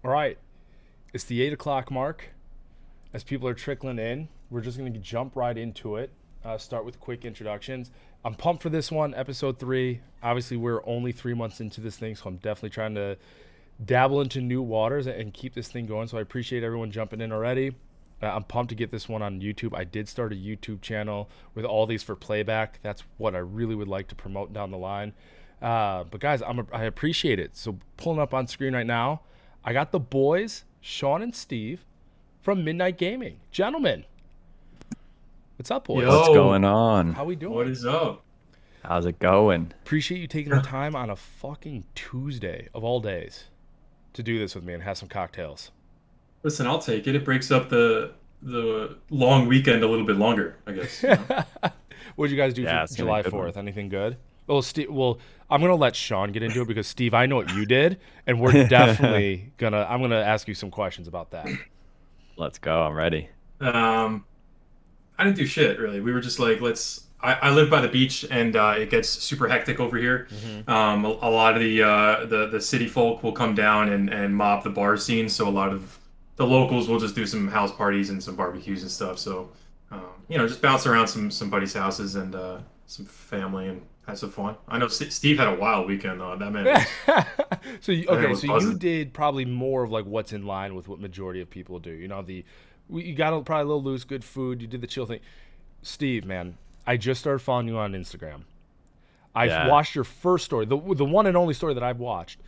All right, it's the 8 o'clock mark. As people are trickling in, we're just going to jump right into it. Start with quick introductions. I'm pumped for this one, episode 3. Obviously, we're only 3 months into this thing, so I'm definitely trying to dabble into new waters and keep this thing going. So I appreciate everyone jumping in already. I'm pumped to get this one on YouTube. I did start a YouTube channel with all these for playback. That's what I really would like to promote down the line. But guys, I appreciate it. So pulling up on screen right now, I got the boys, Sean and Steve, from Midnite Gaming. Gentlemen, what's up, boys? What's Yo, going on? How we what doing? is up? How's it going? Appreciate you taking the time on a fucking Tuesday of all days to do this with me and have some cocktails. Listen, I'll take it. It breaks up the long weekend a little bit longer, I guess. What'd you guys do Yeah, for it's gonna be a July good 4th? one. Anything good? Well, Steve, I'm gonna let Sean get into it because Steve, I know what you did, and we're definitely gonna. I'm gonna ask you some questions about that. Let's go. I'm ready. Um, I didn't do shit really. We were just like, let's. I live by the beach, and it gets super hectic over here. Mm-hmm. A lot of the city folk will come down and mob the bar scene, so a lot of the locals will just do some house parties and some barbecues and stuff. So, just bounce around some buddies' houses and some family and have some fun. I know Steve had a wild weekend though. So That man okay, was so you buzzing. did probably more of like what's in line with what majority of people do. You got probably a little loose, good food. You did the chill thing. Steve, man, I just started following you on Instagram. I've Yeah. watched your first story, the one and only story that I've watched.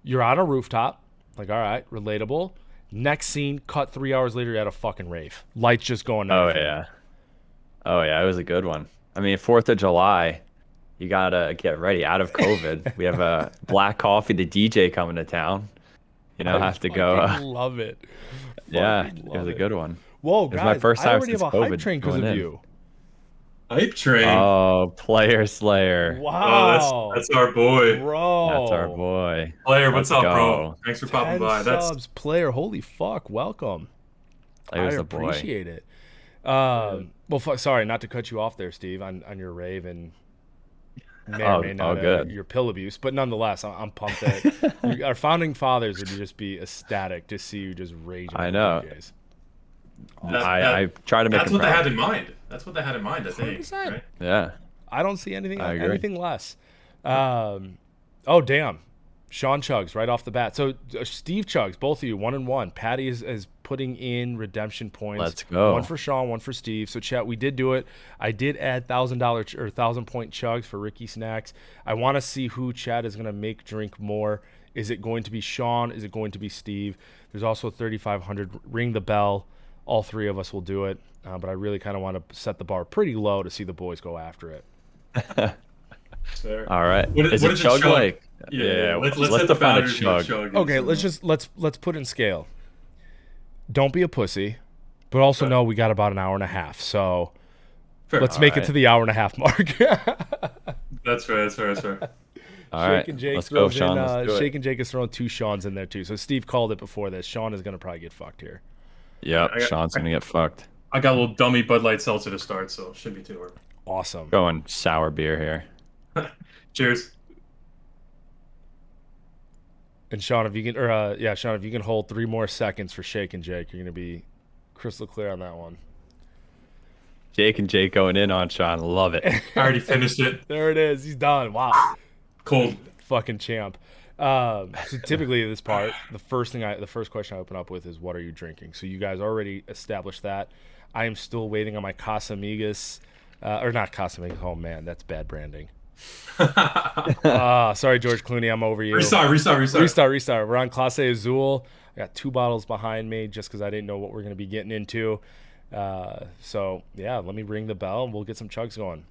You're on a rooftop, like all right, relatable. Next scene, cut 3 hours later, you're at a fucking rave. Lights just going. Oh Everything. yeah. Oh yeah. It was a good one. I mean, 4th of July, you gotta get ready. Out of COVID, we have a Black Coffee, the DJ coming to town. I Have to go. fucking love it. Yeah, Fucking it was love a it. good one. Whoa, It was my guys, first I time already have since a hype COVID train because going of in. you. Hype train. Oh, Player Slayer. Oh, Wow, that's our boy. That's our bro. boy. Player, what's Let's up, bro? go. Thanks for popping 10 by. That's subs player. Holy fuck. Welcome. I Player's the boy. appreciate it. yeah. Sorry, not to cut you off there, Steve, on your rave and may or Oh, may not all good. your pill abuse, but nonetheless, I'm pumped that our founding fathers would just be ecstatic to see you just raging I over know. DJs. That I try to make that's him what they had proud. in mind. That's what they had in mind, I think, 100%. right? Yeah, I don't see anything I agree. less. Oh damn, Sean chugs right off the bat. So Steve chugs, both of you, 1-1. Patty is putting in redemption points. Let's go. One for Sean, one for Steve. So chat, we did do it. I did add $1,000 or 1,000 point chugs for Ricky Snacks. I want to see who chat is gonna make drink more. Is it going to be Sean? Is it going to be Steve? There's also 3,500. Ring the bell. All three of us will do it. But I really kind of want to set the bar pretty low to see the boys go after it. Fair. All right. Is What it is a chug chug? like? Yeah. Let's Let's set the define a boundaries of what chug. chug is, Okay, and let's put in scale. Don't be a pussy, but also Okay. know we got about an hour and a half. So fair. let's All make it right. to the hour and a half mark. That's fair. That's fair. That's fair. All right. Shake and Jake Let's go, throws Sean. in. Let's do Shake it. and Jake is throwing 2 Sean's in there too. So Steve called it before this. Sean is gonna probably get fucked here. Yep. I got- Sean's gonna get fucked. I got a little dummy Bud Light seltzer to start, so it shouldn't be too hard. Awesome. Going sour beer here. Cheers. And Sean, if you can, Sean, if you can hold 3 more seconds for Shake and Jake, you're gonna be crystal clear on that one. Jake and Jake going in on Sean. Love it. I already finished it. There it is. He's done. Wow. Cold. Fucking champ. So typically this part, the first question I open up with is, what are you drinking? So you guys already established that. I am still waiting on my Casamigos, or not Casamigos. Oh man, that's bad branding. Sorry, George Clooney, I'm over you. Restart. Restart. We're on Clase Azul. I got 2 bottles behind me just because I didn't know what we're gonna be getting into. So yeah, let me ring the bell and we'll get some chugs going.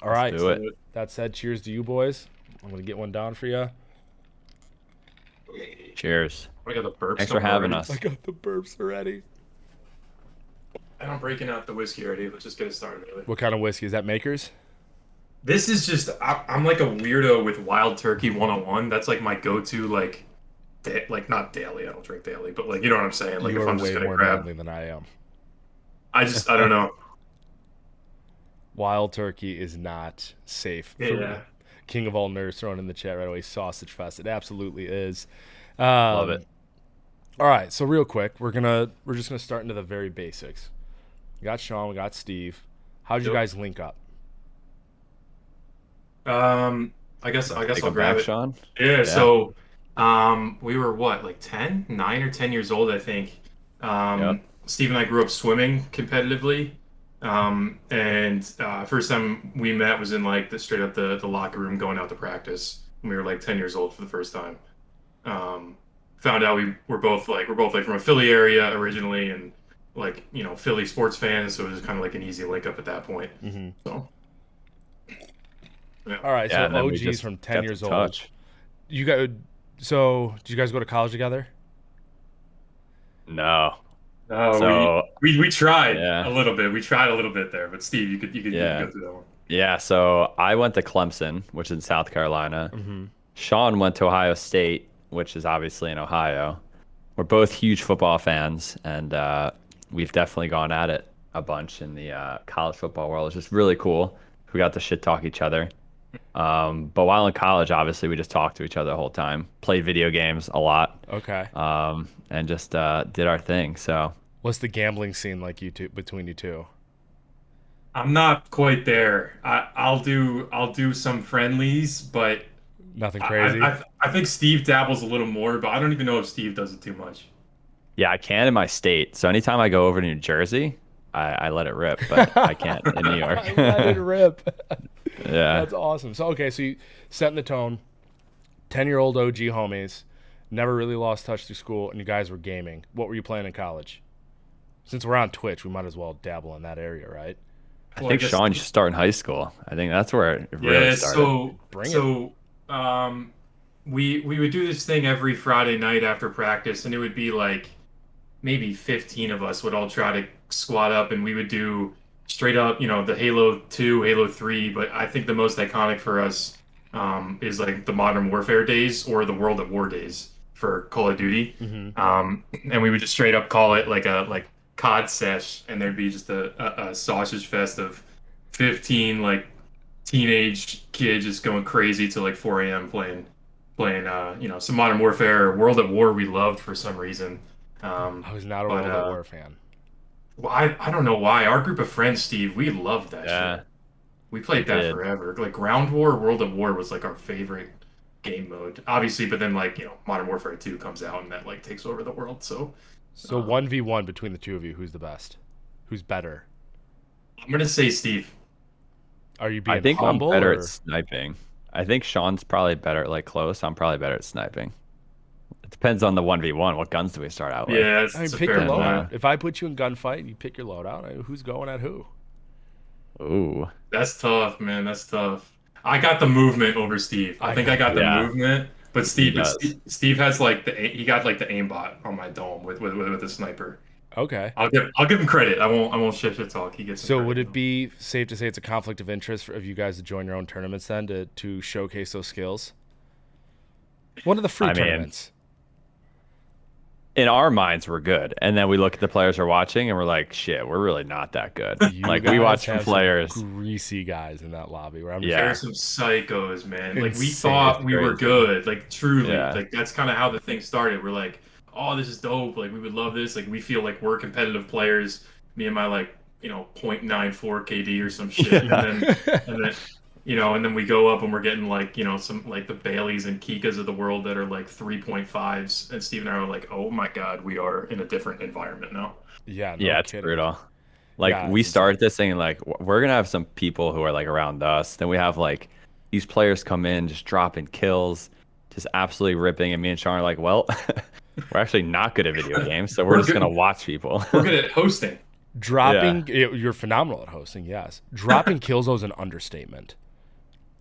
All right. do it. That said, cheers to you boys. I'm gonna get one down for you. Cheers. I got the burps. Thanks for having us. I got the burps already. And I'm breaking out the whiskey already. Let's just get it started. Really. What kind of whiskey is that? Makers? This is just. I'm like a weirdo with Wild Turkey 101. That's like my go-to, like not daily. I don't drink daily, but like you know what I'm saying. Like You if are I'm just way gonna more grab, manly than I am. I don't know. Wild Turkey is not safe for me. Yeah. King of all nerds thrown in the chat right away. Sausage Fest. It absolutely is. Love it. All right, so real quick, we're just gonna start into the very basics. We got Sean, we got Steve. How'd you Yep. guys link up? I guess Take I'll them grab back, it. Sean. Yeah, Yeah. so we were what, like 10, 9 or 10 years old, I think. Yep. Steve and I grew up swimming competitively. And first time we met was in like the straight up the locker room going out to practice. When we were like 10 years old for the first time. Um, Found out we're both like from a Philly area originally and like, Philly sports fans, so it was kind of like an easy link up at that point. Mm-hmm. So, yeah. All right, Yeah, so and then we OGs just from 10 kept in years old. touch. You guys, so did you guys go to college together? No. No, we So we we tried a yeah, little bit. We tried a little bit there, but Steve, you could yeah, go through that one. yeah. So I went to Clemson, which is in South Carolina. Mm-hmm. Sean went to Ohio State, which is obviously in Ohio. We're both huge football fans, and we've definitely gone at it a bunch in the college football world. It's just really cool. We got to shit talk each other. But while in college, obviously, we just talked to each other the whole time, played video games a lot, Okay. and just did our thing. So What's the gambling scene like you two between you two? I'm not quite there. I'll do some friendlies, but Nothing I crazy. I think Steve dabbles a little more, but I don't even know if Steve does it too much. yeah, I can in my state. So anytime I go over to New Jersey, I let it rip, but I can't in New York. I let it rip. Yeah. That's awesome. So okay, so you setting the tone. 10-year-old OG homies, never really lost touch through school, and you guys were gaming. What were you playing in college? Since we're on Twitch, we might as well dabble in that area, right? I Well, I think guess Sean should start in high school. I think that's where it really yeah. started. Bring it. So we would do this thing every Friday night after practice, and it would be like maybe 15 of us would all try to squat up and we would do straight up, the Halo 2, Halo 3, but I think the most iconic for us is like the Modern Warfare days or the World at War days for Call of Duty. Mm-hmm. And we would just straight up call it like a COD sesh, and there'd be just a sausage fest of 15 like teenage kids just going crazy till like 4 a.m. playing some Modern Warfare. World at War we loved for some reason. I was not a But World at War fan. well, I don't know why. Our group of friends, Steve, we loved that Yeah, shit. We we played that did. forever. Like Ground War, World at War was like our favorite game mode. Obviously, but then like, Modern Warfare 2 comes out and that like takes over the world. So So um, 1v1 between the two of you, who's the best? Who's better? I'm gonna say Steve. Are you I being think I'm humble better at or sniping. I think Sean's probably better at like close. I'm probably better at sniping. It depends on the 1v1. What guns do we start out with? Yeah, I mean it's a pick your fair And point. loadout. If I put you in gunfight, you pick your loadout. Who's going at who? ooh, That's tough, man. That's tough. I got the movement over Steve. I I think I got got the yeah, movement, but he Steve, but does. Steve has like he got like the aimbot on my dome with the sniper. Okay. I'll give him credit. I won't shit talk. He gets some So would credit. it be safe to say it's a conflict of interest for of you guys to join your own tournaments then to showcase those skills? One of the free I mean, tournaments. in our minds, we're good, and then we look at the players we're watching, and we're like, shit, we're really not that good. You Like we guys watch some have some players. greasy guys in that lobby where I'm just There are Yeah, some psychos, man. Like we insane. it's thought we were crazy. good, like truly. Yeah, Like that's kind of how the thing started. We're like, oh, this is dope. Like we would love this. Like we feel like we're competitive players. Me and my like, 0.94 KD or some shit, and yeah, then and then and then we go up and we're getting like, some like the Baileys and Kikas of the world that are like 3.5s, and Steve and I are like, oh my God, we are in a different environment now. Yeah, no yeah. It's kidding. brutal. Like Yeah, we it's insane. started this thing, and like we're gonna have some people who are like around us. Then we have like these players come in, just dropping kills, just absolutely ripping. And me and Sean are like, well, we're actually not good at video games, so we're We're just gonna good. watch people. We're good at hosting. Yeah, You're phenomenal at hosting, yes. Dropping kills though is an understatement.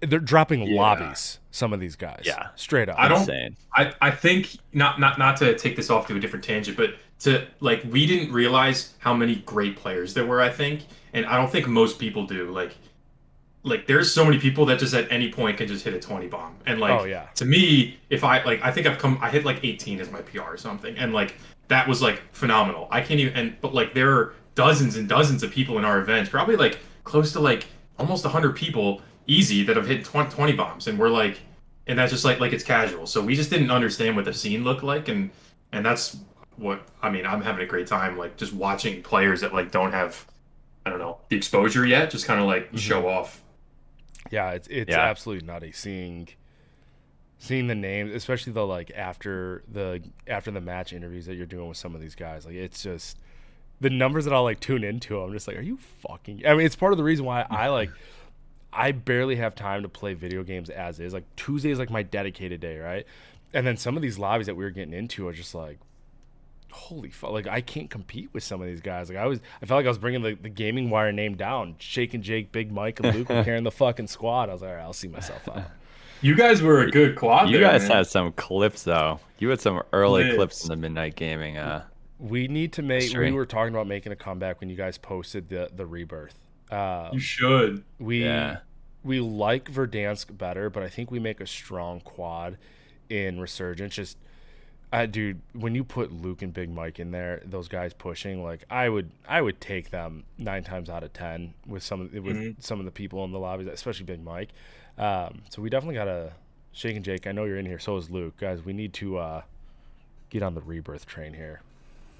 They're dropping Yeah. lobbies, some of these guys. yeah, Straight up. I don't. insane. I think not to take this off to a different tangent, but to like we didn't realize how many great players there were. I think, and I don't think most people do. Like there's so many people that just at any point can just hit a 20 bomb. And Oh like yeah. to me, if I think I hit like 18 as my PR or something, and like that was like phenomenal. I can't even. But like there are dozens and dozens of people in our events, probably like close to like almost 100 people easy that have hit 20 bombs, and we're like, and that's just like it's casual. So we just didn't understand what the scene looked like, and that's what I mean, I'm having a great time like just watching players that like don't have, I don't know, the exposure yet, just kind of like Hmm. show off. Yeah, it's Yeah. absolutely nutty seeing the names, especially the like after the match interviews that you're doing with some of these guys. Like it's just the numbers that I'll like tune into. I'm just like, are you fucking? I mean, it's part of the reason why I barely have time to play video games as is. Like Tuesday is like my dedicated day, right? And then some of these lobbies that we were getting into are just like, holy fuck! Like I can't compete with some of these guys. I felt like I was bringing the gaming wire name down. Shake and Jake, Big Mike, and Luke were carrying the fucking squad. I was like, all right, I'll see myself out. You guys were a Y- good quad You there, guys man. had some clips though. You had some early clips in Clips. the Midnight Gaming We need to make. We history. were talking about making a comeback when you guys posted the rebirth. You should. We Yeah. we like Verdansk better, but I think we make a strong quad in Resurgence. Just, dude, when you put Luke and Big Mike in there, those guys pushing, like I would take them 9 times out of 10 with Mhm. some of the people in the lobbies, especially Big Mike. So we definitely gotta Shake and Jake. I know you're in here. So is Luke, guys. We need to get on the rebirth train here.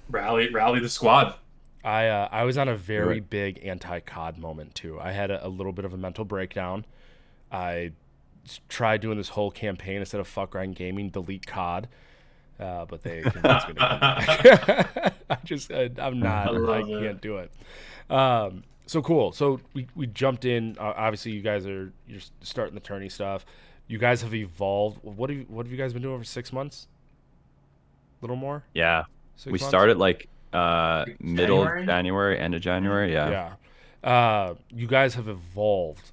Rally the squad. I was on a Do very it. big anti COD moment too. I had a little bit of a mental breakdown. I tried doing this whole campaign instead of fuck grind gaming, delete COD, but they convinced me to come I back. I'm not, I love it. can't do it. So cool. So we jumped in. Obviously, you're starting the tourney stuff. You guys have evolved. What have you guys been doing for 6 months? A little more? Yeah. We 6 months? started like middle of January? January, end of Yeah. January. Yeah. Yeah. You guys have evolved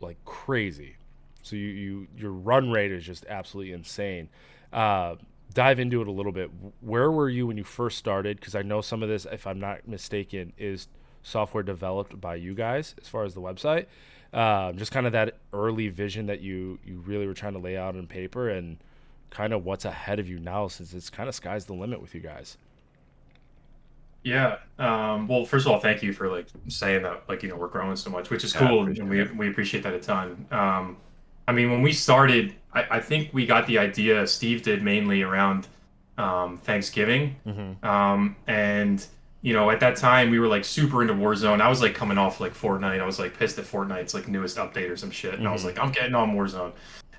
like crazy. So your run rate is just absolutely insane. Uh, Dive into it a little bit. Where were you when you first started? Because I know some of this, if I'm not mistaken, is software developed by you guys as far as the website. Just kind of that early vision that you really were trying to lay out on paper, and kind of what's ahead of you now, since it's kind of sky's the limit with you guys. Yeah. Well, first of all, thank you for like saying that, like, we're growing so much, which is Yeah. cool, and Appreciate it. we appreciate that a ton. I mean, when we started, I think we got the idea, Steve did mainly around Thanksgiving. Mm-hmm. And at that time we were like super into Warzone. I was like coming off like Fortnite. I was like pissed at Fortnite's like newest update or some shit. And I was Mm-hmm. like, I'm getting on Warzone.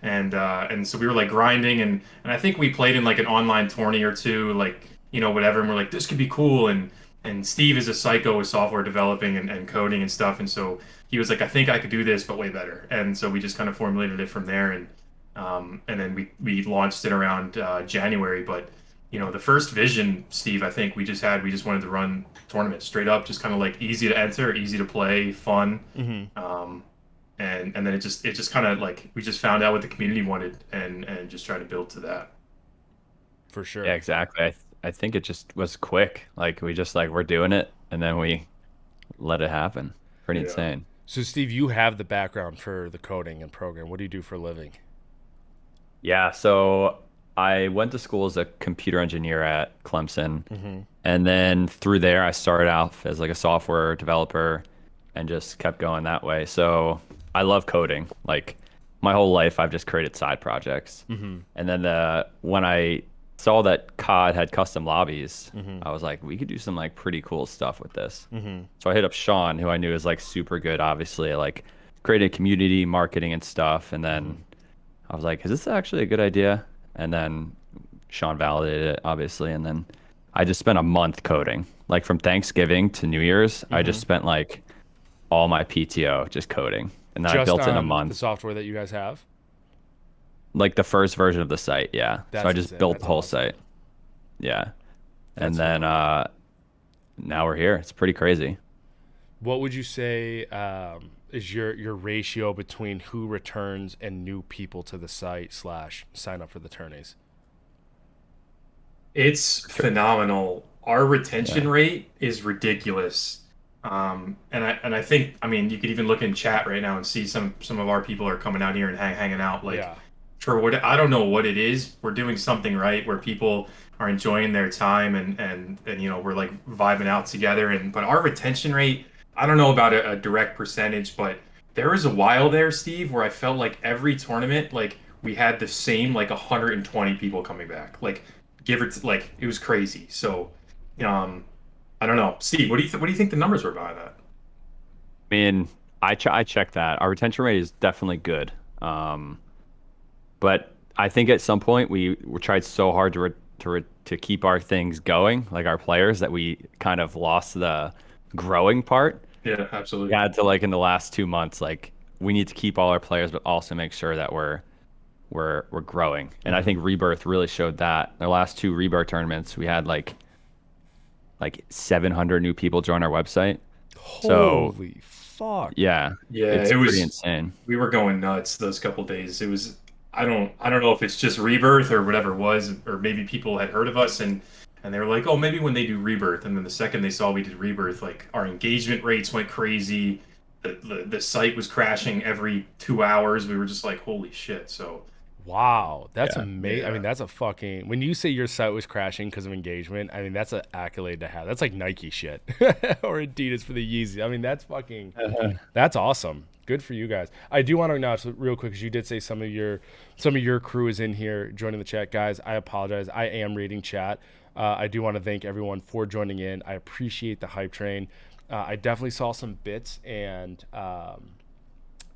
And so we were like grinding and I think we played in like an online tourney or two, like, whatever, and we're like, this could be cool. And Steve is a psycho with software developing and coding and stuff. And so he was like, I think I could do this, but way better. And so we just kind of formulated it from there. And then we launched it around January. But the first vision, Steve, I think we just wanted to run tournaments straight up, just kind of like easy to enter, easy to play, fun. Mm-hmm. Um, and then it just kind of like we just found out what the community wanted and just tried to build to that. For Yeah, sure. exactly. I think it just was quick. Like we just like we're doing it and then we let it happen. Pretty Yeah. insane. So, Steve, you have the background for the coding and program. What do you do for a living? Yeah, so I went to school as a computer engineer at Clemson, Mm-hmm. and then through there I started off as like a software developer and just kept going that way. So I love coding. Like my whole life I've just created side projects. Mm-hmm. And then when I saw that COD had custom lobbies, Mm-hmm. I was like, we could do some like pretty cool stuff with this. Mm-hmm. So I hit up Sean, who I knew is like super good, obviously, like created community marketing and stuff. And Mm-hmm. then I was like, is this actually a good idea? And then Sean validated it, obviously. And then I just spent a month coding. Like from Thanksgiving to New Year's, I Mm-hmm. just spent like all my PTO just coding. And then I Just built it in a on the month, software that you guys have? like the first version of the site. Yeah. So I That's just insane. built the That's whole awesome. site. Yeah. And That's then phenomenal. now we're here. It's pretty crazy. What would you say is your ratio between who returns and new people to the site slash sign up for the tourneys? It's Cur- phenomenal. Our Yeah. retention rate is ridiculous. And I think, I mean, you could even look in chat right now and see some of our people are coming out here and hanging out. Like, Yeah. for what, I don't know what it is. We're doing something right where people are enjoying their time and we're like vibing out together. But our retention rate, I don't know about a direct percentage, but there was a while there, Steve, where I felt like every tournament, like we had the same like 120 people coming back. Like like it was crazy. So, um, I don't know, Steve. What do you think the numbers were behind that? I mean, I checked that. Our retention rate is definitely good. Um, but I think at some point we tried so hard to keep our things going, like our players, that we kind of lost the growing part. Yeah, We absolutely. had to like in the last 2 months, like we need to keep all our players, but also make sure that we're growing. And I Mhm. think Rebirth really showed that. The last two Rebirth tournaments, we had like 700 new people join our website. So Holy fuck. yeah, Yeah, it's it pretty was. insane. We were going nuts those couple days. It was. I don't know if it's just Rebirth or whatever it was, or maybe people had heard of us and they were like, oh, maybe when they do Rebirth, and then the second they saw we did Rebirth, like our engagement rates went crazy. The site was crashing every 2 hours. We were just like, holy shit. So Wow, that's Yeah. amazing. I yeah, mean, that's a fucking. When you say your site was crashing because of engagement, I mean that's an accolade to have. That's like Nike shit or Adidas for the Yeezy. I mean, that's fucking. That's awesome. Good for you guys. I do want to acknowledge real quick because you did say some of your crew is in here joining the chat, guys. I apologize. I am reading chat. I do want to thank everyone for joining in. I appreciate the hype train. I definitely saw some bits and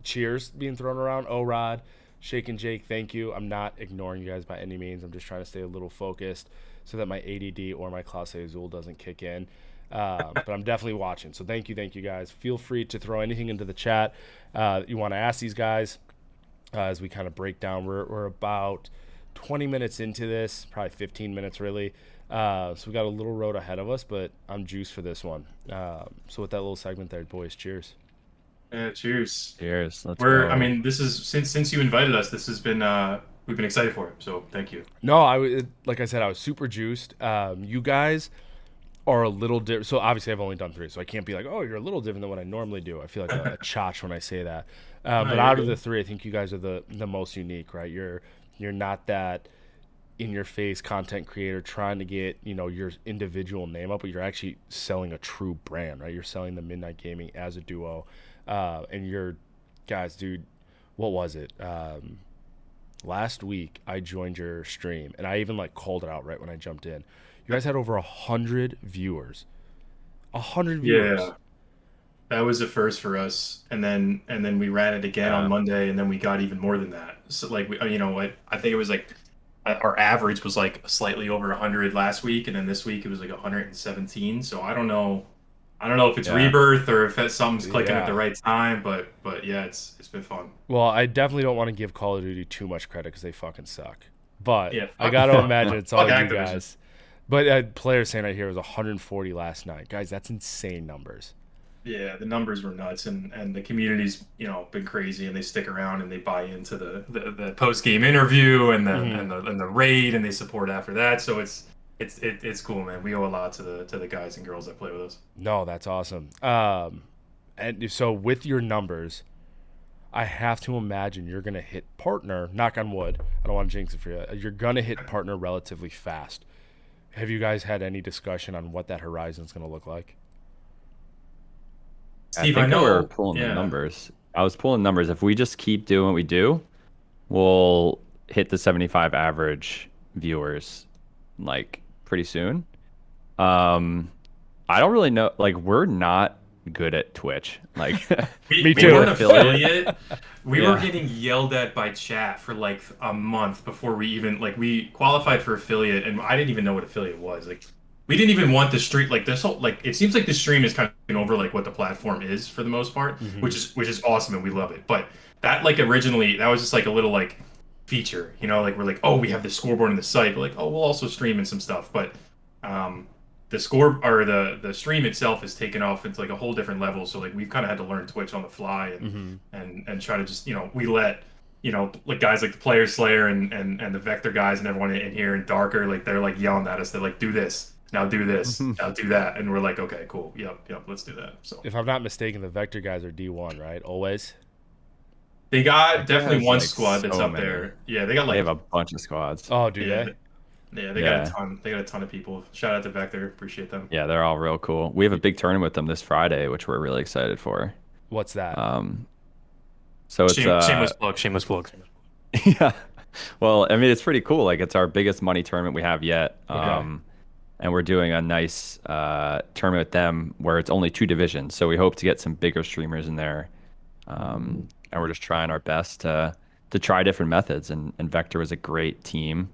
cheers being thrown around. Oh, Rod, Shake and Jake, thank you. I'm not ignoring you guys by any means. I'm just trying to stay a little focused so that my ADD or my Clase Azul doesn't kick in. But I'm definitely watching. So thank you guys. Feel free to throw anything into the chat you want to ask these guys as we kind of break down. We're about 20 minutes into this, probably 15 minutes really. So we got a little road ahead of us, but I'm juiced for this one. So with that little segment there, boys, cheers. yeah. Cheers. Cheers. Let's I go. mean, this is since you invited us, this has been we've been excited for it. So thank you. No, like I said, I was super juiced. You guys are a little different. So obviously, I've only done three, so I can't be like, "Oh, you're a little different than what I normally do." I feel like a chotch when I say that. No, But you're out of the good. three, I think you guys are the most unique, right? You're not that in your face content creator trying to get your individual name up, but you're actually selling a true brand, right? You're selling the Midnight Gaming as a duo, and you're guys, dude. What was it? Last week I joined your stream and I even like called it out right when I jumped in. You guys had over 100 viewers. 100 viewers. Yeah, that was a first for us, and then we ran it again on Yeah. Monday, and then we got even more than that. So like we, you know what? I think it was like our average was like slightly over 100 last week, and then this week it was like 117. So I don't know if it's Yeah. Rebirth or if something's clicking at the Yeah. right time, but yeah, it's been fun. Well, I definitely don't want to give Call of Duty too much credit because they fucking suck. But Yeah, I got to imagine it's fuck all you Activision. guys. But players saying right here was 140 last night. Guys, that's insane numbers. Yeah, the numbers were nuts, and the community's been crazy, and they stick around and they buy into the post game interview and Hmm. the raid, and they support after that. So it's cool, man. We owe a lot to the guys and girls that play with us. No, that's awesome. And so with your numbers, I have to imagine you're going to hit partner, knock on wood. I don't want to jinx it for you. You're going to hit partner relatively fast. Have you guys had any discussion on what that horizon is going to look like? I Steve, I think that we're know. pulling the Yeah, numbers. I was pulling numbers. If we just keep doing what we do, we'll hit the 75 average viewers like pretty soon. Um, I don't really know. Like, we're not good at Twitch. Like, Me we we're were an too. an affiliate. affiliate. We were Yeah. getting yelled at by chat for like a month before we even like we qualified for affiliate, and I didn't even know what affiliate was. Like, we didn't even want the stream like this whole like it seems like the stream is kind of taken over like what the platform is for the most part, Hmm. which is awesome and we love it. But that like originally that was just like a little like feature, like we're like, oh, we have the scoreboard in the site, but like, oh, we'll also stream in some stuff. But um the score or the stream itself is taken off into like a whole different level. So like we've kind of had to learn Twitch on the fly Hmm. and try to just we let like guys like the Player Slayer and the Vector guys and everyone in here and Darker like they're like yelling at us. They're like, do this, now do that, and we're like, okay, cool, yep, let's do that. So If I'm not mistaken, the Vector guys are D1, right? Always. they got Vector definitely has one like squad that's so up many. there. Yeah, they got They have like a bunch of squads. Oh, do yeah, they? yeah, they got a Yeah. ton. They got a ton of people. Shout out to Vector, appreciate them. Yeah, they're all real cool. We have a big tournament with them this Friday, which we're really excited for. What's that? Um, so it's Shameless plug, shameless plug. yeah. Well, I mean, it's pretty cool. Like, it's our biggest money tournament we have yet. Okay. And we're doing a nice tournament with them where it's only two divisions. So we hope to get some bigger streamers in there. And we're just trying our best to try different methods. And Vector was a great team,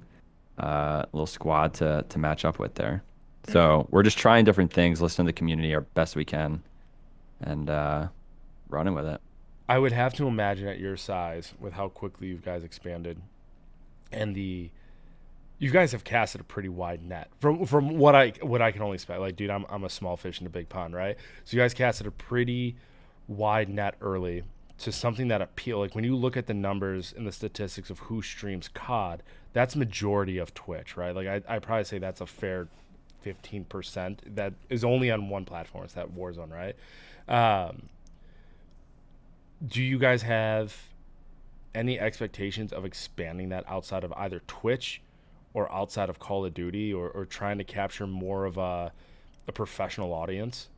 little squad to match up with there. So we're just trying different things, listening to the community our best we can, and running with it. I would have to imagine at your size, with how quickly you guys expanded, and you guys have casted a pretty wide net from what I can only expect. Like, dude, I'm a small fish in a big pond, right? So you guys casted a pretty wide net early to something that appeal. Like when you look at the numbers and the statistics of who streams COD, that's majority of Twitch, right? Like I probably say that's a fair 15% that is only on one platform. It's that Warzone, right? Um, do you guys have any expectations of expanding that outside of either Twitch or outside of Call of Duty, or trying to capture more of a professional audience?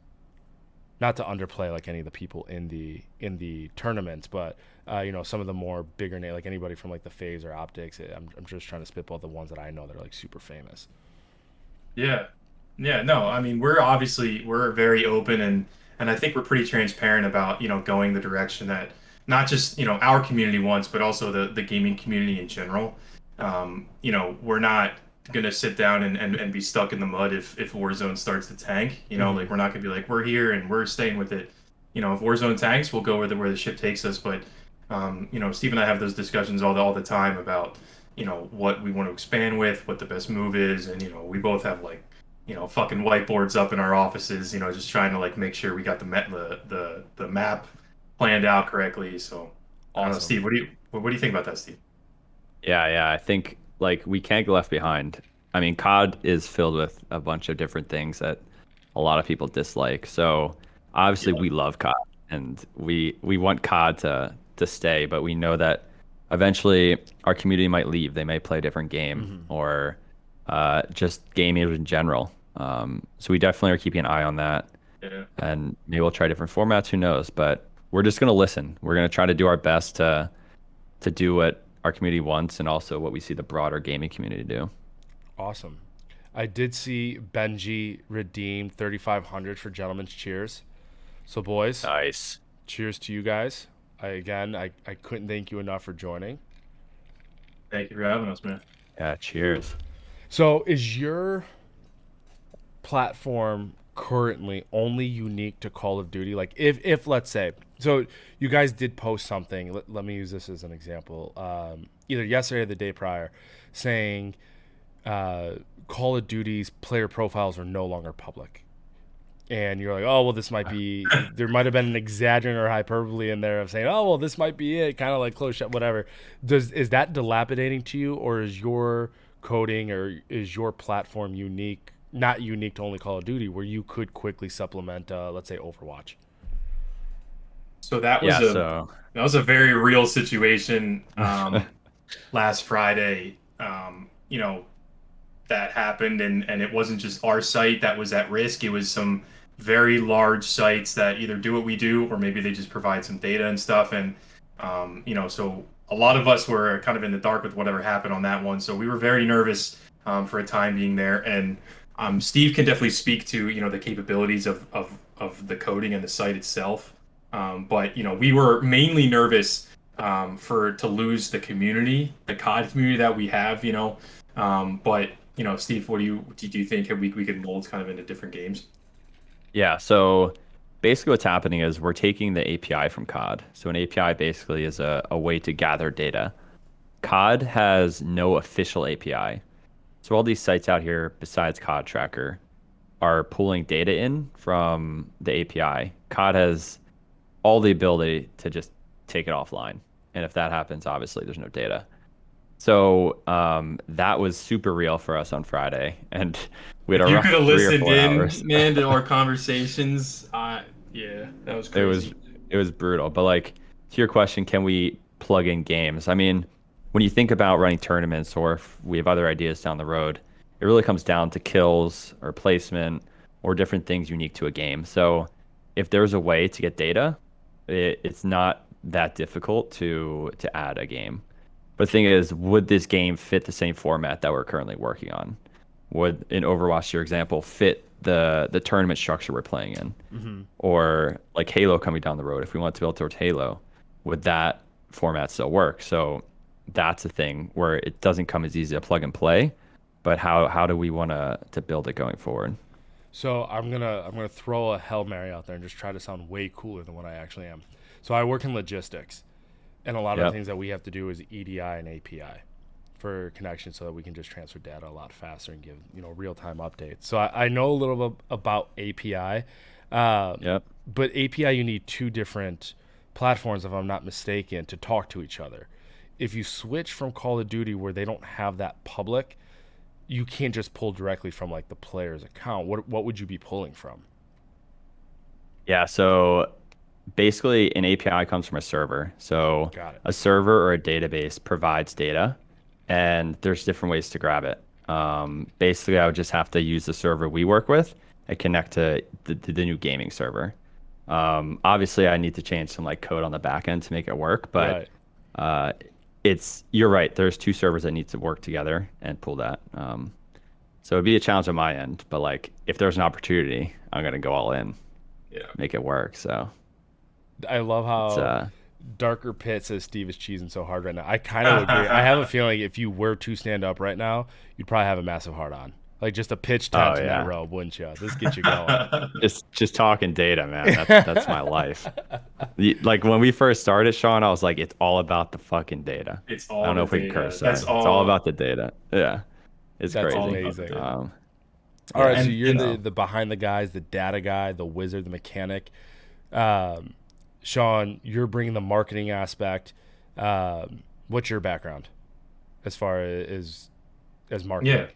Not to underplay like any of the people in the tournaments, but some of the more bigger name, like anybody from like the Phase or Optics. I'm just trying to spitball the ones that I know that are like super famous. Yeah. Yeah, no, I mean, we're very open and I think we're pretty transparent about, going the direction that not just, our community wants, but also the gaming community in general. We're not gonna sit down and be stuck in the mud if Warzone starts to tank. Mm-hmm. Like we're not gonna be like, we're here and we're staying with it. If Warzone tanks, we'll go where the ship takes us. But Steve and I have those discussions all the time about, what we want to expand with, what the best move is, and we both have like fucking whiteboards up in our offices, just trying to like make sure we got the map planned out correctly. So I don't know, Awesome. Steve, what do you think about that, Steve? Yeah, yeah. I think like we can't get left behind. I mean, COD is filled with a bunch of different things that a lot of people dislike. So obviously Yeah. we love COD and we want COD to stay, but we know that eventually our community might leave. They may play a different game Mm-hmm. or just gaming in general. So we definitely are keeping an eye on that, Yeah. and maybe we'll try different formats. Who knows? But we're just gonna listen. We're gonna try to do our best to do what our community wants and also what we see the broader gaming community do. Awesome. I did see Benji redeem 3,500 for Gentlemen's Cheers. So, boys, Nice. cheers to you guys. I couldn't thank you enough for joining. Thank you for having us, man. Yeah, cheers. So, is your platform currently only unique to Call of Duty? Like, if let's say, so you guys did post something. Let me use this as an example. Either yesterday or the day prior, saying uh, Call of Duty's player profiles are no longer public. And you're like, oh, well, this might be, there might have been an exaggerant or hyperbole in there of saying, oh, well, this might be it, kind of like close shut, whatever. Is that dilapidating to you, or is your coding or is your platform unique, not unique to only Call of Duty, where you could quickly supplement, let's say, Overwatch? So that was Yeah, a so that was a very real situation last Friday. That happened and it wasn't just our site that was at risk. It was some very large sites that either do what we do or maybe they just provide some data and stuff. And so a lot of us were kind of in the dark with whatever happened on that one. So we were very nervous for a time being there. And Steve can definitely speak to the capabilities of the coding and the site itself. But we were mainly nervous for to lose the community, the COD community that we have. But Steve, what do you think we could mold kind of into different games? yeah, so basically what's happening is we're taking the API from COD. So an API basically is a way to gather data. COD has no official API. So all these sites out here besides COD Tracker are pulling data in from the API. COD has all the ability to just take it offline. And if that happens, obviously there's no data. So that was super real for us on Friday, and we had If a you could rough have three or listened four in, hours. man, to our conversations, yeah, that was It was crazy. it was brutal. But like to your question, can we plug in games? I mean, when you think about running tournaments or if we have other ideas down the road, it really comes down to kills or placement or different things unique to a game. So if there's a way to get data, it's not that difficult to add a game. But the thing is, would this game fit the same format that we're currently working on? Would in Overwatch, your example, fit the tournament structure we're playing in? Mm-hmm. Or like Halo coming down the road, if we want to build towards Halo, would that format still work? So that's a thing where it doesn't come as easy to plug and play, but how do we want to build it going forward? So I'm gonna throw a Hail Mary out there and just try to sound way cooler than what I actually am. So I work in logistics, and a lot of the Yep. things that we have to do is EDI and API for connection, so that we can just transfer data a lot faster and give real time updates. So I know a little bit about API, Yep. but API you need two different platforms, if I'm not mistaken, to talk to each other. If you switch from Call of Duty where they don't have that public, you can't just pull directly from like the player's account. What would you be pulling from? Yeah, so basically an API comes from a server. So Got it. a server or a database provides data, and there's different ways to grab it. Basically, I would just have to use the server we work with and connect to the new gaming server. Obviously, I need to change some like code on the back end to make it work, but Right. uh, you're right. There's two servers that need to work together and pull that. So it'd be a challenge on my end, but like if there's an opportunity, I'm gonna go all in, Yeah. make it work. So I love it's how Darker Pit says Steve is cheesing so hard right now. I kind of agree. I have a feeling if you were to stand up right now, you'd probably have a massive heart on. Like just a pitch tent oh in that yeah, robe, wouldn't you? This gets you going. just talking data, man. That's my life. Like when we first started, Sean, I was like, it's all about the fucking data. It's I don't all know the if we can data. curse That's there. It's all all. about the data. Yeah, it's That's All crazy. about the amazing. data. All right, Yeah. so And you're you the know, behind the guys, the data guy, the wizard, the mechanic. Um, Sean, you're bringing the marketing aspect. What's your background as far as yeah. marketing?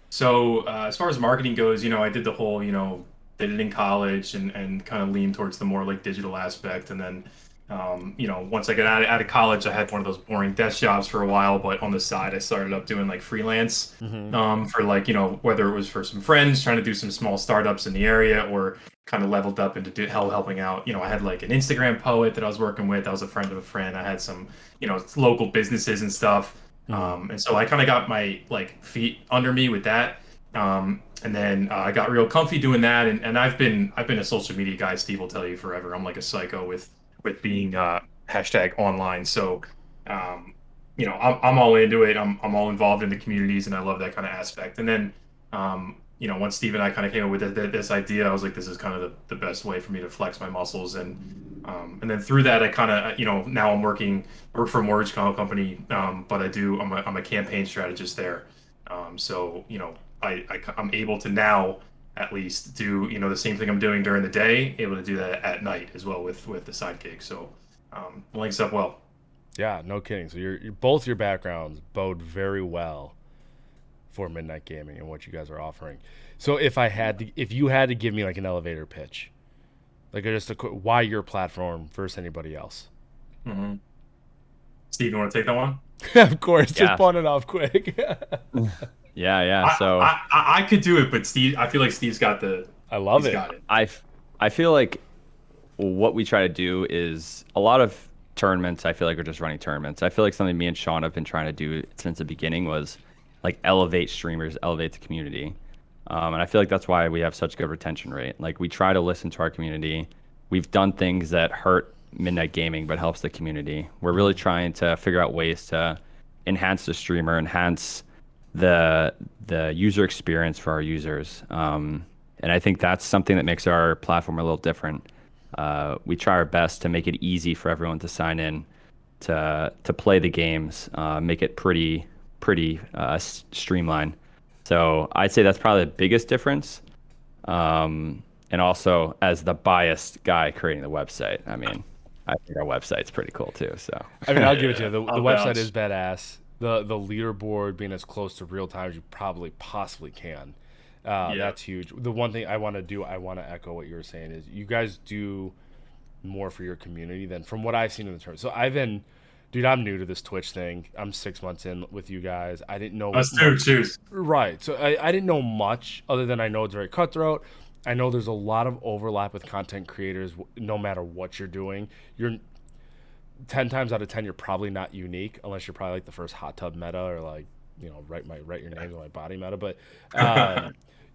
So as far as marketing goes, I did the whole, did it in college and kind of leaned towards the more like digital aspect. And then, once I got out of college, I had one of those boring desk jobs for a while. But on the side, I started up doing like freelance Mm-hmm. for like, whether it was for some friends trying to do some small startups in the area or kind of leveled up into helping out. I had like an Instagram poet that I was working with. I was a friend of a friend. I had some, local businesses and stuff. Mm-hmm. And so I kind of got my like feet under me with that. And then I got real comfy doing that. And I've been a social media guy. Steve will tell you forever. I'm like a psycho with being hashtag online. So, um, I'm all into it. I'm all involved in the communities, and I love that kind of aspect. And then, once Steve and I kind of came up with this idea, I was like, this is kind of the best way for me to flex my muscles. And then through that, I kind of, now work for a mortgage company, but I'm a campaign strategist there. So, I'm able to now at least do, the same thing I'm doing during the day, able to do that at night as well with the side gig. So, it links up well. Yeah, no kidding. So you're both your backgrounds bode very well for Midnight Gaming and what you guys are offering. So if you had to give me like an elevator pitch, like just a quick, why your platform versus anybody else? hmm Steve, you want to take that one? Of course, just Yeah. pawn it off quick. Yeah, yeah. I, So I could do it, but Steve, I feel like I love he's it. got it. I feel like what we try to do is a lot of tournaments. I feel like we're just running tournaments. I feel like something me and Sean have been trying to do since the beginning was like elevate streamers, elevate the community. And I feel like that's why we have such good retention rate. Like we try to listen to our community. We've done things that hurt Midnight Gaming but helps the community. We're really trying to figure out ways to enhance the streamer, enhance the user experience for our users. And I think that's something that makes our platform a little different. We try our best to make it easy for everyone to sign in, to play the games, make it pretty streamlined. So I'd say that's probably the biggest difference. And also, as the biased guy creating the website, I mean, I think our website's pretty cool too. So I mean, I'll give it to you. Yeah, The I'll website bounce. is badass. The leaderboard being as close to real time as you probably possibly can. Yeah. That's huge. The one thing I want to do, I want to echo what you were saying, is you guys do more for your community than from what I've seen in the tournament. So dude, I'm new to this Twitch thing. I'm 6 months in with you guys. I didn't know Us too, much. choose. Right. So I didn't know much other than I know it's very cutthroat. I know there's a lot of overlap with content creators no matter what you're doing. 10 times out of 10 you're probably not unique unless you're probably like the first hot tub meta or like write your name in my body meta. But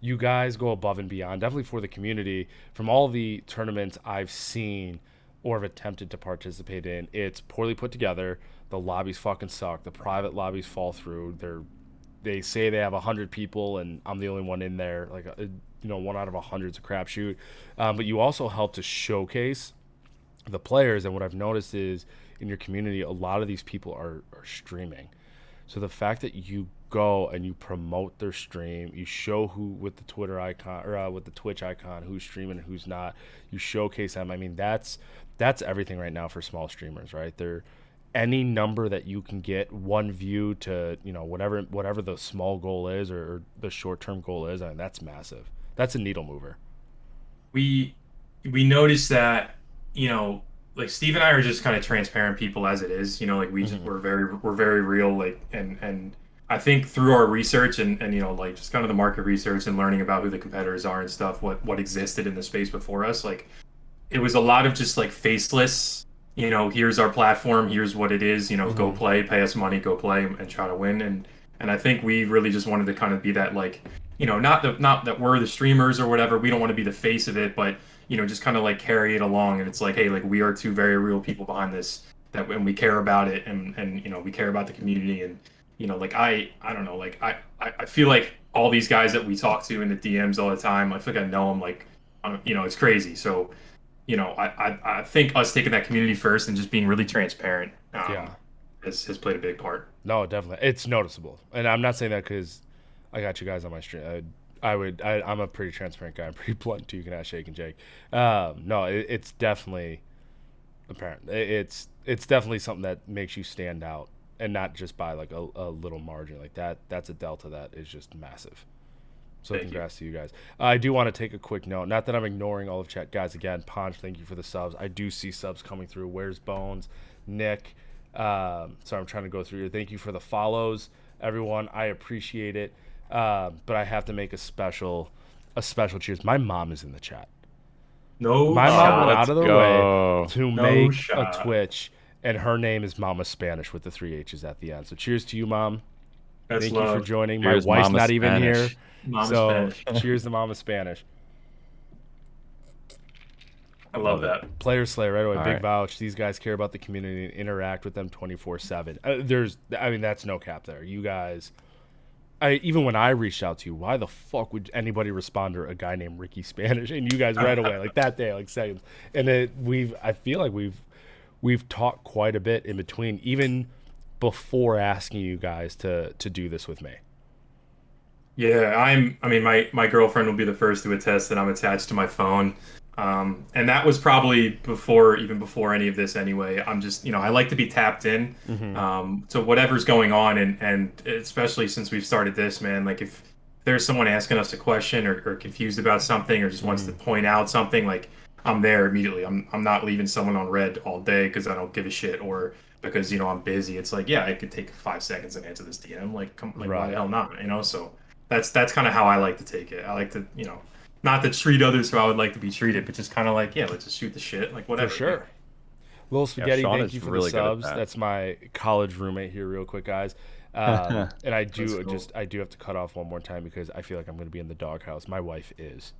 you guys go above and beyond, definitely for the community. From all the tournaments I've seen or have attempted to participate in, it's poorly put together. The lobbies fucking suck. The private lobbies fall through. They say they have 100 people and I'm the only one in there. Like, 1 out of 100 is a crapshoot. But you also help to showcase the players. And what I've noticed is in your community, a lot of these people are streaming. So the fact that you go and you promote their stream, you show who with the Twitter icon or with the Twitch icon, who's streaming and who's not. You showcase them. I mean, that's everything right now for small streamers, right? They're any number that you can get one view to, whatever the small goal is or the short-term goal is. I mean, that's massive. That's a needle mover. We noticed that, like Steve and I are just kind of transparent people as it is, like we're very real, like, and I think through our research and like just kind of the market research and learning about who the competitors are and stuff, what existed in the space before us, like it was a lot of just like faceless, here's our platform, here's what it is, go play, pay us money, go play and try to win. And I think we really just wanted to kind of be that, like, not that we're the streamers or whatever, we don't want to be the face of it, but just kind of like carry it along. And it's like, hey, like we are two very real people behind this, that when we care about it and we care about the community. And like I don't know, like I feel like all these guys that we talk to in the DMs all the time, I feel like I know them, like, it's crazy. So I think us taking that community first and just being really transparent has played a big part. No, definitely. It's noticeable. And I'm not saying that because I got you guys on my stream. I'm a pretty transparent guy. I'm pretty blunt too. You can ask Shake and Jake. No, it's definitely apparent. It's definitely something that makes you stand out and not just by like a little margin like that. That's a delta that is just massive. So congrats to you guys. I do want to take a quick note. Not that I'm ignoring all of chat. Guys, again, Ponch, thank you for the subs. I do see subs coming through. Where's Bones? Nick. Sorry, I'm trying to go through here. Thank you for the follows, everyone. I appreciate it. But I have to make a special cheers. My mom is in the chat. My mom went out of the way to make a Twitch, and her name is Mama Spanish with the 3 H's at the end. So cheers to you, Mom. Thank you for joining. Cheers, my wife's Mama not Spanish. even here. Mama So Spanish. cheers to Mama Spanish. I love that. Player Slayer right away. All Big right. vouch. These guys care about the community and interact with them 24/7. That's no cap there. You guys, even when I reached out to you, why the fuck would anybody respond to a guy named Ricky Spanish? And you guys right away, like that day, like seconds. And I feel like we've talked quite a bit in between, even before asking you guys to do this with me. Yeah, my girlfriend will be the first to attest that I'm attached to my phone. And that was probably even before any of this anyway. I'm just, I like to be tapped in to whatever's going on. And especially since we've started this, man, like if there's someone asking us a question or confused about something or just wants to point out something, like I'm there immediately. I'm not leaving someone on red all day because I don't give a shit or because, I'm busy. It's like, yeah, I could take 5 seconds and answer this DM. Like, why the hell not? So that's kind of how I like to take it. I like to, not to treat others how I would like to be treated, but just kind of like, yeah, let's just shoot the shit, like whatever. For sure. Little Spaghetti, Sean thank is you for really the good at subs. that. That's my college roommate here, real quick, guys. And I do cool. I do have to cut off one more time because I feel like I'm going to be in the doghouse. My wife is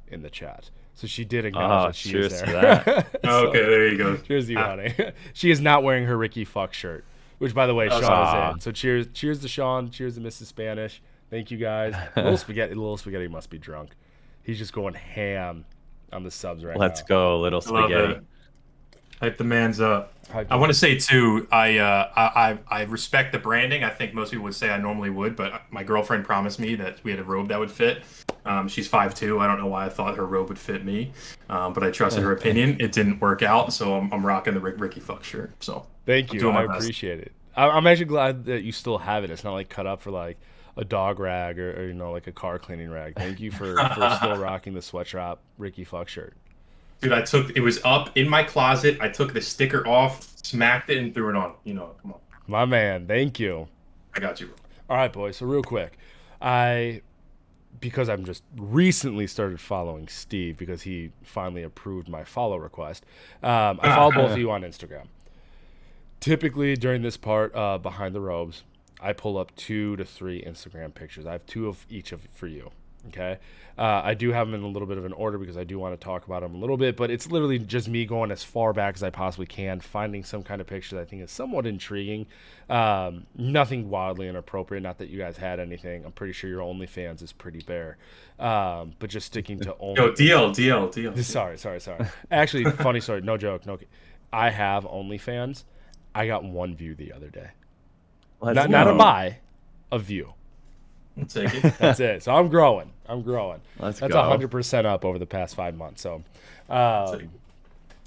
in the chat, so she did acknowledge that she is cheers there. to that. Okay, there you go. Cheers to you, honey. She is not wearing her Ricky Fuck shirt, which, by the way, Sean is in. So cheers to Sean. Cheers to Mrs. Spanish. Thank you, guys. Little Spaghetti must be drunk. He's just going ham on the subs right now. Let's go, little I love spaghetti. it. Hype the man's up. Hype I want to say too, I respect the branding. I think most people would say I normally would, but my girlfriend promised me that we had a robe that would fit. She's 5'2". I don't know why I thought her robe would fit me, but I trusted her opinion. It didn't work out, so I'm rocking the Ricky Fuck shirt. So Thank you. doing I my best. appreciate it. I'm actually glad that you still have it. It's not like cut up for like a dog rag or like a car cleaning rag. Thank you for still rocking the sweatshop Ricky Fuck shirt. Dude, it was up in my closet. I took the sticker off, smacked it, and threw it on. Come on. My man, thank you. I got you, bro. All right, boys. So real quick, because I'm just recently started following Steve because he finally approved my follow request. I follow both of you on Instagram. Typically during this part, behind the robes, I pull up 2 to 3 Instagram pictures. I have 2 of each of for you. Okay. I do have them in a little bit of an order because I do want to talk about them a little bit, but it's literally just me going as far back as I possibly can, finding some kind of picture that I think is somewhat intriguing. Nothing wildly inappropriate. Not that you guys had anything. I'm pretty sure your OnlyFans is pretty bare. But just sticking to only. Yo, DL. Sorry. Actually, funny story. No joke. No. I have OnlyFans. I got 1 view the other day. Let's Not a go. buy, a view. I'll take it. That's it. So I'm growing. Let's That's go. 100% up over the past 5 months. So,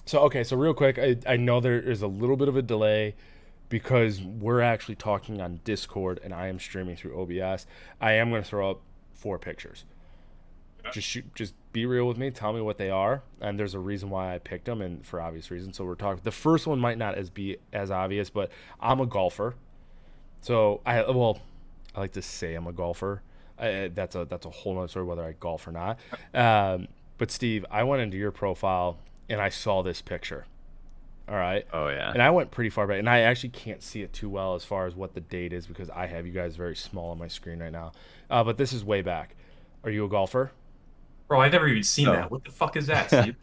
so real quick, I know there is a little bit of a delay because we're actually talking on Discord and I am streaming through OBS. I am going to throw up 4 pictures. Just be real with me. Tell me what they are, and there's a reason why I picked them, and for obvious reasons. So we're talking. The first one might not be as obvious, but I'm a golfer. So I like to say I'm a golfer. That's a whole nother story whether I golf or not. But Steve, I went into your profile and I saw this picture. All right. Oh yeah. And I went pretty far back, and I actually can't see it too well as far as what the date is because I have you guys very small on my screen right now. But this is way back. Are you a golfer? Bro, I've never even seen Oh. that. What the fuck is that, Steve?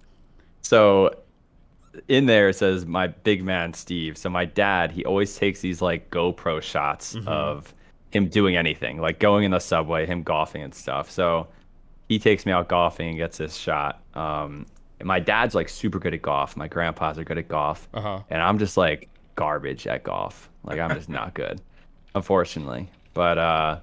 So in there it says my big man Steve. So my dad, he always takes these like GoPro shots of him doing anything, like going in the subway, him golfing and stuff. So he takes me out golfing and gets this shot. And my dad's like super good at golf. My grandpas are good at golf. And I'm just like garbage at golf. Like I'm just not good, unfortunately. But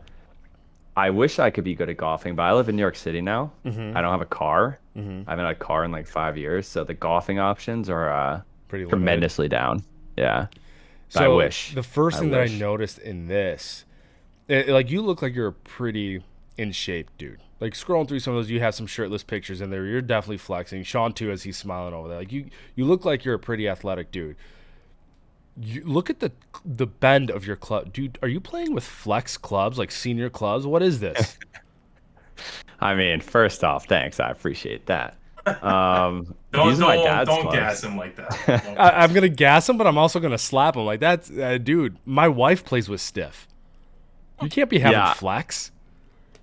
I wish I could be good at golfing, but I live in New York City now. I don't have a car. I haven't had a car in like 5 years, so the golfing options are Pretty limited. tremendously down. Yeah. But So I wish. the first I thing that I wish. noticed in this, like you look like you're a pretty in shape dude. Like scrolling through some of those, you have some shirtless pictures in there. You're definitely flexing. Sean too, as he's smiling over there. Like you look like you're a pretty athletic dude. You look at the bend of your club, dude. Are you playing with flex clubs, like senior clubs? What is this? I mean, first off, thanks. I appreciate that. These Don't are my dad's don't clubs. gas him like that. Don't I'm gonna gas him, but I'm also gonna slap him. Like that's, dude. My wife plays with stiff. You can't be having Yeah. flex.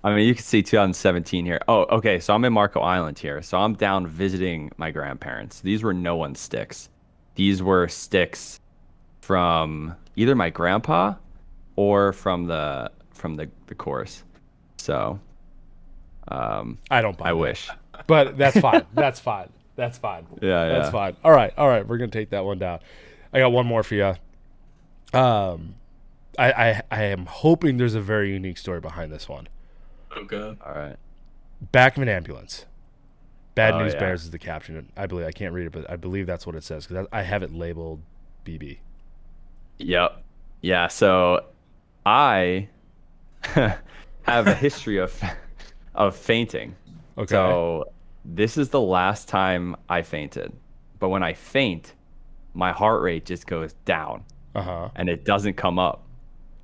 I mean, you can see 2017 here. Oh, okay. So I'm in Marco Island here. So I'm down visiting my grandparents. These were no one sticks. These were sticks from either my grandpa or from the course. So I don't buy I that. wish. But that's fine. That's fine. That's Yeah. fine. All right. We're gonna take that one down. I got one more for you. I am hoping there's a very unique story behind this one. Oh god. All right. Back of an ambulance. Bad Oh, news yeah. bears is the caption. I believe I can't read it, but I believe that's what it says because I have it labeled BB. Yep. Yeah. So I have a history of fainting. Okay. So this is the last time I fainted. But when I faint, my heart rate just goes down and it doesn't come up.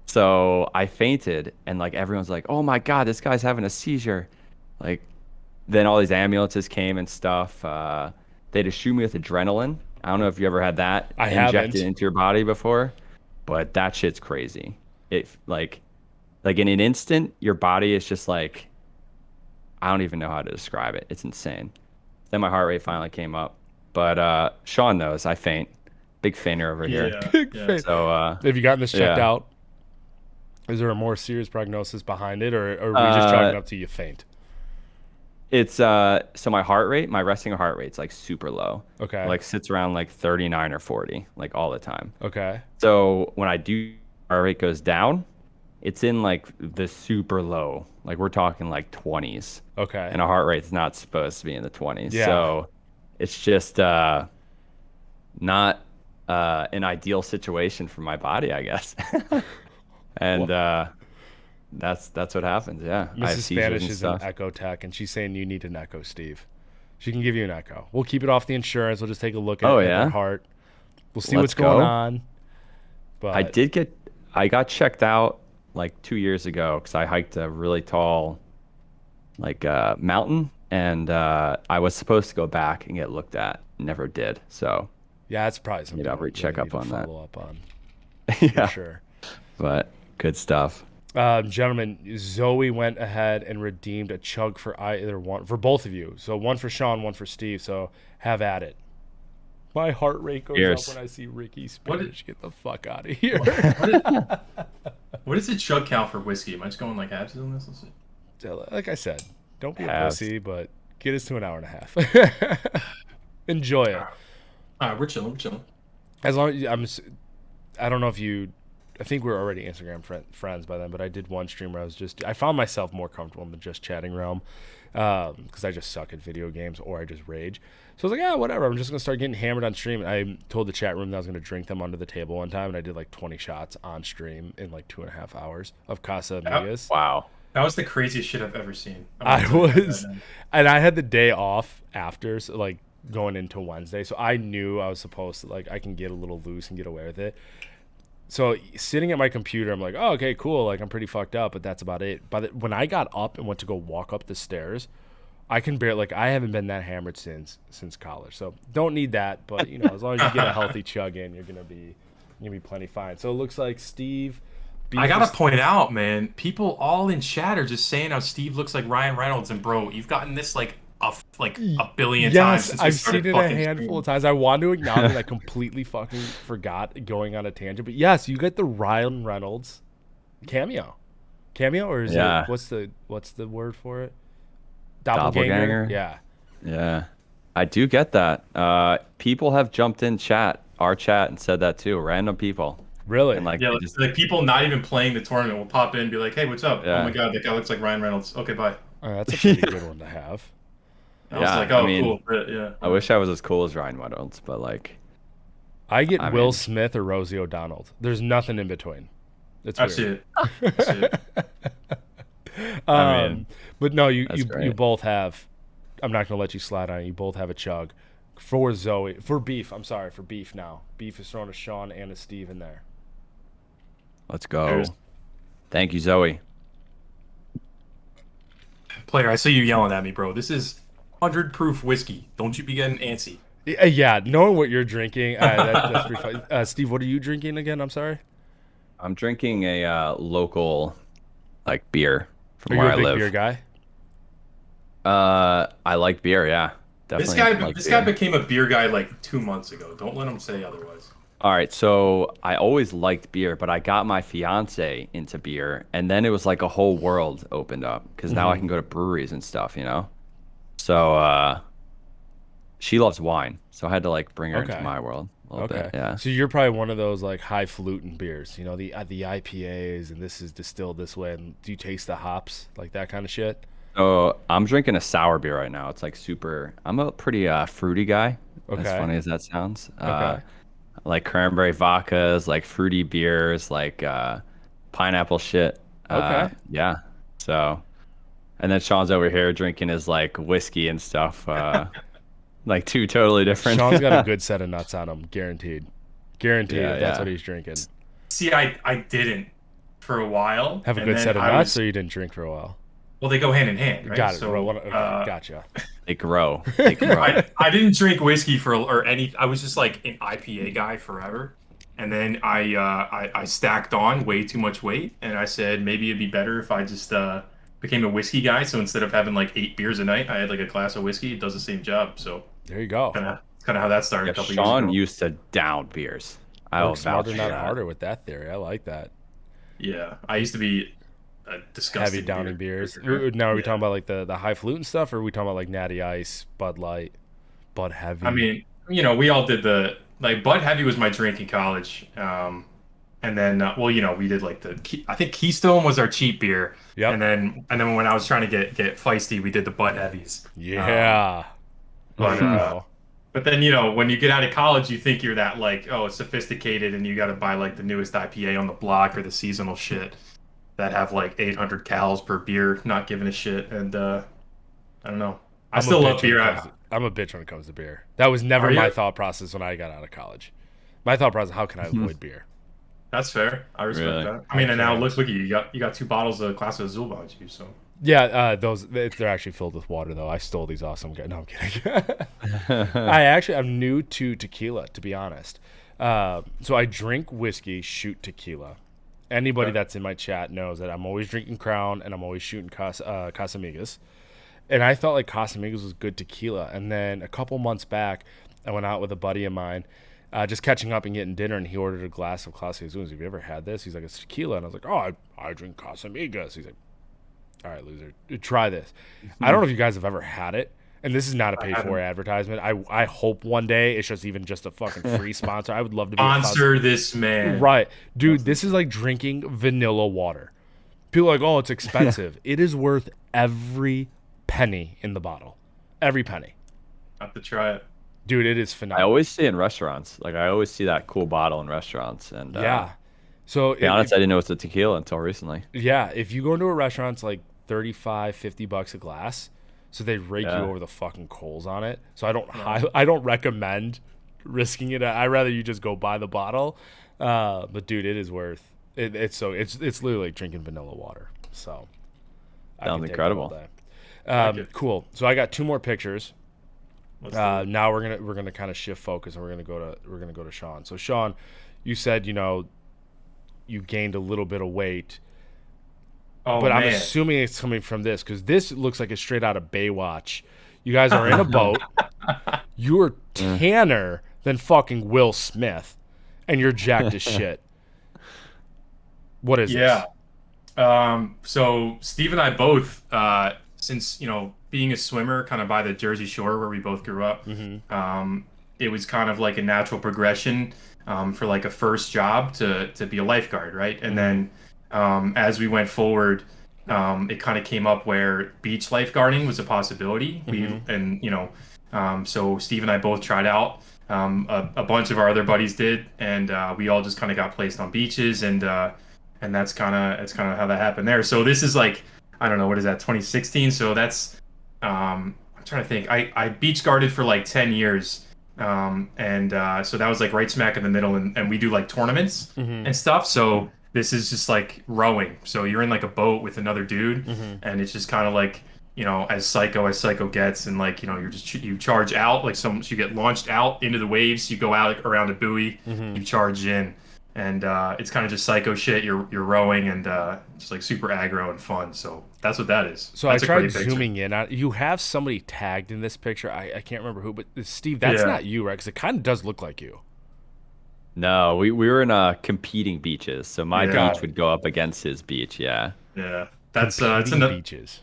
So I fainted and like everyone's like, "Oh my God, this guy's having a seizure." Like then all these ambulances came and stuff. They just shoot me with adrenaline. I don't know if you ever had that I injected haven't. into your body before, but that shit's crazy. It like in an instant, your body is just like, I don't even know how to describe it. It's insane. Then my heart rate finally came up. But Sean knows I faint. Big fainter over here. Big yeah. fan. So Have you gotten this checked yeah. out? Is there a more serious prognosis behind it, or are we just chalking up to you faint? It's so my heart rate, my resting heart rate's like super low. Okay. Like sits around like 39 or 40, like all the time. Okay. So when I do, heart rate goes down, it's in like the super low. Like we're talking like 20s. Okay. And a heart rate's not supposed to be in the 20s. Yeah. So it's just not an ideal situation for my body, I guess. And that's what happens. Yeah. I have Mrs. seizures Spanish and is an stuff. echo tech, and she's saying you need an echo, Steve. She can give you an echo. We'll keep it off the insurance. We'll just take a look at, Oh, at yeah? her heart. We'll see Let's what's going go. on. But I got checked out like 2 years ago because I hiked a really tall like mountain, and I was supposed to go back and get looked at. Never did. So yeah, it's probably something I'll we recheck really up need on to that. follow up on. Yeah, sure. but good stuff. Gentlemen, Zoe went ahead and redeemed a chug for either one for both of you. So one for Sean, one for Steve. So have at it. My heart rate goes Cheers. up when I see Ricky What Spanish. Get the fuck out of here. What is the chug count for whiskey? Am I just going like halves on this? Let's see. Like I said, don't be a Halves. pussy, but get us to an hour and a half. Enjoy it. All right, we're chilling. We're chilling. As long as I don't know if you, I think we're already Instagram friends by then, but I did one stream where I found myself more comfortable in the just chatting realm because I just suck at video games or I just rage. So I was like, yeah, whatever. I'm just going to start getting hammered on stream. I told the chat room that I was going to drink them under the table one time, and I did like 20 shots on stream in like 2.5 hours of Casa Amigas. Wow. That was the craziest shit I've ever seen. I was, and I had the day off after, so like going into Wednesday, so I knew I was supposed to, like, I can get a little loose and get away with it. So sitting at my computer, I'm like, oh, okay, cool. Like, I'm pretty fucked up, but that's about it. But when I got up and went to go walk up the stairs, I can barely, like, I haven't been that hammered since college. So don't need that, but you know, as long as you get a healthy chug in, you're gonna be plenty fine. So it looks like Steve. I gotta point out, man, people all in chat are just saying how Steve looks like Ryan Reynolds, and bro, you've gotten this like a billion times. Yes, Since we I've started seen it a fucking handful of streaming. times. I wanted to acknowledge it. I completely fucking forgot going on a tangent. But yes, you get the Ryan Reynolds cameo, or is Yeah. it what's the word for it? Doppelganger? Yeah. Yeah, I do get that. People have jumped in our chat, and said that too. Random people. Really? And like, Yeah, they like, just, like people not even playing the tournament will pop in and be like, "Hey, what's up? Yeah. Oh my god, that guy looks like Ryan Reynolds. Okay, bye." That's a pretty good one to have. And I was Yeah, like, "Oh, I mean, cool." But, yeah. I wish I was as cool as Ryan Reynolds, but like, I get I Will mean- Smith or Rosie O'Donnell. There's nothing in between. It's I weird. see it. I see it. I mean, But no, you that's great. both have. I'm not gonna let you slide on it. You both have a chug for Zoe for beef. I'm sorry for beef now. Beef is throwing a Sean and a Steve in there. let's go. Cheers. Thank you, Zoe. Player, I see you yelling at me, bro. This is 100 proof whiskey. Don't you be getting antsy. Yeah, knowing what you're drinking, that's pretty funny. Steve, what are you drinking again? I'm sorry. I'm drinking a local like beer from Are you where a I big live. beer guy? I like beer, yeah. This Definitely guy, like this beer. guy became a beer guy like 2 months ago. Don't let him say otherwise. All right, so I always liked beer, but I got my fiance into beer, and then it was like a whole world opened up because now I can go to breweries and stuff, you know. So she loves wine, so I had to like bring her Okay. into my world a little Okay. bit. Yeah. So you're probably one of those like highfalutin beers, you know, the IPAs, and this is distilled this way. And do you taste the hops, like that kind of shit? So I'm drinking a sour beer right now. It's like super. I'm a pretty fruity guy. As Okay. funny as that sounds. Okay. Like cranberry vodkas, like fruity beers, like pineapple shit. Okay. Yeah. So, and then Sean's over here drinking his like whiskey and stuff. Like two totally different. Sean's got a good set of nuts on him, guaranteed. Guaranteed. Yeah, if that's yeah. what he's drinking. See, I didn't for a while. Have a and good then set of I nuts, was- or you didn't drink for a while. Well, they go hand in hand, right? Got it. So, bro. Okay, gotcha. They grow. They grow. I didn't drink whiskey or any. I was just like an IPA guy forever, and then I stacked on way too much weight, and I said maybe it'd be better if I just became a whiskey guy. So instead of having like 8 beers a night, I had like a glass of whiskey. It does the same job. So There you go. kind of how that started Yeah, a couple Sean years ago. used to down beers. I will Work vouch smarter, for not that. harder with that theory. I like that. Yeah, I used to be a disgusting Heavy downing beers. drinker. Now, are we Yeah. talking about like the highfalutin stuff, or are we talking about like Natty Ice, Bud Light, Bud Heavy? I mean, you know, we all did the like Bud Heavy was my drink in college, and then well, you know, we did like I think Keystone was our cheap beer, Yep. and then when I was trying to get feisty, we did the Bud Heavies. Yeah. But There you go. but then you know, when you get out of college, you think you're that like sophisticated, and you got to buy like the newest IPA on the block or the seasonal shit that have like 800 calories per beer, not giving a shit, and I don't know. I I'm a still bitch love when it beer. comes to- I'm a bitch when it comes to beer. That was never Are my you? thought process when I got out of college. My thought process: how can I avoid beer? That's fair. I respect Really? that. I mean, and now Okay. look at you. You got 2 bottles of Class of Azul behind you. So Yeah, they're actually filled with water though. I stole these awesome guys. No, I'm kidding. I'm new to tequila, to be honest. So I drink whiskey, shoot tequila. Anybody Okay. that's in my chat knows that I'm always drinking Crown and I'm always shooting Casamigos. And I felt like Casamigos was good tequila. And then a couple months back, I went out with a buddy of mine, just catching up and getting dinner, and he ordered a glass of Casamigos. Have you ever had this? He's like, it's tequila. And I was like, oh, I drink Casamigos. He's like, all right, loser, try this. I don't know if you guys have ever had it. And this is not a I pay for haven't. advertisement. I hope one day it's just even just a fucking free sponsor. I would love to be a Sponsor this man. Right. Dude, this is like drinking vanilla water. People are like, oh, it's expensive. It is worth every penny in the bottle. Every penny. Have to try it. Dude, it is I phenomenal. always see it in restaurants. Like I always see that cool bottle in restaurants. And Yeah. So, to be honest, I didn't know it's a tequila until recently. yeah, if you go into a restaurant, it's like 35, $50 a glass. So they rake you Yeah. over the fucking coals on it. So I don't recommend risking it. I'd rather you just go buy the bottle. But dude, it is worth it. It's literally like drinking vanilla water. So I Sounds could take incredible. that all day. Like it. Cool. So I got two more pictures. Let's do it. Now we're gonna kind of shift focus and we're gonna go to Sean. So Sean, you said you gained a little bit of weight, Oh but I'm man. assuming it's coming from this because this looks like it's straight out of Baywatch. You guys are in a boat. You're tanner than fucking Will Smith, and you're jacked as shit. What is Yeah. So Steve and I both, since being a swimmer, kind of by the Jersey Shore where we both grew up, it was kind of like a natural progression for like a first job to be a lifeguard, right? And then as we went forward, it kind of came up where beach lifeguarding was a possibility. So Steve and I both tried out. A bunch of our other buddies did, and we all just kind of got placed on beaches, and that's kind of how that happened there. So this is like, I don't know, what is that, 2016? So that's I'm trying to think. I beach guarded for like 10 years. So that was like right smack in the middle, and we do like tournaments and stuff. So this is just like rowing. So you're in like a boat with another dude, and it's just kind of like, as psycho gets, and like, you charge out, like you get launched out into the waves, you go out around a buoy, you charge in, and it's kind of just psycho shit. You're rowing, and just like super aggro and fun. So that's what that is. So That's I a tried great picture. zooming in on you. Have somebody tagged in this picture. I can't remember who, but Steve, that's Yeah. not you, right? Because it kind of does look like you. No, we were in competing beaches. So my Yeah. beach would go up against his beach. Yeah. Yeah, that's it's Competing an beaches.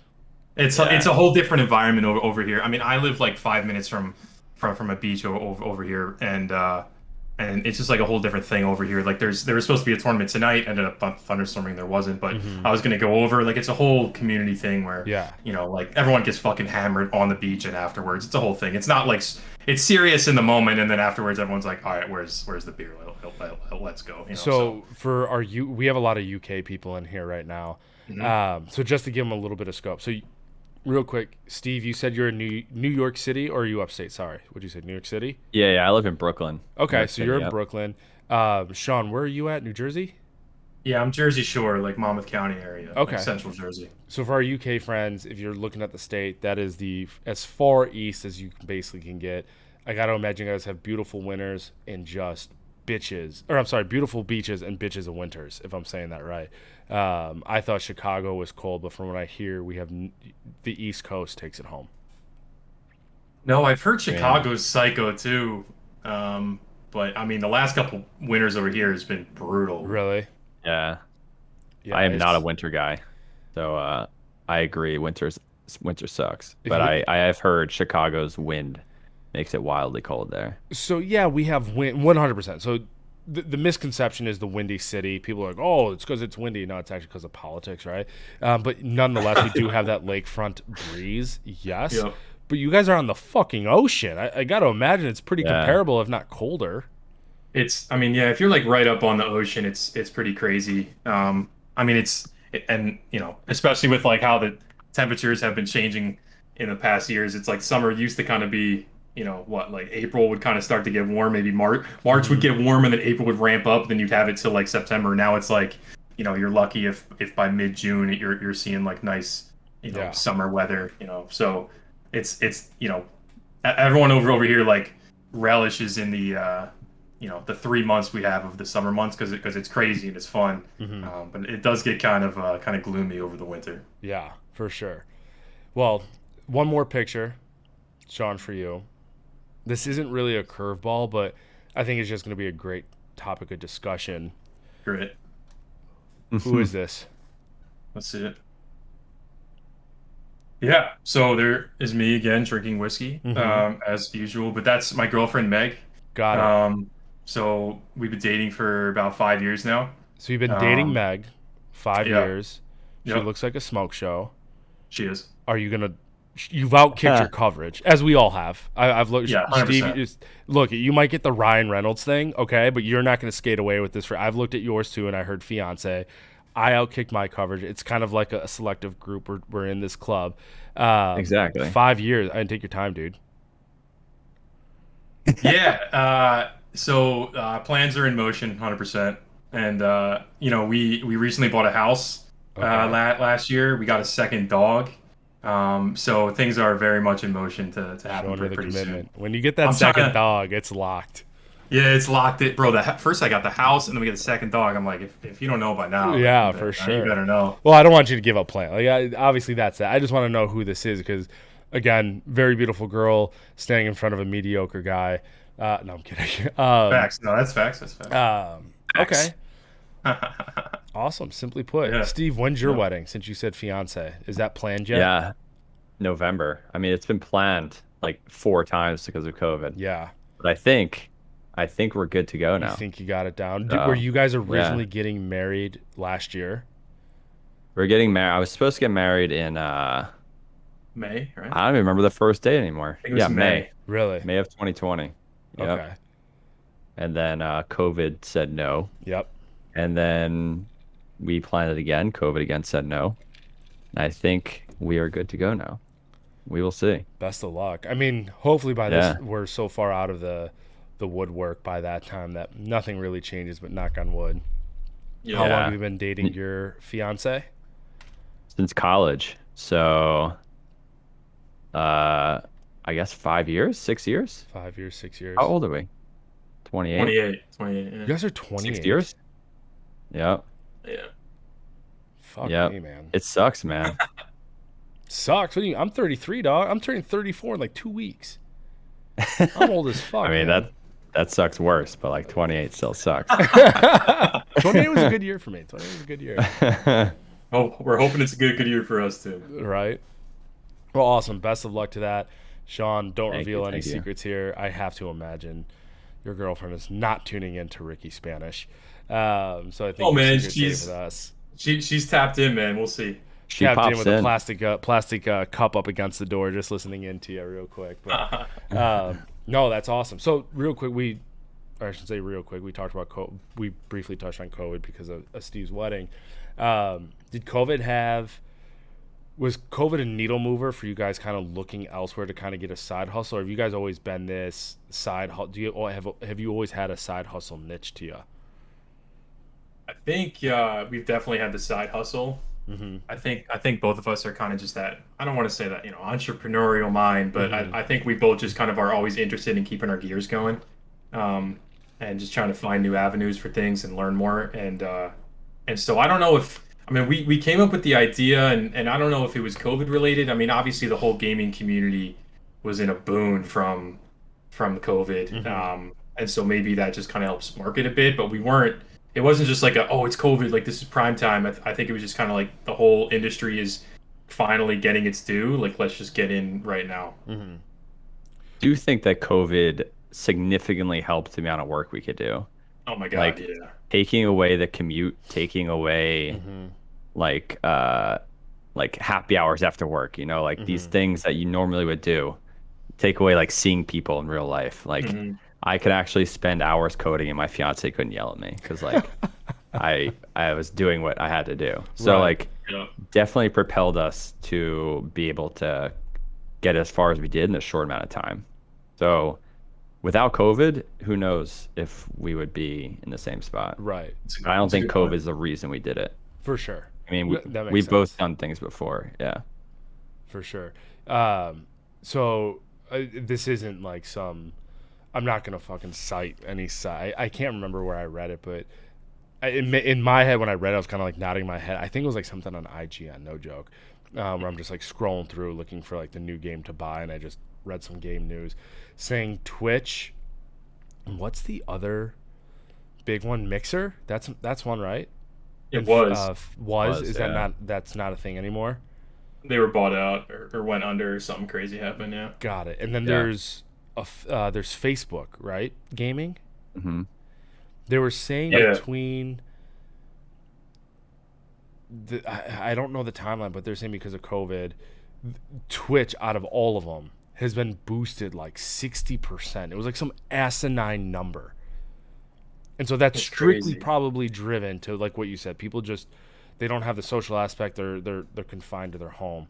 it's a whole different environment over here. I mean, I live like 5 minutes from a beach over here, and it's just like a whole different thing over here. Like there was supposed to be a tournament tonight, ended up thunderstorming, there wasn't, but I was gonna go over. Like it's a whole community thing where Yeah. like everyone gets fucking hammered on the beach and afterwards. It's a whole thing. It's not like it's serious in the moment, and then afterwards everyone's like, all right, where's the beer? Let's go. So for we have a lot of UK people in here right now. So just to give them a little bit of scope. So real quick, Steve, you said you're in New York City, or are you upstate? Sorry, what'd you say? New York City? Yeah. I live in Brooklyn. Okay, New York so City, you're in yeah. Brooklyn. Sean, where are you at? New Jersey? Yeah, I'm Jersey Shore, like Monmouth County area, Okay. like Central Jersey. So for our UK friends, if you're looking at the state, that is as far east as you basically can get. I gotta imagine you guys have beautiful winters and just beautiful beaches and bitches of winters, if I'm saying that right. I thought Chicago was cold, but from what I hear, we have the East Coast takes it home. No, I've heard Chicago's psycho too. But I mean, the last couple winters over here has been brutal. Really? Yeah. Yeah. I am not a winter guy. So I agree. Winter sucks. If But you- I have heard Chicago's wind makes it wildly cold there. So yeah, we have wind 100%. So the misconception is the windy city. People are like, oh, it's because it's windy. No, it's actually because of politics, right? But nonetheless, we do have that lakefront breeze. Yes. Yep. But you guys are on the fucking ocean. I got to imagine it's pretty Yeah. comparable, if not colder. I mean, yeah, if you're like right up on the ocean, it's pretty crazy. I mean, especially with like how the temperatures have been changing in the past years. It's like summer used to kind of be, like April would kind of start to get warm. Maybe March would get warm, and then April would ramp up. Then you'd have it till like September. Now it's like, you're lucky if by mid-June you're seeing like nice, Yeah. summer weather. So it's everyone over here like relishes in the the 3 months we have of the summer months because it's crazy and it's fun. But it does get kind of gloomy over the winter. Yeah, for sure. Well, one more picture, Sean, for you. This isn't really a curveball, but I think it's just going to be a great topic of discussion. Great. Who is this? Let's see it. Yeah, so there is me again drinking whiskey, as usual, but that's my girlfriend Meg. Got it. So we've been dating for about 5 years now. So you've been dating Meg 5 yeah. years. She Yep. looks like a smoke show. She is. Are you gonna? You've outkicked your coverage, as we all have. I've looked. Yeah, Steve, 100%. look, you might get the Ryan Reynolds thing, okay, but you're not gonna skate away with this. I've looked at yours too, and I heard fiance. I outkicked my coverage. It's kind of like a selective group. We're in this club. Exactly. 5 years. I didn't take your time, dude. Yeah. So plans are in motion, 100%. And we recently bought a house last year. We got a second dog. So things are very much in motion to happen Showing her the pretty commitment. soon. When you get that I'm second trying to- dog, it's locked. Yeah, it's locked. Bro, first I got the house, and then we get the second dog. I'm like, if you don't know by now, Yeah, then, for you sure. better know. Well, I don't want you to give up plan. Obviously that's it. I just want to know who this is because, again, very beautiful girl standing in front of a mediocre guy. No, I'm kidding. Facts. No, that's facts. That's facts. Okay. Awesome. Simply put. Yeah. Steve, when's your Yeah. wedding? Since you said fiance, is that planned yet? Yeah, November. I mean, it's been planned like 4 times because of COVID, Yeah. but I think we're good to go I now. think you got it down. So, Were you guys originally getting married last year? We're getting married. I was supposed to get married in May, right? I don't even remember the first date anymore. think it was Yeah, May. Really? May of 2020. Yep. Okay. And then COVID said no. Yep. And then we planned it again. COVID again said no. And I think we are good to go now. We will see. Best of luck. I mean, hopefully by Yeah. this we're so far out of the woodwork by that time that nothing really changes. But knock on wood. Yeah. How long Yeah. have you been dating your fiance? Since college. So I guess 5 years, 6 years. 5 years, 6 years. How old are we? 28? 28. Yeah. You guys are 28. 6 years? Yep. Yeah. Fuck Yep. me, man. It sucks, man. Sucks. What do you? I'm 33, dog. I'm turning 34 in like 2 weeks. I'm old as fuck. I mean, man. that sucks worse, but like 28 still sucks. 28 was a good year for me. 28 was a good year. Oh, we're hoping it's a good year for us too. Right. Well, awesome. Best of luck to that. Sean, don't Thank reveal you, any thank you. secrets here. I have to imagine your girlfriend is not tuning into Ricky Spanish. So I think Oh, your man, secret's safe with us. She's tapped in, man. We'll see. She Tapped in pops with a plastic cup up against the door, just listening in to you real quick. But no, that's awesome. So real quick, we talked about we briefly touched on COVID because of Steve's wedding. Did COVID was COVID a needle mover for you guys kind of looking elsewhere to kind of get a side hustle? Or have you guys always been this side hustle? Have you always had a side hustle niche to you? I think we've definitely had the side hustle. Mm-hmm. I think both of us are kind of just that. I don't want to say that entrepreneurial mind, but I think we both just kind of are always interested in keeping our gears going, and just trying to find new avenues for things and learn more. And so I don't know if we came up with the idea, and I don't know if it was COVID related. I mean, obviously the whole gaming community was in a boon from COVID, and so maybe that just kind of helps market a bit. But we weren't. It wasn't just like it's COVID, like this is prime time. I think it was just kind of like the whole industry is finally getting its due. Like, let's just get in right now. Mm-hmm. Do you think that COVID significantly helped the amount of work we could do? Oh my God, Like, yeah. Taking away the commute, taking away like happy hours after work, these things that you normally would do. Take away like seeing people in real life. Like I could actually spend hours coding and my fiance couldn't yell at me because like I was doing what I had to do. So Right. like Yeah. definitely propelled us to be able to get as far as we did in a short amount of time. So without COVID, who knows if we would be in the same spot. Right. I don't That's a think good point. COVID is the reason we did it. For sure. I mean, That makes we've both sense. done things before. Yeah. For sure. So this isn't like some I'm not gonna fucking cite any site. I can't remember where I read it, but in my head when I read it, I was kind of like nodding my head. I think it was like something on IGN, no joke, where I'm just like scrolling through looking for like the new game to buy, and I just read some game news saying Twitch. What's the other big one? Mixer. That's one, right? It was. Is that yeah. not? That's not a thing anymore. They were bought out or went under or something crazy happened. Yeah. Got it. And then Yeah. there's Facebook, right? Gaming. Hmm. They were saying Yeah. between I don't know the timeline, but they're saying because of COVID, Twitch out of all of them has been boosted like 60%. It was like some asinine number. And so that's It's strictly crazy. probably driven to like what you said. People just they don't have the social aspect. They're confined to their home.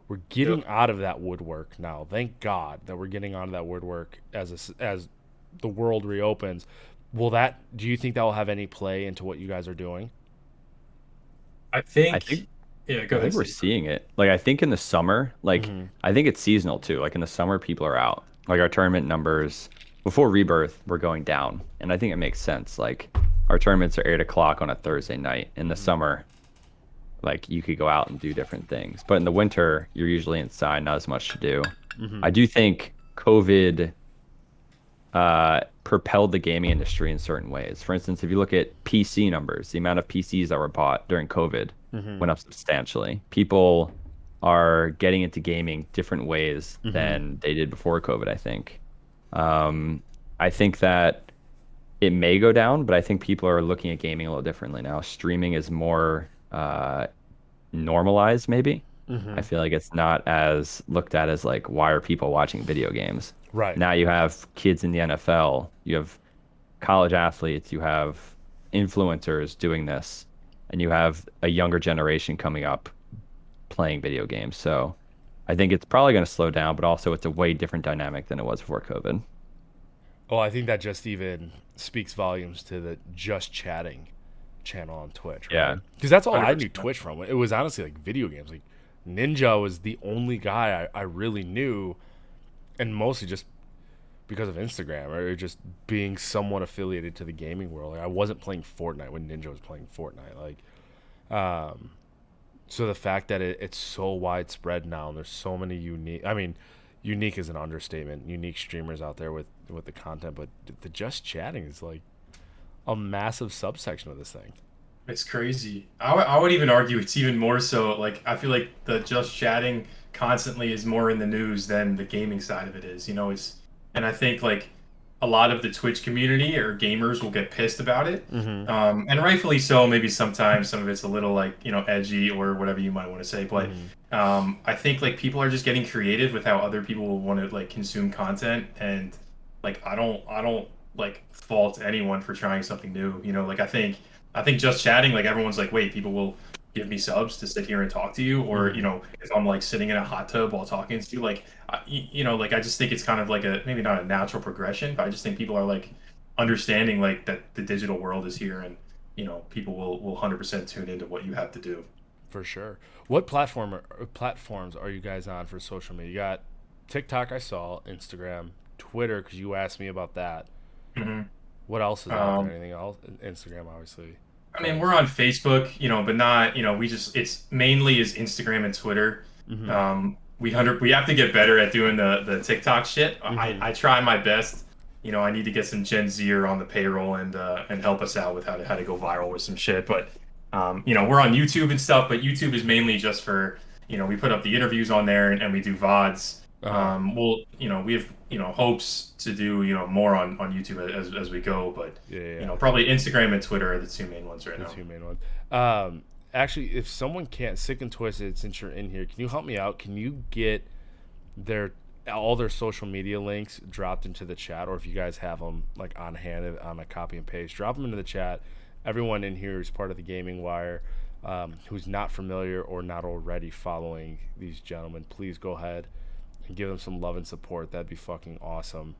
We're getting Yep. out of that woodwork now. Thank God that we're getting out of that woodwork as the world reopens. Do you think that will have any play into what you guys are doing? I I think. think Yeah. Go I ahead, think we're Steve. seeing it. Like I think in the summer, like Mm-hmm. I think it's seasonal too. Like in the summer, people are out. Like our tournament numbers before Rebirth were going down, and I think it makes sense. Like our tournaments are 8 o'clock on a Thursday night. In the Mm-hmm. summer, like you could go out and do different things, but in the winter, you're usually inside, not as much to do. Mm-hmm. I do think COVID propelled the gaming industry in certain ways. For instance, if you look at PC numbers, the amount of PCs that were bought during COVID Mm-hmm. went up substantially. People are getting into gaming different ways Mm-hmm. than they did before COVID, I think. Um, I think that it may go down, but I think people are looking at gaming a little differently now. Streaming is more normalized, maybe. Mm-hmm. I feel like it's not as looked at as like, why are people watching video games? Right. Now you have kids in the NFL, you have college athletes, you have influencers doing this, and you have a younger generation coming up playing video games. So I think it's probably going to slow down, but also it's a way different dynamic than it was before COVID. Well, I think that just even speaks volumes to the Just Chatting channel on Twitch, right? Yeah. Because that's all I knew 100%. Twitch from. It was honestly like video games. Like Ninja was the only guy I really knew, and mostly just because of Instagram or just being somewhat affiliated to the gaming world. Like I wasn't playing Fortnite when Ninja was playing Fortnite. Um, so the fact that it's so widespread now, and there's so many unique. I mean, unique is an understatement. Unique streamers out there with the content, but the Just Chatting is like a massive subsection of this thing. It's crazy. I would even argue it's even more so. Like I feel like the just chatting constantly is more in the news than the gaming side of it is. And I think like a lot of the Twitch community or gamers will get pissed about it, Mm-hmm. and rightfully so. Maybe sometimes some of it's a little like edgy or whatever you might want to say, but Mm-hmm. I think like people are just getting creative with how other people will want to like consume content, and like I don't like fault anyone for trying something new. Like I think just chatting, like everyone's like, wait, people will give me subs to sit here and talk to you, or Mm-hmm. if I'm like sitting in a hot tub while talking to you, like, like I just think it's kind of like a maybe not a natural progression, but I just think people are like understanding like that the digital world is here, and people will 100% tune into what you have to do. For sure. What platforms are you guys on for social media? You got TikTok, I saw, Instagram, Twitter, because you asked me about that. Hmm. What else is out there? Um, Anything else? Instagram, obviously. I mean, X. we're on Facebook, but not, it's mainly is Instagram and Twitter. Mm-hmm. We have to get better at doing the TikTok shit. I Mm-hmm. I try my best. I need to get some Gen Zer on the payroll and help us out with how to go viral with some shit. But we're on YouTube and stuff, but YouTube is mainly just for, we put up the interviews on there and we do VODs. Uh-huh. We have, hopes to do, more on YouTube as we go, but Yeah, yeah, yeah. probably Instagram and Twitter are the two main ones right The now. two main ones. Actually, if someone can't, sick and twisted, since you're in here, can you help me out? Can you get their all their social media links dropped into the chat, or if you guys have them like on hand on a copy and paste, drop them into the chat. Everyone in here is part of the Gaming Wire. Who's not familiar or not already following these gentlemen, please go ahead and give them some love and support. That'd be fucking awesome.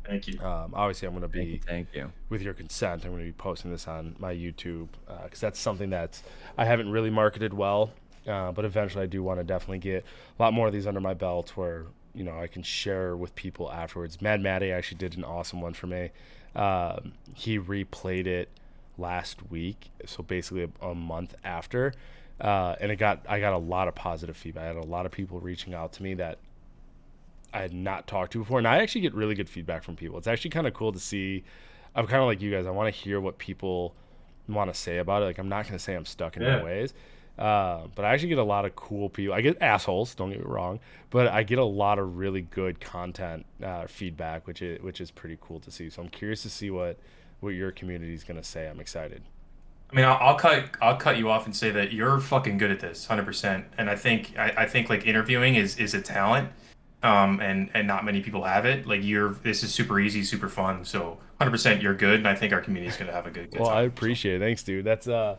Thank you. Obviously, I'm going to Thank you. be, Thank you. with your consent, I'm going to be posting this on my YouTube because that's something that I haven't really marketed well. But eventually, I do want to definitely get a lot more of these under my belt where I can share with people afterwards. Mad Matty actually did an awesome one for me. He replayed it last week, so basically a month after, and I got a lot of positive feedback. I had a lot of people reaching out to me that I had not talked to before, and I actually get really good feedback from people. It's actually kind of cool to see. I'm kind of like you guys. I want to hear what people want to say about it. Like, I'm not going to say I'm stuck in my ways, but I actually get a lot of cool people. I get assholes, don't get me wrong, but I get a lot of really good content feedback, which is pretty cool to see. So I'm curious to see what your community is going to say. I'm excited. I mean, I'll cut you off and say that you're fucking good at this, 100%. And I think like interviewing is a talent, and not many people have it. Like this is super easy, super fun. So 100% you're good, and I think our community is gonna have a good Well, I time. So. appreciate it. Thanks, dude. That's a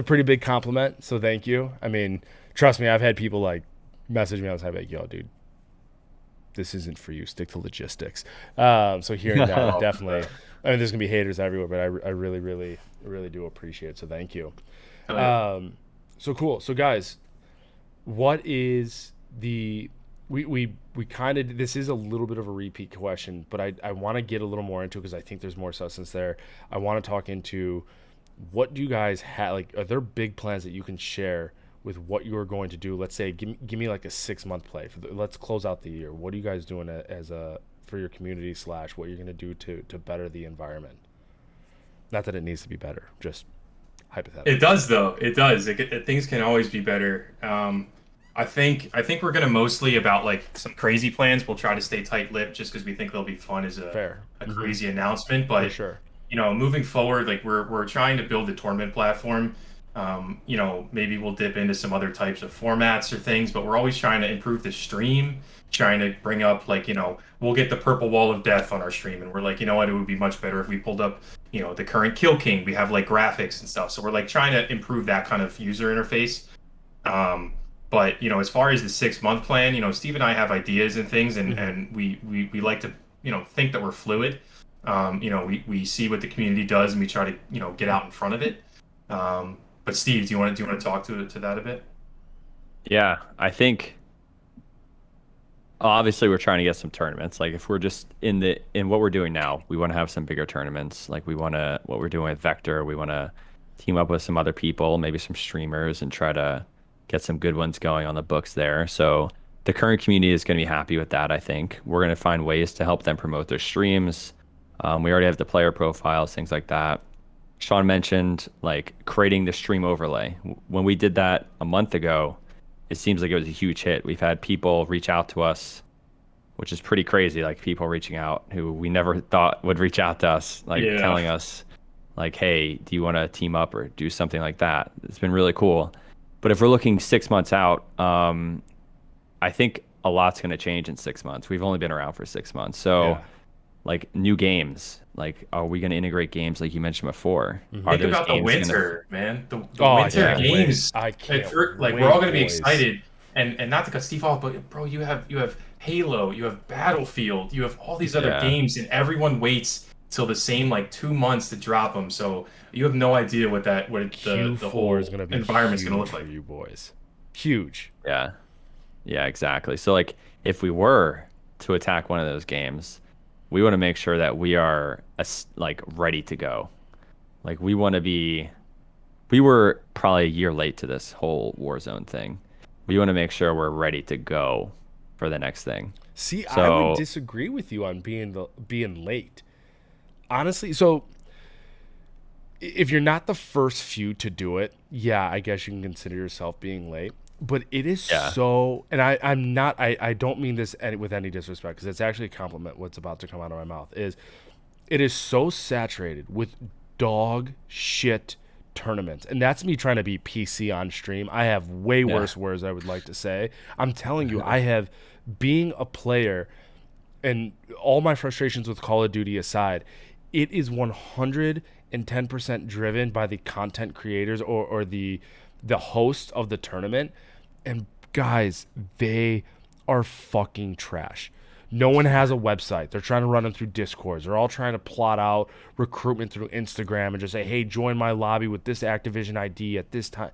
pretty big compliment. So thank you. I mean, trust me, I've had people like message me on the side like, "Yo, dude, this isn't for you. Stick to logistics." So hearing that, definitely. I mean, there's gonna be haters everywhere, but I really, really, really do appreciate it. So thank you. Hell yeah. So cool. So guys, what is the we kind of, this is a little bit of a repeat question, but I want to get a little more into it because I think there's more substance there. I want to talk into what do you guys have, like, are there big plans that you can share with what you are going to do? Let's say give me like a 6-month play let's close out the year. What are you guys doing as a for your community / what you're going to do to better the environment? Not that it needs to be better, just hypothetical. It does though. It does. Things can always be better. I think we're gonna mostly about like some crazy plans. We'll try to stay tight-lipped just because we think they'll be fun as Fair. a Mm-hmm. crazy announcement. For But sure. moving forward, like we're trying to build a tournament platform. Maybe we'll dip into some other types of formats or things, but we're always trying to improve the stream, trying to bring up like, we'll get the purple wall of death on our stream, and we're like, you know what, it would be much better if we pulled up, the current Kill King. We have like graphics and stuff. So we're like trying to improve that kind of user interface. But as far as the 6-month plan, Steve and I have ideas and things, and Mm-hmm. and we like to think that we're fluid. We see what the community does, and we try to get out in front of it. But Steve, do you want to talk to that a bit? Yeah, I think obviously we're trying to get some tournaments. Like if we're just in what we're doing now, we want to have some bigger tournaments. Like we want to what we're doing with Vector, we want to team up with some other people, maybe some streamers and try to get some good ones going on the books there. So the current community is going to be happy with that, I think. We're going to find ways to help them promote their streams. We already have the player profiles, things like that. Sean mentioned like creating the stream overlay. When we did that a month ago, it seems like it was a huge hit. We've had people reach out to us, which is pretty crazy. Like people reaching out who we never thought would reach out to us, like Yeah. telling us, like, "Hey, do you want to team up or do something like that?" It's been really cool. But if we're looking 6 months out, I think a lot's going to change in 6 months. We've only been around for 6 months, so Yeah. like new games. Like, are we going to integrate games like you mentioned before? Mm-hmm. Are Think those about the games going to? winter, man. The Oh, I winter Yeah. can't wait. games. I can't Like we're wait, all gonna be boys. excited, and not to cut Steve off, but bro, you have Halo, you have Battlefield, you have all these other Yeah. games, and everyone waits till the same like 2 months to drop them. So you have no idea what the Q4 whole is going to be environment's huge gonna look for like. you boys. Huge. Yeah. Yeah, exactly. So like if we were to attack one of those games, we want to make sure that we are like ready to go. Like we were probably a year late to this whole Warzone thing. We want to make sure we're ready to go for the next thing. See, I would So, disagree with you on being late. Honestly, so if you're not the first few to do it, yeah, I guess you can consider yourself being late. But it is yeah. so, and I'm not, I don't mean this with any disrespect because it's actually a compliment. What's about to come out of my mouth is it is so saturated with dog shit tournaments. And that's me trying to be PC on stream. I have way Yeah. worse words I would like to say. I'm telling you, I have, being a player and all my frustrations with Call of Duty aside, it is 110% driven by the content creators or the hosts of the tournament. And guys, they are fucking trash. No one has a website. They're trying to run them through Discords. They're all trying to plot out recruitment through Instagram and just say, hey, join my lobby with this Activision ID at this time.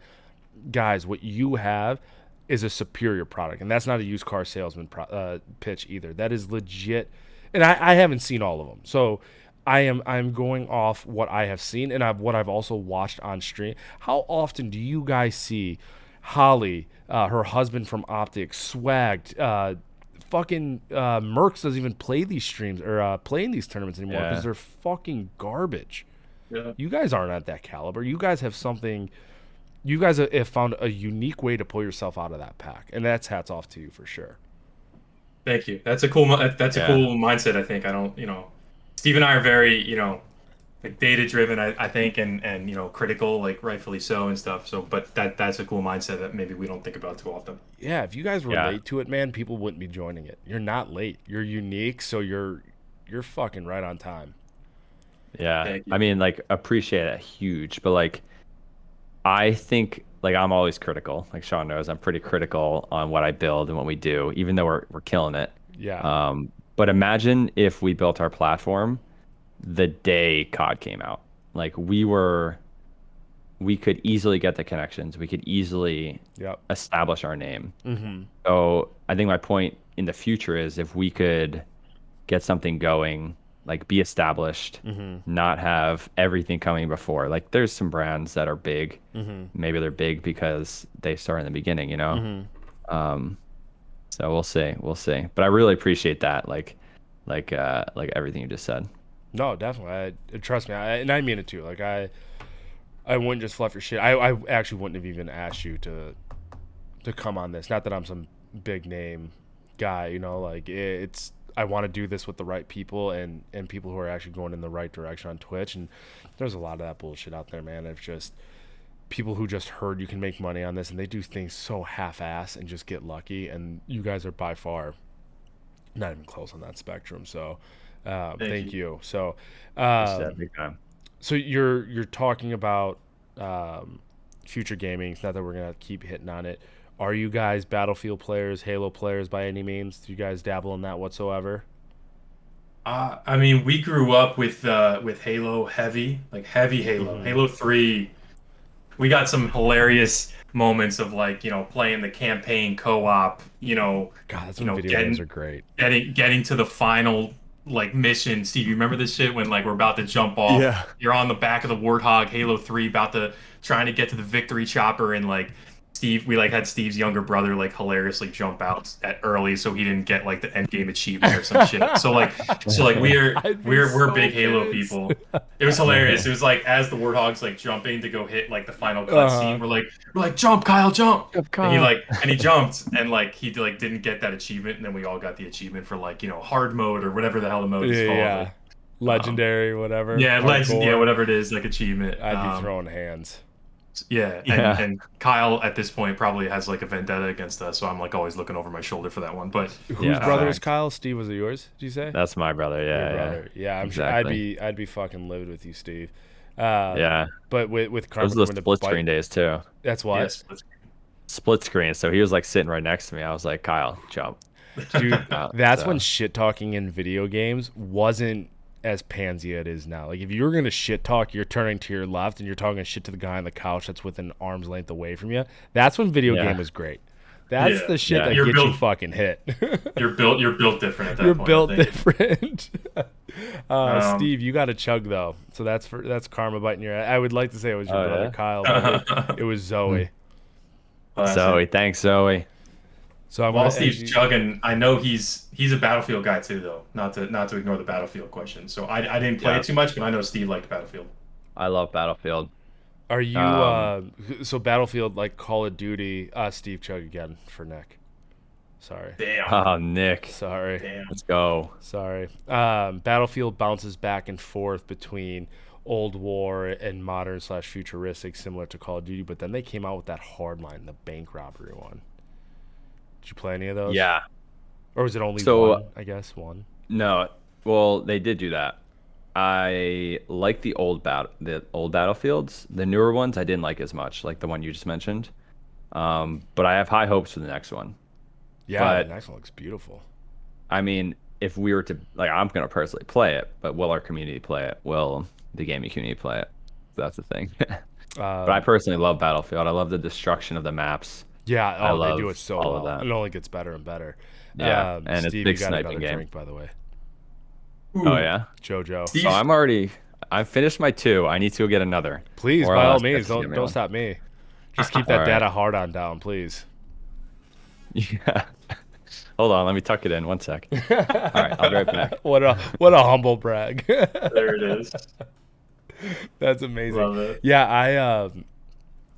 Guys, what you have, is a superior product, and that's not a used car salesman pitch either. That is legit, and I haven't seen all of them, so I'm going off what I have seen and what I've also watched on stream. How often do you guys see Holly, her husband from Optics, swagged? Fucking Mercs doesn't even play these streams or play in these tournaments anymore because Yeah. they're fucking garbage. Yeah. You guys aren't at that caliber. You guys have something. You guys have found a unique way to pull yourself out of that pack, and that's hats off to you for sure. Thank you. That's a cool. That's a Yeah. cool mindset. I think. I don't. Steve and I are very, like data driven. I think, and critical, like rightfully so and stuff. So, but that's a cool mindset that maybe we don't think about too often. Yeah, if you guys were Yeah. late to it, man, people wouldn't be joining it. You're not late. You're unique, so you're fucking right on time. Yeah. Thank you. I mean, like, appreciate it huge, but like, I think like I'm always critical. Like Sean knows, I'm pretty critical on what I build and what we do, even though we're killing it. Yeah. But imagine if we built our platform the day COD came out. Like we could easily get the connections. We could easily Yep. establish our name. Mm-hmm. So I think my point in the future is if we could get something going, like be established, not have everything coming before. Like there's some brands that are big. Maybe they're big because they start in the beginning, you know? So we'll see. We'll see. But I really appreciate that. Like everything you just said. No, definitely. Trust me, and I mean it too. Like I wouldn't just fluff your shit. I actually wouldn't have even asked you to come on this. Not that I'm some big name guy, like it's I want to do this with the right people and people who are actually going in the right direction on Twitch. And there's a lot of that bullshit out there, man. It's just people who just heard you can make money on this and they do things so half-ass and just get lucky. And you guys are by far not even close on that spectrum. So thank you. So Big time. so you're talking about future gaming. Not that we're gonna keep hitting on it. Are you guys Battlefield players, Halo players by any means? Do you guys dabble in that whatsoever? I mean, we grew up with Halo heavy, like heavy Halo. Halo 3, we got some hilarious moments of like, playing the campaign co-op, God, that's when video games are great. getting to the final like mission. Steve, you remember this shit when like we're about to jump off? Yeah. You're on the back of the Warthog, Halo 3, about to trying to get to the victory chopper, and like we like had Steve's younger brother like hilariously jump out at early so he didn't get like the end game achievement or some shit. So like we're so big Halo pissed. people. It was hilarious. It was like as the Warthog's like jumping to go hit like the final cutscene, we're like jump, Kyle, jump. And he jumped and like he like didn't get that achievement, and then we all got the achievement for like hard mode or whatever the hell the mode is called. Yeah. Like, Legendary, whatever. yeah, legend, Hardcore. yeah, whatever it is, like achievement. I'd be throwing hands. Yeah, Yeah. and Kyle at this point probably has like a vendetta against us, so I'm like always looking over my shoulder for that one. But Whose Yeah, brother is facts. Kyle? Steve, was it yours? Did you say? That's my brother. Your Yeah. brother. Yeah, I'm Exactly. sure I'd be fucking livid with you, Steve. Yeah. But with Carmen Those are the coming to split bite- screen days too. That's what, yes, Split screen. So he was like sitting right next to me. I was like, Kyle, jump. dude. That's So- when shit talking in video games wasn't as pansy it is now. Like if you were gonna shit talk, you're turning to your left and you're talking shit to the guy on the couch that's within arm's length away from you. That's when video Yeah. game was great. That's Yeah. the shit Yeah. that You're gets you built- fucking hit. you're built different at that You're point. built I think. different. Steve, you got a chug though, so that's karma biting your ass. I would like to say it was your Oh, brother yeah? Kyle, but it was Zoe. Classic. Zoe, thanks, Zoe. So I'm While gonna Steve's chugging, I know he's a Battlefield guy too, though. Not to ignore the Battlefield question. So I didn't play Yeah. it too much, but I know Steve liked Battlefield. I love Battlefield. Are you so Battlefield like Call of Duty? Steve chug again for Nick. Sorry. Damn. Oh, Nick. Sorry. Damn. Let's go. Sorry. Battlefield bounces back and forth between old war and modern / futuristic, similar to Call of Duty. But then they came out with that hardline, the bank robbery one. Did you play any of those? Yeah. Or was it only So- one? I guess one. No. Well, they did do that. I like the old Battlefields. The newer ones I didn't like as much, like the one you just mentioned. But I have high hopes for the next one. Yeah, But- the next one looks beautiful. I mean, if we were to like, I'm gonna personally play it, but will our community play it? Will the gaming community play it? That's the thing. But I personally love Battlefield. I love the destruction of the maps. Yeah. I Oh, they love do it so all of well. that. It only gets better and better. Yeah, and it's Steve, you big got sniping another game. drink, by the way. Oh Ooh, yeah. JoJo. So Steve. I finished my 2. I need to go get another. Please, Or by all else means, gets to get me don't one. stop me. Just keep All that right. data hard on down, please. Yeah. Hold on, let me tuck it in 1 sec. All right, I'll be right back. What a humble brag. There it is. That's amazing. Love it. Yeah,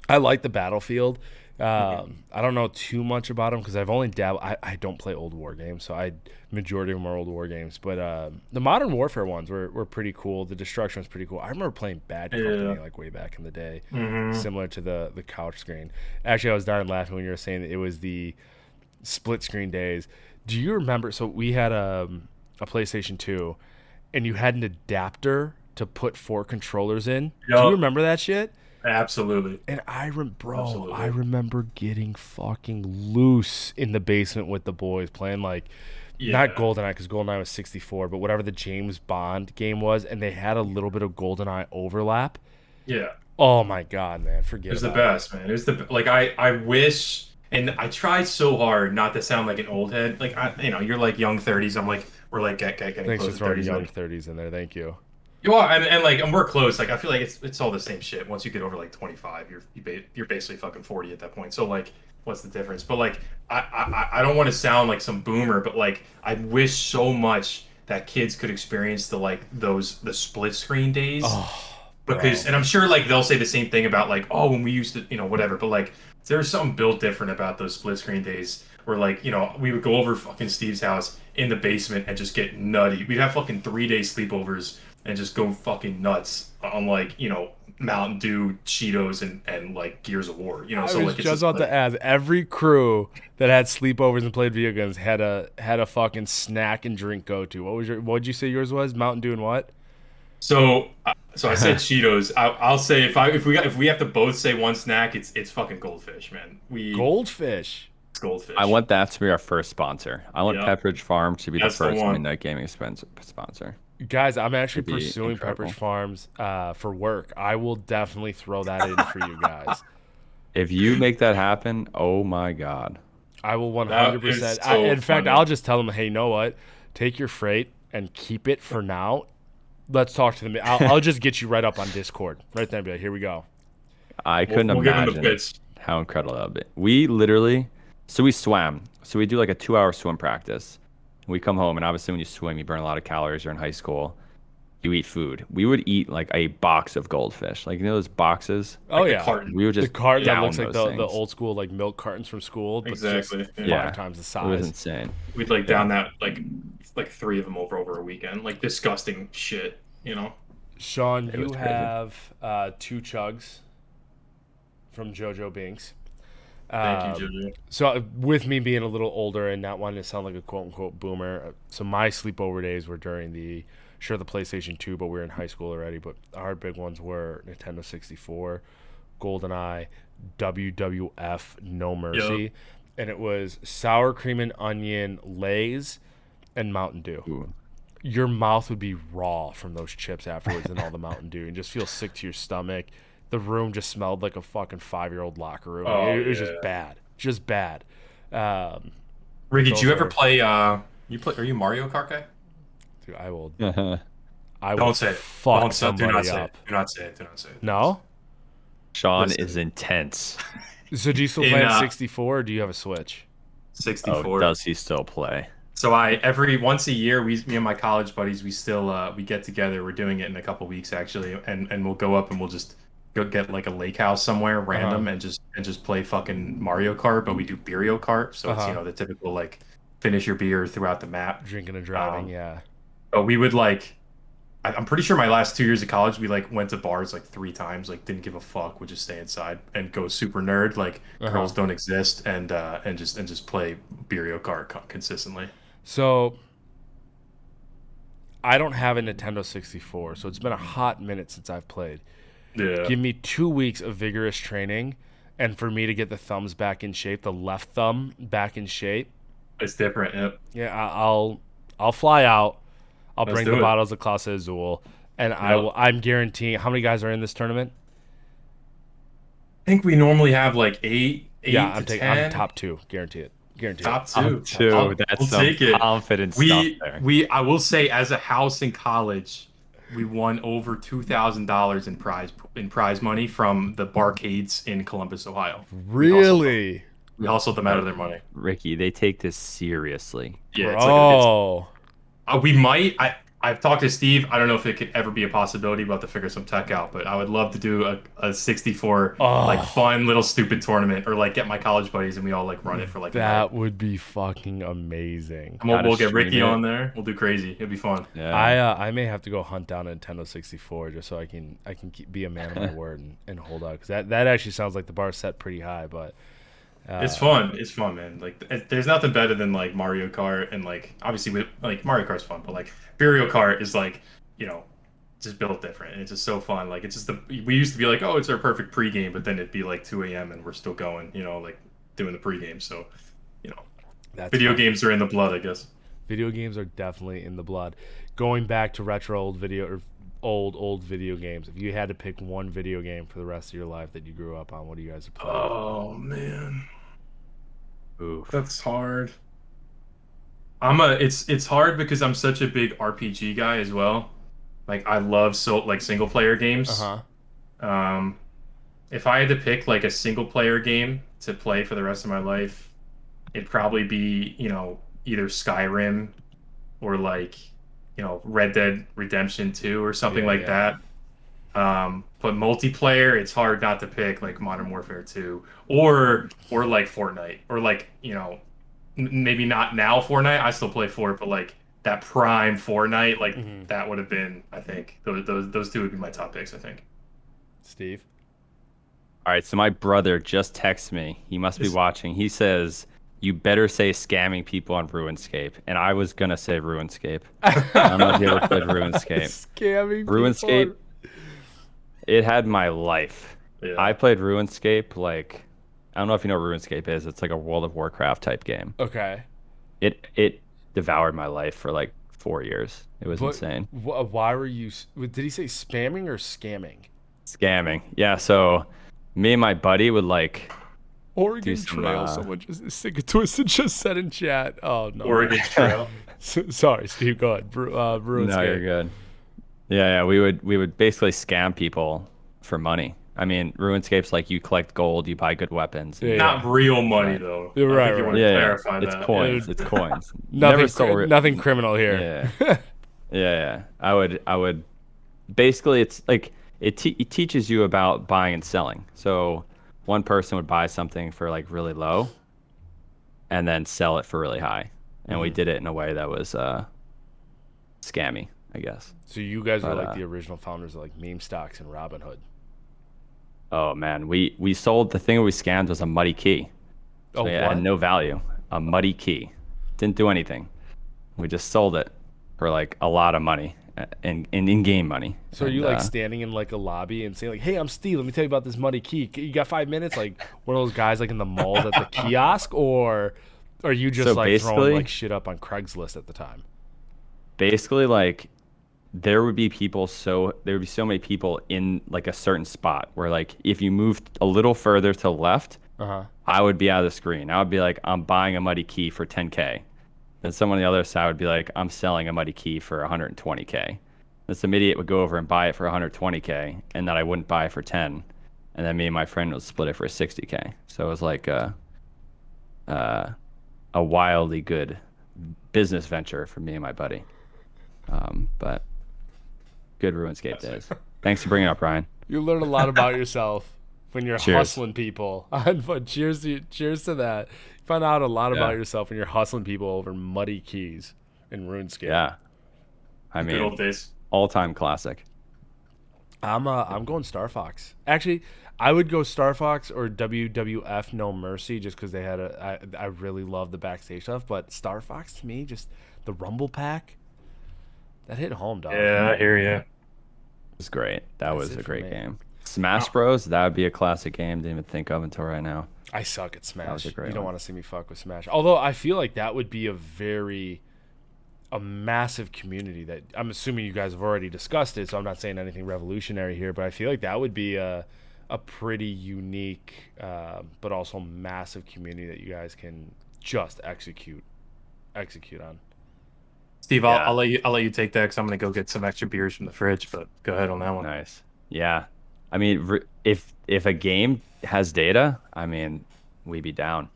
I like the Battlefield. I don't know too much about them because I've only dabbled. I don't play old war games, so majority of them are old war games. But the Modern Warfare ones were pretty cool. The Destruction was pretty cool. I remember playing Bad Company Yeah. like way back in the day, Mm-hmm. similar to the couch screen. Actually, I was dying laughing when you were saying that it was the split screen days. Do you remember? So we had a PlayStation 2, and you had an adapter to put 4 controllers in. Do you Yup. remember that shit? Absolutely. And I Absolutely. remember getting fucking loose in the basement with the boys playing like not Yeah. GoldenEye because GoldenEye was 64, but whatever the James Bond game was, and they had a little bit of GoldenEye overlap. Yeah. Oh my god, man, forget It was the about it. best, man. It was the like I wish, and I tried so hard not to sound like an old head. Like you're like young 30s. I'm like we're like getting Thanks for close to throwing 30s. young Like 30s in there. Thank you. you are, and like and we're close. Like I feel like it's all the same shit. Once you get over like 25, you're basically fucking 40 at that point. So like, what's the difference? But like I don't want to sound like some boomer, but like I wish so much that kids could experience the split screen days Oh, because bro. and I'm sure like they'll say the same thing about like oh when we used to whatever, but like there's something built different about those split screen days where like we would go over fucking Steve's house in the basement and just get nutty. We'd have fucking 3 day sleepovers and just go fucking nuts on like Mountain Dew, Cheetos, and like Gears of War. I So was like it's just just about like to ask. Every crew that had sleepovers and played video games had a fucking snack and drink go to. What'd you say yours was? Mountain Dew and what? so I said Cheetos. I'll say if we have to both say one snack, it's fucking goldfish, man. Goldfish. It's goldfish. I want that to be our first sponsor. I want Yeah, Pepperidge Farm to be the that's the first one. Midnight Gaming sponsor. Guys, I'm actually It'd be pursuing Pepperidge incredible. Farms for work. I will definitely throw that in for you guys. If you make that happen, oh my God. I will That is 100%. so In fact, funny. I'll just tell them, hey, you know what? Take your freight and keep it for now. Let's talk to them. I'll just get you right up on Discord. Right there. Be like, here we go. I couldn't We'll give him the imagine pitch. how incredible that would be. We literally, so we swam. So we do like a 2 hour swim practice. We come home, and obviously when you swim, you burn a lot of calories. You're in high school. You eat food. We would eat like a box of goldfish. Like, you know those boxes? Oh, Like the yeah. carton. We would The just carton that down looks like those the things. old school like milk cartons from school, but Exactly. just Yeah. 5 times the It was size. insane. We'd like Yeah. down that like 3 of them over a weekend. Like disgusting shit. Sean, It was you crazy. have 2 chugs from JoJo Binks. Thank you, Jojo. So with me being a little older and not wanting to sound like a quote unquote boomer, so my sleepover days were during the PlayStation 2, but we were in high school already. But our big ones were Nintendo 64, GoldenEye, WWF, No Mercy, and it was sour cream and onion Lay's and Mountain Dew. Ooh. Your mouth would be raw from those chips afterwards and all the Mountain Dew, and just feel sick to your stomach. The room just smelled like a fucking 5-year-old locker room. Oh, It was yeah. just bad, just bad. Ricky, Those did you ever are- play? Are you a Mario Kart guy? Dude, I will Don't say it. fuck Don't say. Do somebody not say up. it. Do not say it. Do not say it. No. Sean Listen. is intense. So do you still In, play on 64 or do you have a Switch? 64. Oh, does he still play? So every once a year, me and my college buddies, we still we get together. We're doing it in a couple weeks actually, and we'll go up and we'll just go get like a lake house somewhere random and just play fucking Mario Kart, but we do Beerio Kart, so it's the typical like finish your beer throughout the map. Drinking and driving, yeah. But we would like, I'm pretty sure my last 2 years of college, we like went to bars like 3 times, like didn't give a fuck, would just stay inside and go super nerd, like girls don't exist, and just play Beerio Kart consistently. So I don't have a Nintendo 64, so it's been a hot minute since I've played. Yeah. Give me 2 weeks of vigorous training, and for me to get the thumbs back in shape, the left thumb back in shape. It's different. Yep. Yeah, I'll fly out. I'll Let's bring do the it. bottles of Clase Azul, and I'm guaranteeing. How many guys are in this tournament? I think we normally have like eight Yeah, 8 I'm to taking. I'm 10. top 2. Guarantee it. Guarantee it. Top Up 2. two. That's We'll some take it. confident stuff We there. we I will say, as a house in college, we won over $2,000 in prize money from the barcades in Columbus, Ohio. Really, We hustled them out of their money. Ricky, they take this seriously. Yeah, it's bro? we might. I've talked to Steve. I don't know if it could ever be a possibility. We'll have to figure some tech out, but I would love to do a 64 like Oh, fun little stupid tournament, or like get my college buddies and we all like run it for like a night. that would be fucking amazing. And we'll get stream Ricky it. on there. We'll do crazy. It'll be fun. Yeah. I may have to go hunt down a Nintendo 64 just so I can be a man of my word and hold out, because that actually sounds like the bar set pretty high, but It's fun. It's fun, man. Like, there's nothing better than like Mario Kart, and like obviously like Mario Kart's fun, but like Mario Kart is like, just built different, and it's just so fun. Like, it's just we used to be like, oh, it's our perfect pregame, but then it'd be like 2 a.m. and we're still going, like doing the pregame. So, that's video fun. games are in the blood, I guess. Video games are definitely in the blood. Going back to retro old video games, if you had to pick one video game for the rest of your life that you grew up on, what do you guys play? Oh man, Oof. that's hard. It's hard because I'm such a big RPG guy as well. Like, I love like single player games. Um, if I had to pick like a single player game to play for the rest of my life, it'd probably be, either Skyrim or like, Red Dead Redemption 2 or something like that. But multiplayer, it's hard not to pick like Modern Warfare 2 or like Fortnite, or like, maybe not now Fortnite. I still play Fort, but like that prime Fortnite, like that would have been, I think those two would be my top picks, I think. Steve? All right, so my brother just texted me. He must be watching. He says, "You better say scamming people on RuneScape." And I was gonna say RuneScape. I don't know if you ever played RuneScape. Scamming RuneScape, it had my life. Yeah. I played RuneScape like, I don't know if you know what RuneScape is. It's like a World of Warcraft type game. Okay. It devoured my life for like 4 years. It was insane. Why were you? Did he say spamming or scamming? Scamming. Yeah, so me and my buddy would like Oregon some, Trail. Someone just Sick of Twisted just said in chat. Oh no. Oregon Trail. Sorry, Steve. Go ahead. RuneScape. No, you're good. Yeah, we would basically scam people for money. I mean, RuneScape's like you collect gold, you buy good weapons. Yeah. Not real money though. You're I right, think you right. want to clarify It's that. coins. It's coins. Nothing criminal here. Yeah. Yeah. I would basically, it's like it teaches you about buying and selling. So one person would buy something for like really low and then sell it for really high. And we did it in a way that was scammy, I guess. So you guys are like the original founders of like meme stocks and Robinhood. Oh man, we sold, the thing we scammed was a muddy key. So it had no value. A muddy key. Didn't do anything. We just sold it for like a lot of money, in-game money. So are you like standing in like a lobby and saying like, "Hey, I'm Steve. Let me tell you about this muddy key. You got 5 minutes?" Like one of those guys like in the malls at the kiosk, or are you just like throwing like shit up on Craigslist at the time? Basically, like there would be so many people in like a certain spot where like if you moved a little further to the left, I would be out of the screen. I would be like, I'm buying a muddy key for 10K. Then someone on the other side would be like, I'm selling a muddy key for 120K. This idiot would go over and buy it for 120K, and then I wouldn't buy it for 10. And then me and my friend would split it for 60K. So it was like a wildly good business venture for me and my buddy. But good RuneScape days. Thanks for bringing it up, Ryan. You learn a lot about yourself when you're Cheers. hustling people. But cheers to that. You find out a lot about yourself when you're hustling people over muddy keys in RuneScape. Yeah. I mean, Good old days. All-time classic. I'm going Star Fox. Actually, I would go Star Fox or WWF No Mercy just because they had I really love the backstage stuff. But Star Fox to me, just the Rumble Pack, that hit home, dog. Yeah, I hear you. It was great. That was a great me. game. Smash Bros, that would be a classic game. Didn't even think of until right now. I suck at Smash. You a great don't one. want to see me fuck with Smash. Although I feel like that would be a massive community that I'm assuming you guys have already discussed it, so I'm not saying anything revolutionary here, but I feel like that would be a a pretty unique, but also massive community that you guys can just execute on. Steve, Yeah, I'll let you take that because I'm gonna go get some extra beers from the fridge. But go ahead on that one. nice. Yeah. I mean, if a game has data, I mean, we be down.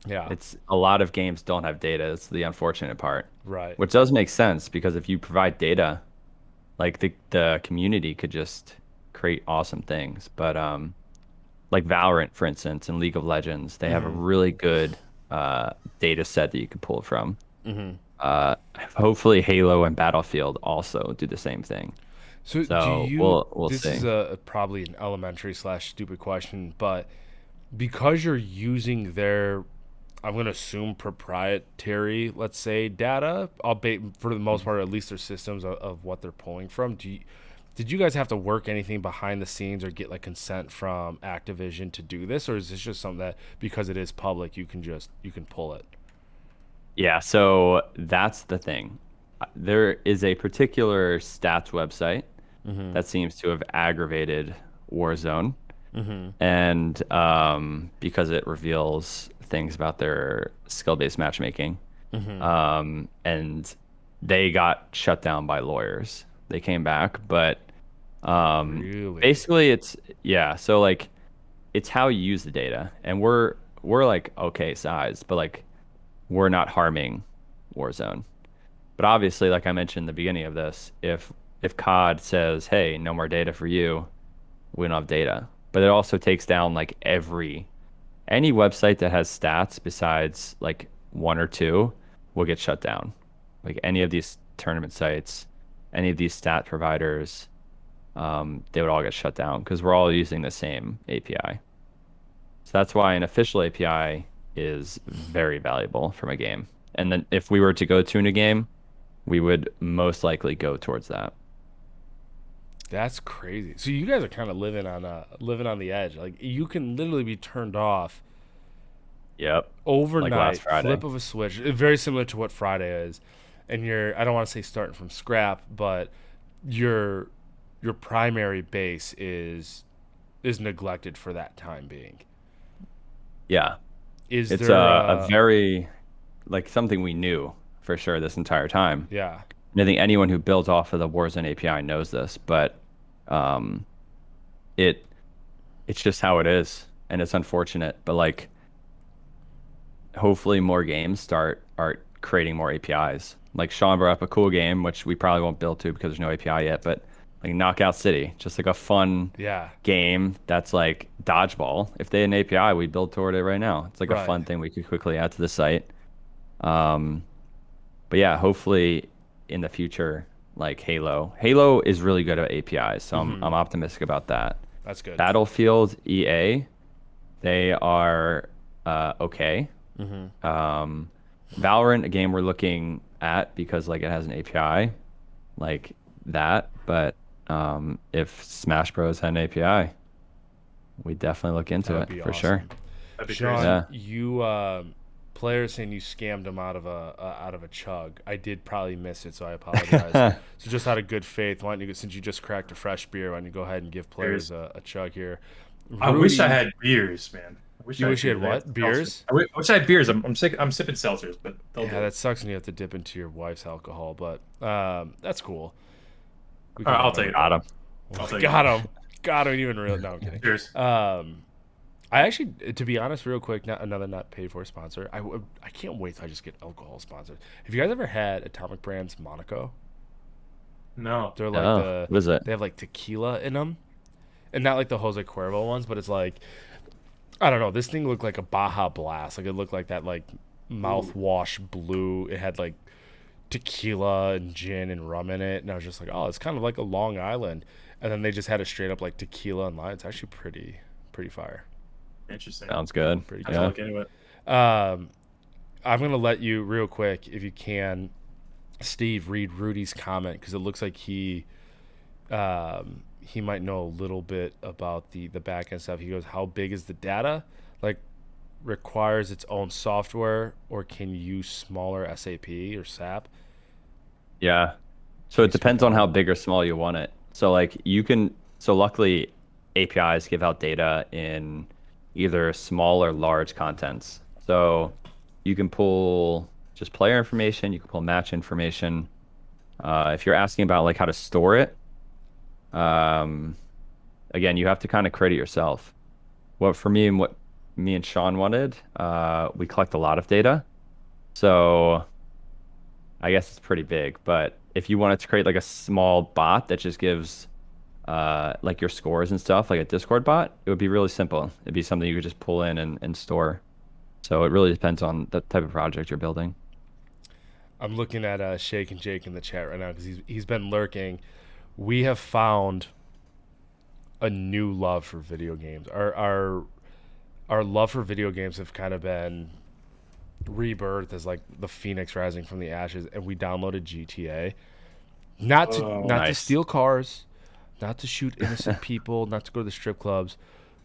Yeah, It's a lot of games don't have data. It's the unfortunate part, right. which does make sense because if you provide data, like the community could just create awesome things. But like Valorant, for instance, and League of Legends, they have a Hmm. really good data set that you can pull from. Hmm. Uh, Hopefully Halo and Battlefield also do the same thing. So do So you? we'll This is see. a probably an elementary slash stupid question, but because you're using their, I'm going to assume proprietary, let's say, data, albeit for the most Mhm. part, at least their systems of what they're pulling from. Did you guys have to work anything behind the scenes or get like consent from Activision to do this, or is this just something that because it is public, you can pull it? Yeah, so that's the thing. There is a particular stats website Mm-hmm. that seems to have aggravated Warzone, Mm-hmm. and because it reveals things about their skill-based matchmaking, Mm-hmm. and they got shut down by lawyers. They came back, but Really? basically it's yeah. So like it's how you use the data, and we're like okay size, but like we're not harming Warzone. But obviously, like I mentioned in the beginning of this, if COD says, "Hey, no more data for you," we don't have data. But it also takes down like any website that has stats besides like one or two will get shut down. Like any of these tournament sites, any of these stat providers, they would all get shut down because we're all using the same API. So that's why an official API is very valuable from a game. And then if we were to go tune a game, we would most likely go towards that. That's crazy. So you guys are kind of living on the edge. Like you can literally be turned off Yep. Like last overnight, flip Friday. of a switch. Very similar to what Friday is, and you're I don't want to say starting from scrap, but your your primary base is neglected for that time being. Yeah. Is It's there a very like something we knew for sure this entire time. yeah, And I think anyone who builds off of the Warzone API knows this, but um, it it's just how it is, and it's unfortunate. But like, hopefully, more games start creating more APIs. Like Sean brought up a cool game, which we probably won't build to because there's no API yet. But like Knockout City, just like a fun yeah, game that's like dodgeball. If they had an API, we'd build toward it right now. It's like a right. fun thing we could quickly add to the site. Um, But yeah, hopefully in the future, like Halo is really good at APIs, so Mm-hmm. I'm optimistic about that. That's good. Battlefield, EA, they are okay. Mm-hmm. Um, Valorant, a game we're looking at because like it has an API like that, but if Smash Bros had an API, we definitely look That into would it be for sure. awesome. That'd be crazy. Sean, Yeah. you players saying you scammed him out of a chug. I did probably miss it, so I apologize. So just out of good faith, why don't you since you just cracked a fresh beer, why don't you go ahead and give players Cheers. a chug here? I wish I Rudy, had beers, man. I wish you I had wish you beers. had I have what seltzers. beers? Wish I had beers. I'm sick. I'm sipping seltzers, but they'll Yeah, do. that sucks when you have to dip into your wife's alcohol, but that's cool. We All can right, live I'll that take with it. Got that. him. I'll take it. Got him. Got him. Even real. No, I'm kidding. Cheers. I actually, to be honest, real quick, not another not paid for sponsor. I can't wait till I just get alcohol sponsored. Have you guys ever had Atomic Brands Monaco? No. They're like Oh, what is it? they have like tequila in them, and not like the Jose Cuervo ones, but it's like I don't know. This thing looked like a Baja Blast. Like it looked like that like Ooh. mouthwash blue. It had like tequila and gin and rum in it, and I was just like, oh, it's kind of like a Long Island. And then they just had it straight up like tequila and lime. It's actually pretty fire. Interesting. Sounds good. Pretty I have to Yeah. look into it. Um, I'm gonna let you real quick, if you can, Steve, read Rudy's comment because it looks like he might know a little bit about the back end stuff. He goes, "How big is the data? Like, requires its own software, or can you use smaller SAP or SAP? Yeah. So Can it you speak depends on on how that?" big or small you want it. So like you can so luckily APIs give out data in either small or large contents. So you can pull just player information, you can pull match information. If you're asking about like how to store it, um, again, you have to kind of create it yourself. What for me and what me and Sean wanted, we collect a lot of data. So I guess it's pretty big, but if you wanted to create like a small bot that just gives like your scores and stuff, like a Discord bot, it would be really simple. It'd be something you could just pull in and store. So it really depends on the type of project you're building. I'm looking at Shake and Jake in the chat right now because he's been lurking. We have found a new love for video games. Our love for video games have kind of been rebirthed as like the phoenix rising from the ashes, and we downloaded GTA. Not to Nice. steal cars, not to shoot innocent people, not to go to the strip clubs,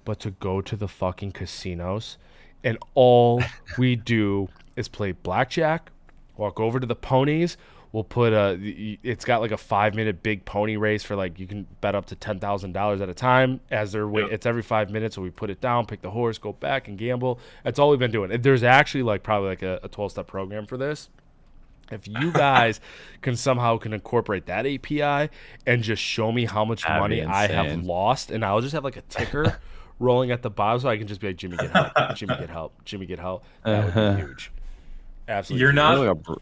but to go to the fucking casinos. And all we do is play blackjack, walk over to the ponies. We'll put it's got like a 5 minute big pony race for like, you can bet up to $10,000 at a time as they're wait. Yep. It's every 5 minutes. So we put it down, pick the horse, go back and gamble. That's all we've been doing. There's actually like probably like a 12-step program for this. If you guys can incorporate that API and just show me how much That'd be money I have insane. lost, and I'll just have like a ticker rolling at the bottom, so I can just be like, Jimmy, get help, Jimmy, get help, Jimmy, get help. That would be huge, absolutely You're huge. not Really a br-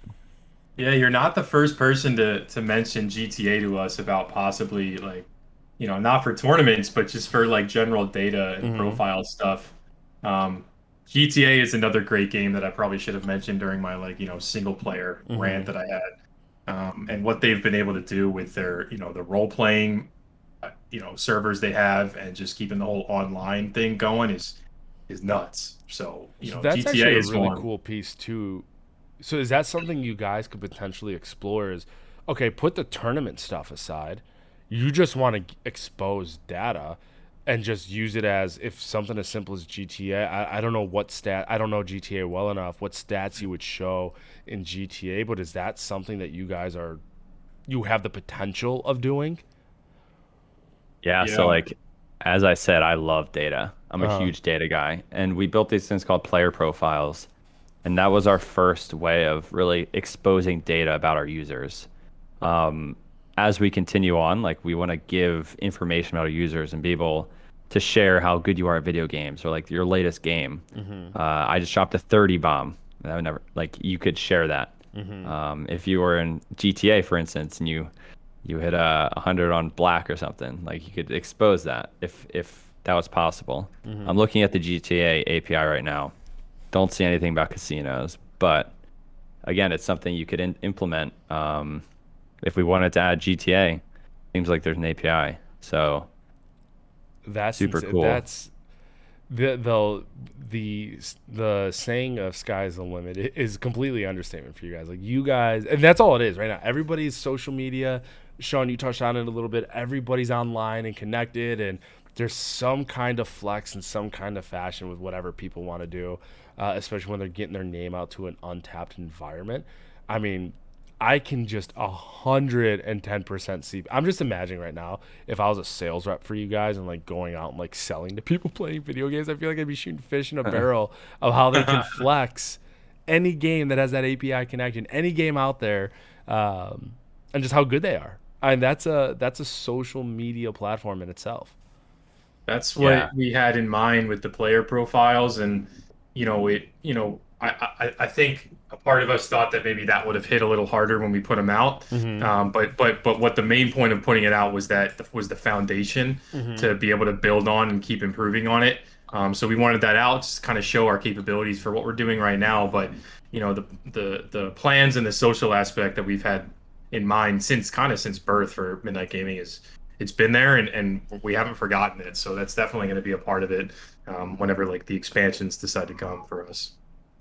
Yeah, you're not the first person to mention GTA to us about possibly like, not for tournaments, but just for like general data and Hmm. profile stuff. Um, GTA is another great game that I probably should have mentioned during my like, single player Hmm. rant that I had. And what they've been able to do with their, the role playing, servers they have and just keeping the whole online thing going is nuts. So, So that's GTA actually a is really one. cool piece too. So is that something you guys could potentially explore? Is okay, put the tournament stuff aside. You just want to expose data and just use it as if something as simple as GTA. I don't know what stat. I don't know GTA well enough. What stats you would show in GTA, but is that something that you have the potential of doing? Yeah, so Yeah. like as I said, I love data. I'm a Uh huge data guy, and we built these things called player profiles, and that was our first way of really exposing data about our users. Um, as we continue on, like we want to give information about our users and be able to share how good you are at video games or like your latest game. Mm-hmm. I just dropped a 30 bomb. I would never like you could share that. Mm-hmm. If you were in GTA, for instance, and you hit a 100 on black or something, like you could expose that if that was possible. Mm-hmm. I'm looking at the GTA API right now. Don't see anything about casinos, but again, it's something you could implement. If we wanted to add GTA, seems like there's an API. So That's super insane. cool. That's the saying of sky's the limit is completely understatement for you guys. Like you guys, and that's all it is right now. Everybody's social media. Sean, you touched on it a little bit. Everybody's online and connected, and there's some kind of flex and some kind of fashion with whatever people want to do, especially when they're getting their name out to an untapped environment. I mean, I can just 110% see. I'm just imagining right now if I was a sales rep for you guys and like going out and like selling to people playing video games. I feel like I'd be shooting fish in a barrel of how they can flex any game that has that API connection, any game out there, and just how good they are. And that's a social media platform in itself. That's what Yeah. we had in mind with the player profiles, and I think a part of us thought that maybe that would have hit a little harder when we put them out. Mm-hmm. But what the main point of putting it out was that was the foundation Mm-hmm. to be able to build on and keep improving on it. So we wanted that out, just kind of show our capabilities for what we're doing right now. But the plans and the social aspect that we've had in mind since birth for Midnight Gaming is it's been there and we haven't forgotten it. So that's definitely going to be a part of it whenever like the expansions decide to come for us.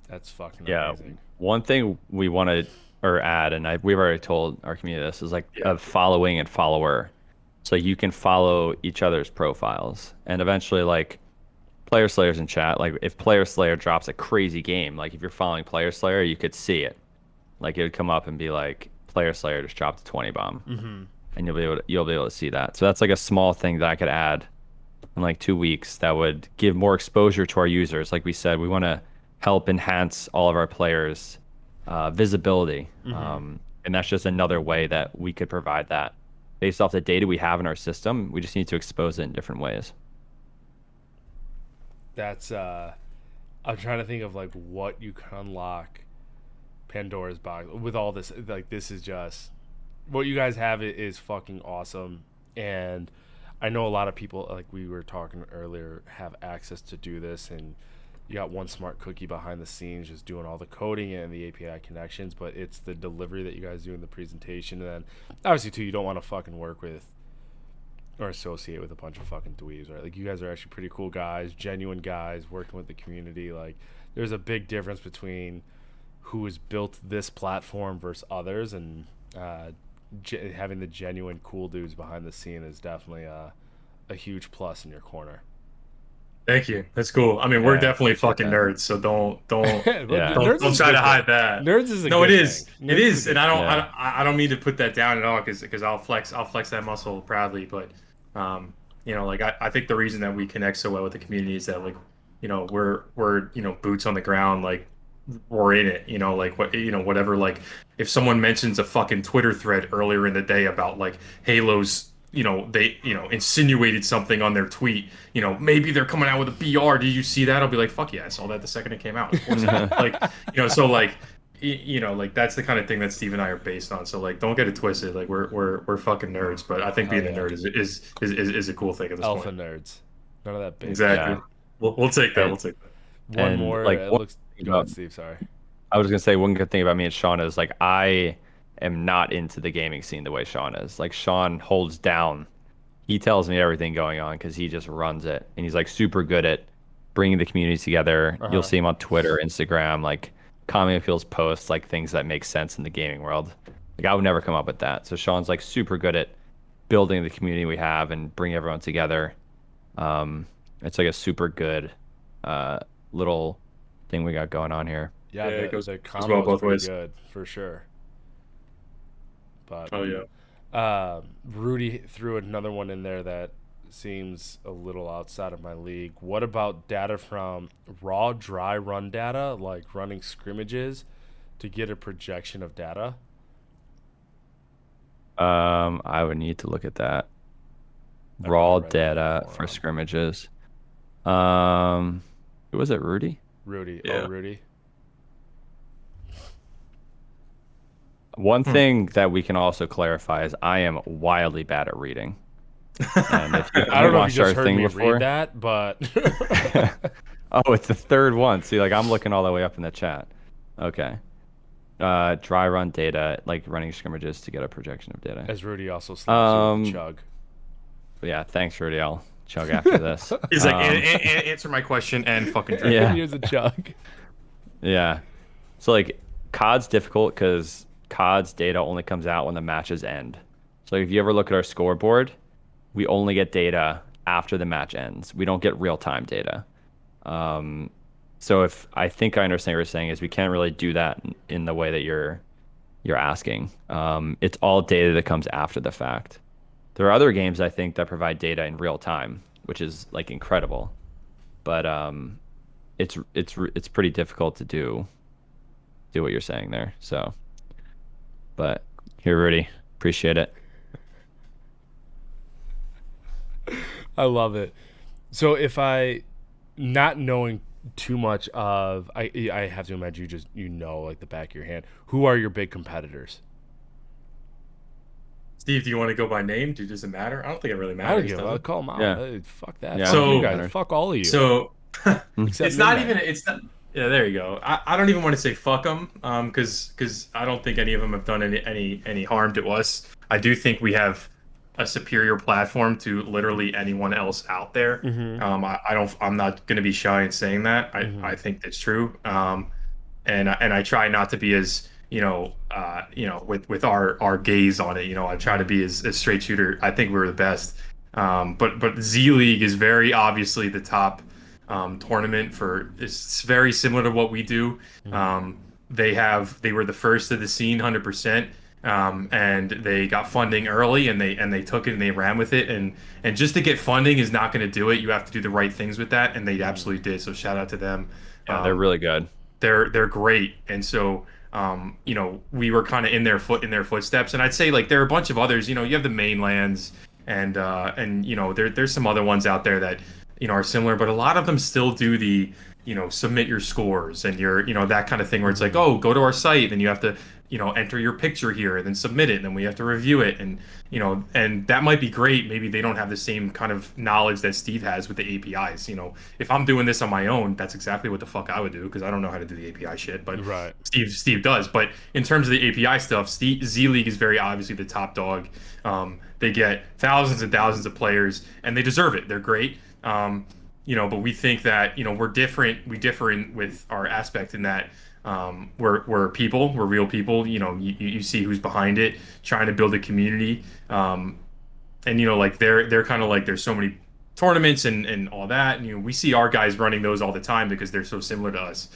That's fucking Yeah. amazing. One thing we want to or add, and we've already told our community this, is like Yeah. a following and follower. So you can follow each other's profiles and eventually like Player Slayer's in chat. Like if Player Slayer drops a crazy game, like if you're following Player Slayer, you could see it. Like it would come up and be like Player Slayer just dropped a 20 bomb, Mm-hmm. and you'll be able to see that. So that's like a small thing that I could add in like 2 weeks that would give more exposure to our users. Like we said, we want to help enhance all of our players' visibility. And that's just another way that we could provide that. Based off the data we have in our system, we just need to expose it in different ways. That's I'm trying to think of like what you can unlock Pandora's box with all this. Like this is just what you guys have is fucking awesome, and I know a lot of people, like we were talking earlier, have access to do this, and you got one smart cookie behind the scenes just doing all the coding and the API connections, but it's the delivery that you guys do in the presentation, and then obviously too, you don't want to fucking work with or associate with a bunch of fucking dweebs, right? Like you guys are actually pretty cool guys, genuine guys working with the community. Like there's a big difference between who has built this platform versus others, and having the genuine cool dudes behind the scene is definitely a huge plus in your corner. Thank you. That's cool. I mean, we're Yeah, definitely appreciate fucking that. nerds, so don't Yeah. don't try to hide that. Nerds is a No, good it is. thing. It Nerds is, a and good Yeah. I don't mean to put that down at all because I'll flex that muscle proudly, but like I think the reason that we connect so well with the community is that like we're boots on the ground, like we're in it, like whatever, like if someone mentions a fucking Twitter thread earlier in the day about like Halo's, they insinuated something on their tweet, maybe they're coming out with a BR, did you see that? I'll be like, fuck yeah, I saw that the second it came out, of course. Like so like like that's the kind of thing that Steve and I are based on. So like, don't get it twisted. Like we're fucking nerds, but I think being a nerd is a cool thing at this alpha point. nerds. None of that basic. Exactly. Yeah. We'll take that. And, We'll take that. One and more. like It one looks. thing Go about, ahead, Steve. Sorry. I was gonna say one good thing about me and Sean is like I am not into the gaming scene the way Sean is. Like Sean holds down. He tells me everything going on because he just runs it, and he's like super good at bringing the community together. You'll see him on Twitter, Instagram, like commenting on people's posts, like things that make sense in the gaming world. Like I would never come up with that. So Sean's like super good at building the community we have and bring everyone together. It's like a super good little thing we got going on here. Yeah, Yeah, it goes the well combo both is pretty ways. good for sure. But Oh yeah. Rudy threw another one in there that seems a little outside of my league. What about data from raw dry run data, like running scrimmages, to get a projection of data? I would need to look at that. I Raw probably read that data more for on scrimmages. Who was it, Rudy? Rudy. Yeah. Oh, Rudy. One thing that we can also clarify is I am wildly bad at reading. And if you I don't know if watched you our just heard thing me before, read that, but oh, it's the third one. See, like I'm looking all the way up in the chat. Okay. Dry run data, like running scrimmages to get a projection of data. as Rudy also slaps you with Um, a chug. Yeah, thanks, Rudy. I'll chug after this. He's like, answer my question and fucking drink. Yeah. Here's a chug. Yeah. So like COD's difficult because COD's data only comes out when the matches end. So if you ever look at our scoreboard, we only get data after the match ends. We don't get real-time data. So if I think I understand what you're saying is we can't really do that in the way that you're asking. It's all data that comes after the fact. There are other games I think that provide data in real time, which is like incredible. But it's pretty difficult to do what you're saying there. So, but here, Rudy, appreciate it. I love it. So if I, not knowing too much of, I have to imagine you know like the back of your hand. Who are your big competitors? Steve, do you want to go by name? Does it matter? I don't think it really I matters. don't give does a it? call them out. Yeah. Hey, fuck that. Yeah, Fuck So- you guys. Fuck all of you. So Except it's not Midnite. even. It's not. Yeah, there you go. I don't even want to say fuck them, because I don't think any of them have done any harm to us. I do think we have a superior platform to literally anyone else out there. I'm not going to be shy in saying that. I think that's true. And I try not to be as with our gaze on it. I try to be as straight shooter. I think we're the best. But Z League is very obviously the top tournament for. It's very similar to what we do. They were the first of the scene, 100%. and they got funding early, and they took it and they ran with it. And just to get funding is not going to do it. You have to do the right things with that, and they Mhm. absolutely did. So shout out to them. Yeah, they're Um, really good. they're great, and so we were kind of in their footsteps. And I'd say like there are a bunch of others. You have the mainlands, and there's some other ones out there that are similar, but a lot of them still do the submit your scores and your that kind of thing where it's like, Mhm. oh, go to our site, then you have to enter your picture here and then submit it, and then we have to review it. And that might be great. Maybe they don't have the same kind of knowledge that Steve has with the APIs. If I'm doing this on my own, that's exactly what the fuck I would do, because I don't know how to do the API shit, but Right. Steve does. But in terms of the API stuff, Z League is very obviously the top dog. They get thousands and thousands of players, and they deserve it. They're great. But we think that we're different. We differ with our aspect in that we're people. We're real people. You see who's behind it, trying to build a community. And like they're kind of like there's so many tournaments and all that. And we see our guys running those all the time because they're so similar to us.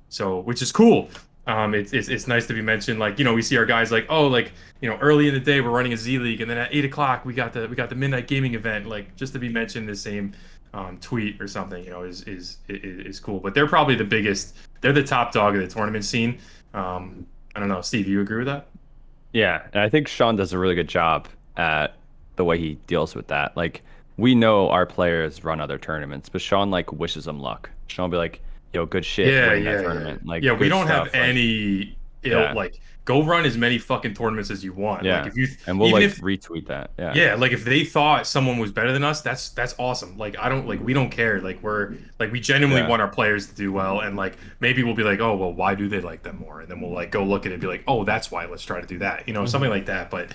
So which is cool. It's nice to be mentioned. Like we see our guys like, oh, like early in the day we're running a Z League, and then at 8 o'clock we got the Midnight Gaming event. Like just to be mentioned in the same tweet or something, is cool. But they're probably the biggest. They're the top dog of the tournament scene. I don't know, Steve, you agree with that? Yeah, and I think Sean does a really good job at the way he deals with that. Like we know our players run other tournaments, but Sean like wishes them luck. Sean will be like, "Yo, good shit Yeah, winning that yeah, yeah. tournament. Like Yeah, we good don't have stuff." Like any ill yeah, like go run as many fucking tournaments as you want. Like yeah, if you and we'll even like if retweet that. Yeah, yeah, like if they thought someone was better than us, that's awesome. Like I don't like we don't care. Like we're like we genuinely yeah, want our players to do well, and like maybe we'll be like, "Oh, well, why do they like them more?" And then we'll like go look at it and be like, "Oh, that's why. Let's try to do that." Something Mhm. like that. But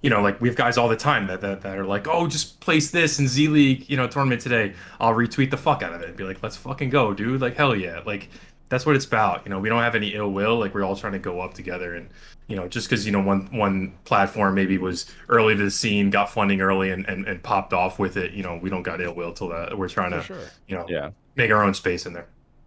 like we have guys all the time that are like, "Oh, just place this in Z League, tournament today." I'll retweet the fuck out of it and be like, "Let's fucking go, dude." Like hell yeah. Like that's what it's about. We don't have any ill will. Like we're all trying to go up together, and just because one platform maybe was early to the scene, got funding early, and popped off with it. We don't got ill will till that. We're trying For to sure. yeah. make our own space in there.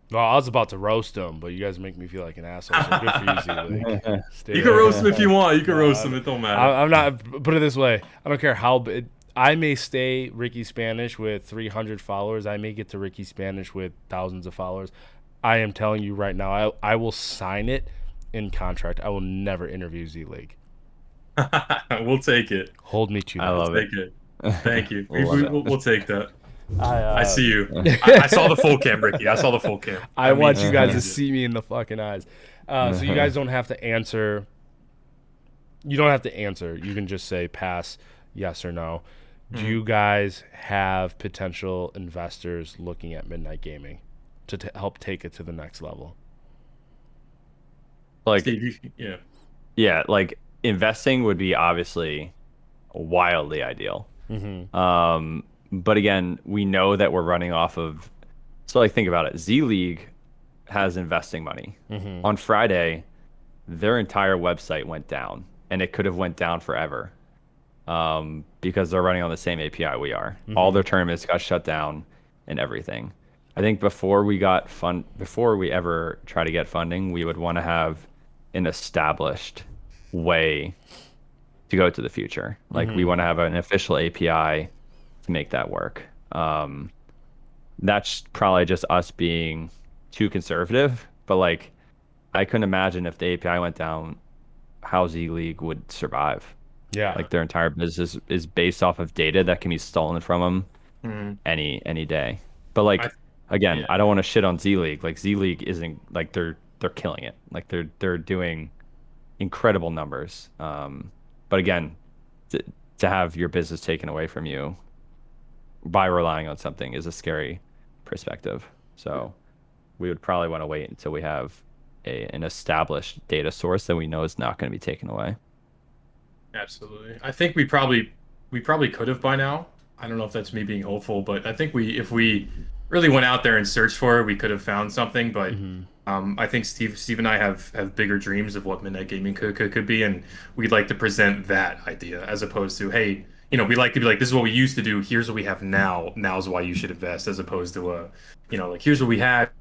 Well, I was about to roast them, but you guys make me feel like an asshole. So good for you, Z League. Stay You can there. roast them if you want. You can roast Nah, them. It don't matter. I'm not. Put it this way: I don't care how big. I may stay Ricky Spanish with 300 followers. I may get to Ricky Spanish with thousands of followers. I am telling you right now, I will sign it in contract. I will never interview Z League. We'll take it. Hold me to I that. We'll love it. take it. Thank you. Love it. We'll take that. I I see you. I saw the full cam, Ricky. I saw the full cam. I That want means you that guys to means it. see me in the fucking eyes. So you guys don't have to answer. You don't have to answer. You can just say pass, yes or no. Do Mhm. you guys have potential investors looking at Midnight Gaming to help take it to the next level? Like Steve, yeah. yeah, like investing would be obviously wildly ideal. Mm-hmm. But again, we know that we're running off of. So like think about it. Z League has investing money. Mm-hmm. On Friday, their entire website went down, and it could have went down forever. Because they're running on the same API we are. All Mm-hmm. their tournaments got shut down and everything. I think before we ever try to get funding, we would want to have an established way to go to the future. Like we Mm-hmm. want to have an official API to make that work. That's probably just us being too conservative, but like I couldn't imagine if the API went down, how Z League would survive. Yeah. Like their entire business is based off of data that can be stolen from them Mhm. any day. But I like again, yeah. I don't want to shit on Z League. Like Z League isn't like they're killing it. Like they're doing incredible numbers. But again, to, to have your business taken away from you by relying on something is a scary perspective. So we would probably want to wait until we have an established data source that we know is not going to be taken away. Absolutely. I think we probably could have by now. I don't know if that's me being hopeful, but I think if we really went out there and searched for it, we could have found something. But Mm-hmm. I think Steve and I have bigger dreams of what Midnight Gaming could be, and we'd like to present that idea as opposed to, hey, we like to be like, this is what we used to do. Here's what we have now. Now's why you should invest, as opposed to like here's what we had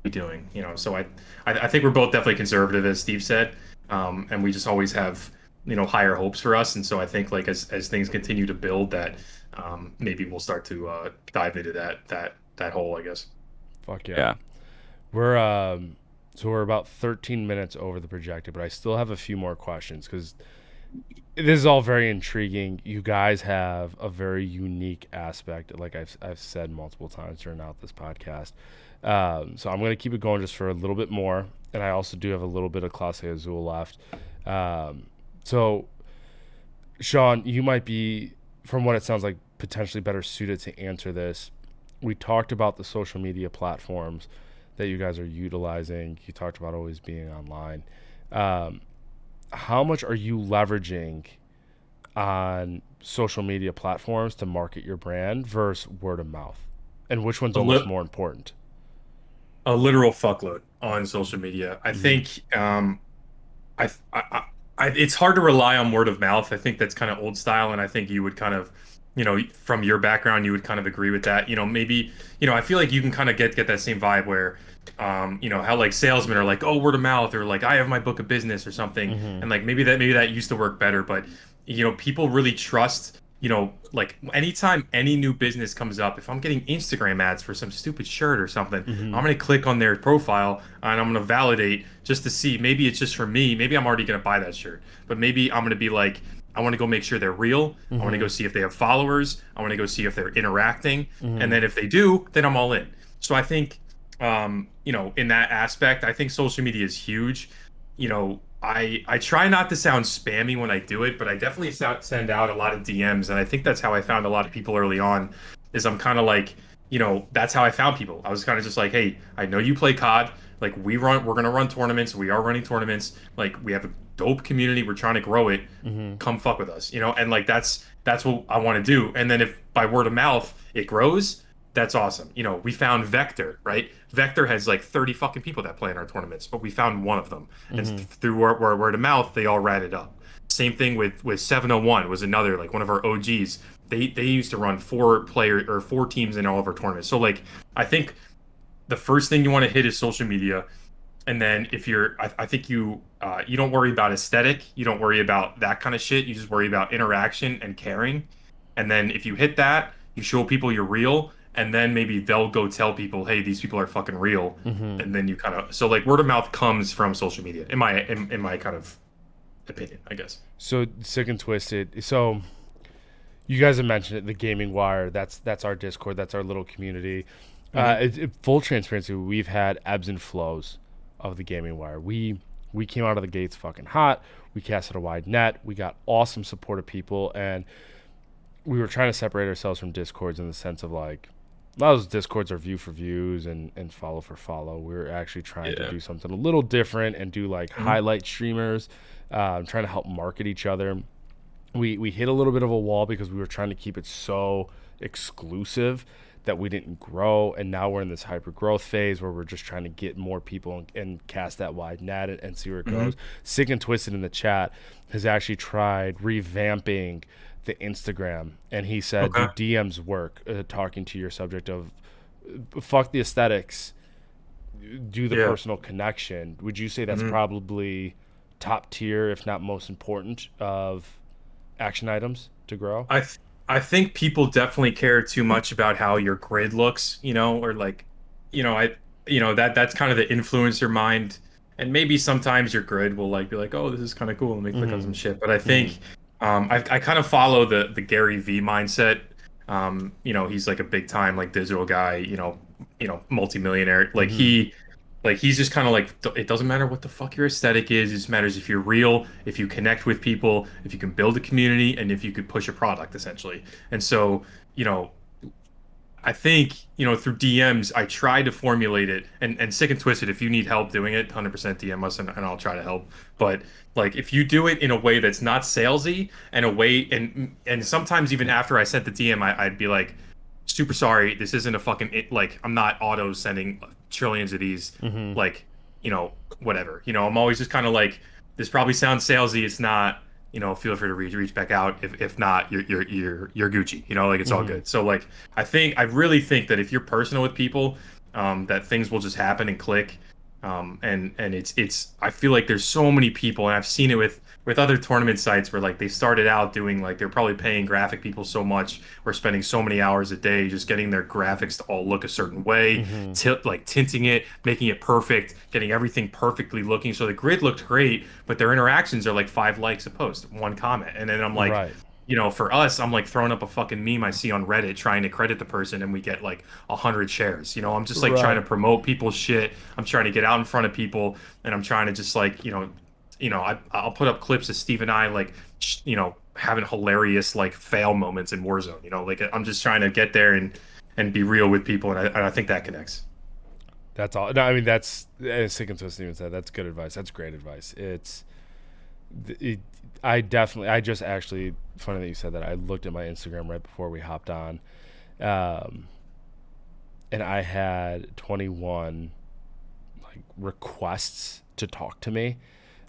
be doing. So I think we're both definitely conservative, as Steve said. and we just always have higher hopes for us. And so I think like as things continue to build, that maybe we'll start to dive into that hole, I guess. Fuck yeah. Yeah. We're so we're about 13 minutes over the projected, but I still have a few more questions because this is all very intriguing. You guys have a very unique aspect, like I've said multiple times during out this podcast. So I'm gonna keep it going just for a little bit more, and I also do have a little bit of Clase Azul left. So Sean, you might be, from what it sounds like, potentially better suited to answer this. We talked about the social media platforms that you guys are utilizing. You talked about always being online. Um, how much are you leveraging on social media platforms to market your brand versus word of mouth? And which one's A, almost li- more important? a literal fuckload on social media. I Mm-hmm. think I, I, it's hard to rely on word of mouth. I think that's kind of old style, and I think you would kind of, from your background, you would kind of agree with that. Maybe, I feel like you can kind of get that same vibe where, how like salesmen are like, oh, word of mouth, or like I have my book of business or something, Mm-hmm. and like maybe that used to work better, but people really trust. Like anytime any new business comes up, if I'm getting Instagram ads for some stupid shirt or something, Mm-hmm. I'm gonna click on their profile and I'm gonna validate just to see. Maybe it's just for me. Maybe I'm already gonna buy that shirt, but maybe I'm gonna be like, I want to go make sure they're real. I want to Mm-hmm. go see if they have followers. I want to go see if they're interacting, and Mm-hmm. then if they do, then I'm all in. So I think, in that aspect, I think social media is huge. I try not to sound spammy when I do it, but I definitely send out a lot of DMs, and I think that's how I found a lot of people early on. Is I'm kind of like, that's how I found people. I was kind of just like, hey, I know you play COD. Like we're gonna run tournaments. We are running tournaments. Like we have a dope community. We're trying to grow it. Mm-hmm. Come fuck with us, and like that's what I want to do. And then if by word of mouth it grows, that's awesome. We found Vector, right? Vector has like 30 fucking people that play in our tournaments, but we found one of them, and Mm-hmm. through word of mouth, they all ratted up. Same thing with 701 was another like one of our OGs. They used to run four teams in all of our tournaments. So like I think the first thing you want to hit is social media, and then if I think you don't worry about aesthetic, you don't worry about that kind of shit. You just worry about interaction and caring. And then if you hit that, you show people you're real, and then maybe they'll go tell people, hey, these people are fucking real. Mm-hmm. And then you kind of so like word of mouth comes from social media, in my kind of opinion, I guess. So sick and twisted. So you guys have mentioned it, the gaming wire. That's our Discord. That's our little community. Hmm. Full transparency, we've had ebbs and flows of the gaming wire. We came out of the gates fucking hot. We casted a wide net. We got awesome support of people, and we were trying to separate ourselves from discords in the sense of like a lot of those discords are view for views and follow for follow. We were actually trying to Yeah. do something a little different and do like Hmm. highlight streamers, trying to help market each other. We hit a little bit of a wall because we were trying to keep it so exclusive that we didn't grow, and now we're in this hyper growth phase where we're just trying to get more people and cast that wide net and see where it Hmm. goes. Sick and Twisted in the chat has actually tried revamping the Instagram, and he said do Okay. DMs work, talking to your subject of fuck the aesthetics, do the Yeah. personal connection. Would you say that's Hmm. probably top tier, if not most important, of action items to grow? I th I think people definitely care too much about how your grid looks, or like, I, that's kind of the influencer mind, and maybe sometimes your grid will like be like, oh, this is kind of cool, let me click on Mm-hmm. some shit. But I Mm-hmm. think, I kind of follow the Gary V mindset. He's like a big time like digital guy, multimillionaire. Mm-hmm. Like he's just kind of like it doesn't matter what the fuck your aesthetic is. It just matters if you're real, if you connect with people, if you can build a community, and if you could push a product essentially. And so, you know, I think, through DMs, I try to formulate it, and sick and twisted. If you need help doing it, 100% DM us, and I'll try to help. But like, if you do it in a way that's not salesy, and a way, and sometimes even after I sent the DM, I'd be like, super sorry, this isn't a fucking like I'm not auto sending trillions of these, Mm-hmm. like, whatever. I'm always just kind of like, this probably sounds salesy. It's not. Feel free to reach back out. If not, you're Gucci. Like it's all Mm-hmm. good. So like I really think that if you're personal with people, that things will just happen and click. And it's I feel like there's so many people, and I've seen it with other tournament sites where like they started out doing like they're probably paying graphic people so much or spending so many hours a day just getting their graphics to all look a certain way, Hmm. like tinting it, making it perfect, getting everything perfectly looking. So the grid looked great, but their interactions are like 5 likes a post, one comment, and then I'm like, Right. for us, I'm like throwing up a fucking meme I see on Reddit trying to credit the person, and we get like 100 shares. I'm just like trying to Right. promote people's shit. I'm trying to get out in front of people, and I'm trying to just like, I'll put up clips of Steve and I like, having hilarious like fail moments in Warzone. Like I'm just trying to get there and be real with people, and I think that connects. That's all. No, I mean that's sick and twisted. Even said that's good advice. That's great advice. It, I definitely. I just actually funny that you said that. I looked at my Instagram right before we hopped on, um, and I had 21 like requests to talk to me.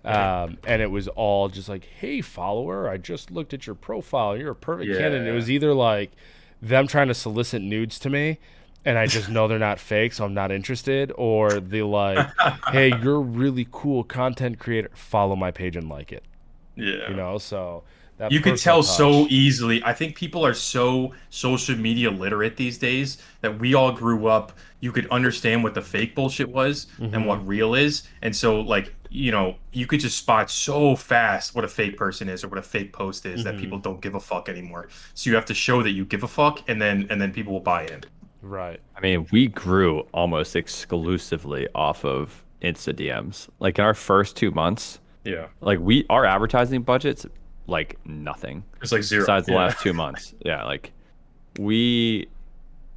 And it was all just like, "Hey, follower, I just looked at your profile. You're a perfect candidate." It Yeah. was either like them trying to solicit nudes to me, and I just know they're not fake, so I'm not interested, or they like, "Hey, you're a really cool content creator. Follow my page and like it." Yeah. So that You could personal tell so touch. easily. I think people are so social media literate these days that we all grew up. You could understand what the fake bullshit was and Hmm. what real is. And so, like, you could just spot so fast what a fake person is or what a fake post is that Hmm. people don't give a fuck anymore. So you have to show that you give a fuck, and then people will buy in. Right. I mean, we grew almost exclusively off of Insta DMs. Like in our first 2 months, Yeah. like our advertising budget's like nothing It's like zero. besides the Yeah. last 2 months. Yeah, like we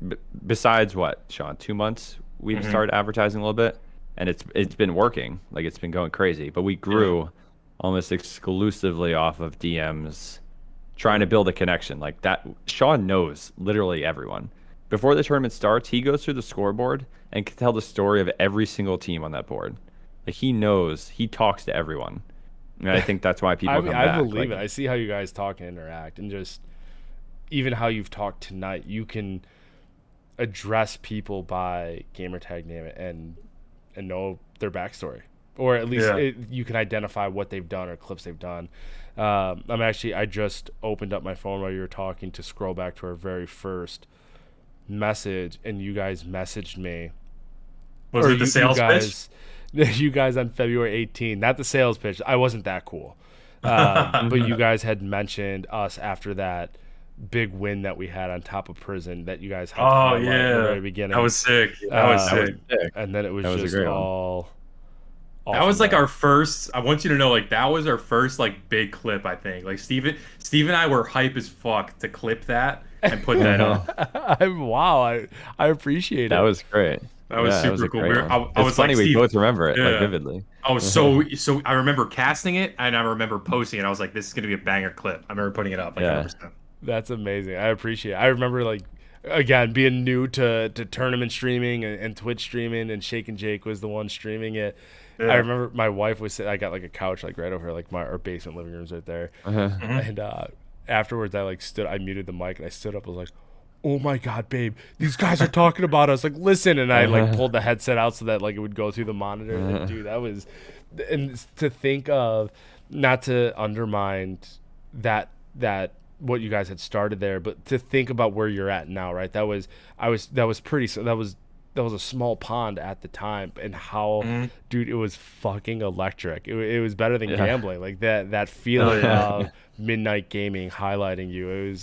b besides what, Sean, 2 months we've Hmm. started advertising a little bit, and it's been working. Like it's been going crazy, but we Yeah. grew almost exclusively off of DMs, trying Yeah. to build a connection like that. Sean knows literally everyone. Before the tournament starts, he goes through the scoreboard and can tell the story of every single team on that board. Like he knows, he talks to everyone. And I think that's why I people mean, come I back. believe Like, it. I see how you guys talk and interact, and just even how you've talked tonight. You can address people by gamer tag name and know their backstory, or at least Yeah. you can identify what they've done or clips they've done. I just opened up my phone while you were talking to scroll back to our very first message, and you guys messaged me, Was or it the you sales pitch? guys, you guys on February 18th. Not the sales pitch. I wasn't that cool, but you guys had mentioned us after that big win that we had on top of prison that you guys helped Oh highlight in the yeah. very That beginning. was sick. That was that was Um, sick. sick. and then it was That was a just great one. all That from was like our there. first. I want you to know, like that was our first like big clip. I think like Steve and I were hype as fuck to clip that and put that up. Wow, I appreciate That it. was great. That was Yeah, that was super a cool. great one. I It's was like funny we Steve. both remember it like Yeah. vividly. I was so I remember casting it and I remember posting it. I was like, this is gonna be a banger clip. I remember putting it up like Yeah. 100%. That's amazing. I appreciate it. I remember like again being new to tournament streaming and Twitch streaming, and Shake and Jake was the one streaming it. I Yeah. remember my wife was I got like a couch like right over like our basement living room's right there, Hmm. and afterwards I muted the mic and I stood up. I was like, "Oh my god, babe, these guys are talking about us." Like, listen, and I like pulled the headset out so that like it would go through the monitor. And dude, that was, and to think of, not to undermine that what you guys had started there, but to think about where you're at now, right? That was pretty. So that was a small pond at the time, and how, Hmm. dude, it was fucking electric. It was better than Yeah. gambling. Like that Oh feeling yeah. of midnight gaming highlighting you.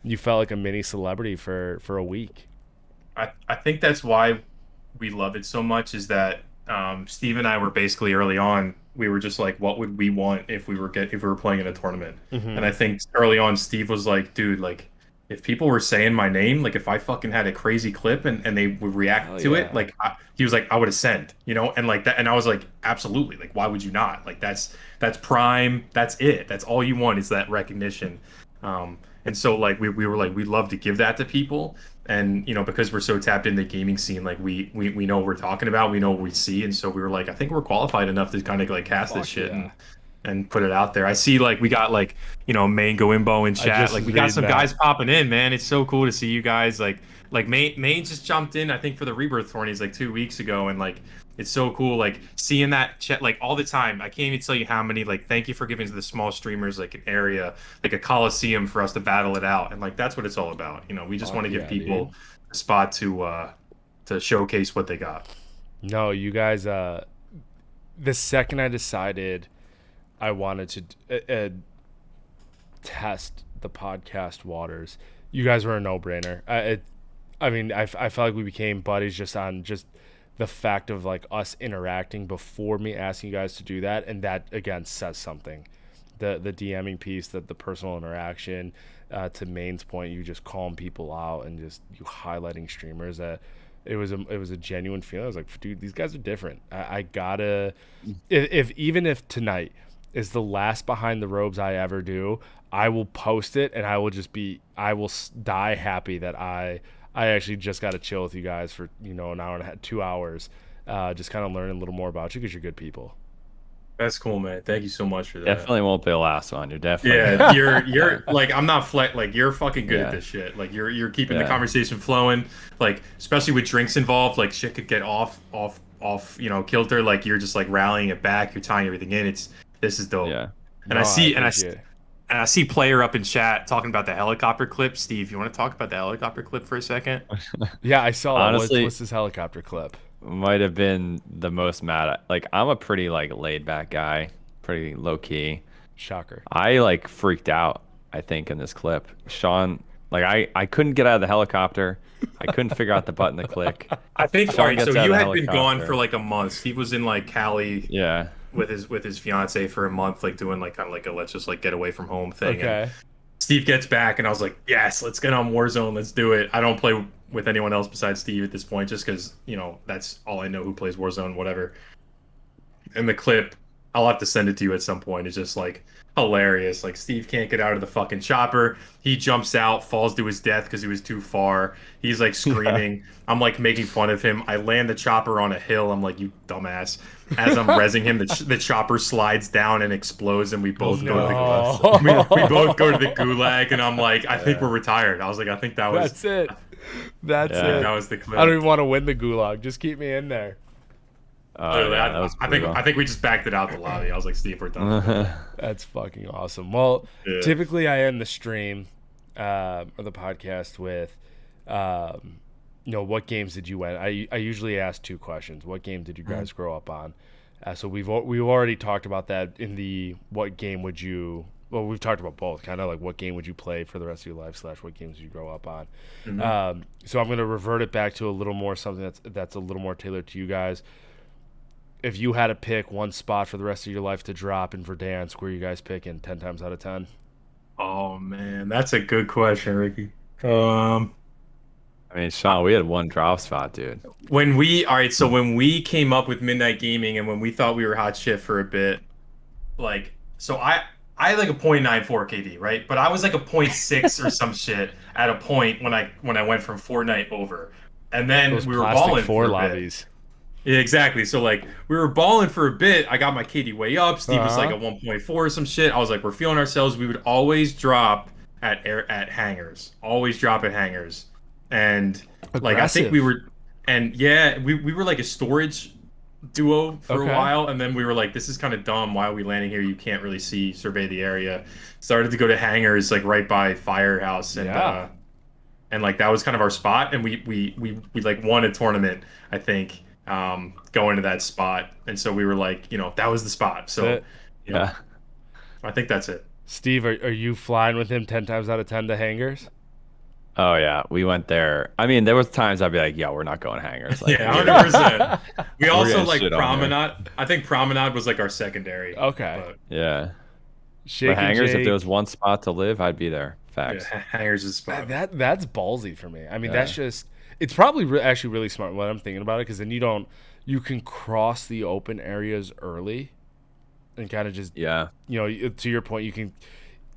You felt like a mini celebrity for a week. I think that's why we love it so much is that Steve and I were basically early on, we were just like, what would we want if we were playing in a tournament? And Hmm. I think early on, Steve was like, dude, like if people were saying my name, like if I fucking had a crazy clip and they would react Hell to it, yeah. like he was like, I would ascend, and like that, and I was like, absolutely, like why would you not? Like that's prime, that's it, that's all you want is that recognition. And so like we were like we'd love to give that to people, and because we're so tapped in the gaming scene, like we know what we're talking about, we know what we see, and so we were like, I think we're qualified enough to kind of like cast this Fuck shit, yeah. and and put it out there. I see like we got like Mango Imbo in I chat. just Like was we got reading some that. guys popping in, man. It's so cool to see you guys. Like Maine just jumped in, I think, for the Rebirth tourneys like 2 weeks ago, and like it's so cool like seeing that chat like all the time. I can't even tell you how many like thank you for giving to the small streamers like an area, like a coliseum for us to battle it out, and like that's what it's all about. We just want Fuck to give yeah, dude. people a spot to showcase what they got. No, you guys. The second I decided I wanted to test the podcast waters, you guys were a no-brainer. I mean, I felt like we became buddies just on just the fact of like us interacting before me asking you guys to do that, and that again says something. The DMing piece, that the personal interaction, to Maine's point, you just calling people out and just you highlighting streamers. That it was a genuine feeling. I was like, dude, these guys are different. I gotta, if even if tonight is the last behind the robes I ever do, I will post it and I will die happy that I actually just got to chill with you guys for an hour and a half, 2 hours, just kind of learning a little more about you because you're good people. That's cool, man. Thank you so much for that. Definitely won't be the last one. You're definitely Yeah, you're like I'm not like you're fucking good at Yeah. this shit. Like you're keeping the Yeah. conversation flowing. Like especially with drinks involved, like shit could get off kilter. Like you're just like rallying it back. You're tying everything in. This is dope. Yeah. And No, I I see appreciate it. and I see player up in chat talking about the helicopter clip. Steve, you want to talk about the helicopter clip for a second? Yeah, I saw that. Honestly, What's this helicopter clip? might have been the most mad at. Like, I'm a pretty like laid back guy, pretty low key. Shocker. I like freaked out, I think, in this clip. Sean, like I couldn't get out of the helicopter. I couldn't figure out the button to click. I think Sean all right. gets So out you of the had been gone helicopter. for like a month. Steve was in like Cali Yeah. with his fiance for a month, like doing like kind of like a let's just like get away from home thing. And Okay. Steve gets back, and I was like, yes, let's get on Warzone. Let's do it. I don't play with anyone else besides Steve at this point, just because, that's all I know who plays Warzone, whatever. And the clip, I'll have to send it to you at some point. It's just like hilarious. Like Steve can't get out of the fucking chopper. He jumps out, falls to his death because he was too far. He's like screaming. I'm like making fun of him. I land the chopper on a hill. I'm like, you dumbass. As I'm rezzing him, the chopper slides down and explodes, and we both go to the we both go to the gulag. And I'm like, I think we're retired. I was like, I think that was That's it. That's Yeah. it. that was the clip. I don't even want to win the gulag. Just keep me in there. Literally, Yeah, that was brutal. I think we just backed it out the lobby. I was like, Steve, we're done. That's fucking awesome. Well, Yeah. typically I end the stream or the podcast with, what games did you win? I usually ask two questions. What game did you guys grow up on? So we've already talked about that in the what game would you? Well, we've talked about both. Kind of like what game would you play for the rest of your life / what games did you grow up on? So I'm going to revert it back to a little more something that's a little more tailored to you guys. If you had to pick one spot for the rest of your life to drop in Verdansk, where you guys picking 10 times out of 10? Oh man, that's a good question, Ricky. I mean, Sean, we had one drop spot, dude. When we came up with Midnight Gaming and when we thought we were hot shit for a bit, like, so I had like a .94 KD, right? But I was like a .6 or some shit at a point when I went from Fortnite over, and then Those we were plastic balling four for a bit. lobbies. Yeah, exactly. So like we were balling for a bit. I got my KD way up. Steve was like a 1.4 or some shit. I was like, we're feeling ourselves. We would always drop at hangars. Always drop at hangars. And like I think Aggressive. we were, and yeah, we were like a storage duo for Okay. a while, and then we were like, this is kind of dumb. Why are we landing here? You can't really survey the area. Started to go to hangars like right by Firehouse, and Yeah. and like that was kind of our spot, and we like won a tournament, I think, going to that spot, and so we were like, that was the spot. So That's it. Yeah. I think that's it. Steve, are you flying with him 10 times out of 10 to hangars? Oh yeah, we went there. I mean, there was times I'd be like, "Yo, we're not going hangers." Like, Yeah, 100%. We also getting like shit on there. Promenade. I think Promenade was like our secondary. Okay. But, yeah. Shake But and hangers, if Jake. there was one spot to live, I'd be there. Facts. yeah, hangers is spot. That's ballsy for me. I mean, Yeah. that's just it's probably actually really smart when I'm thinking about it, because then you can cross the open areas early and kind of just Yeah. to your point, you can,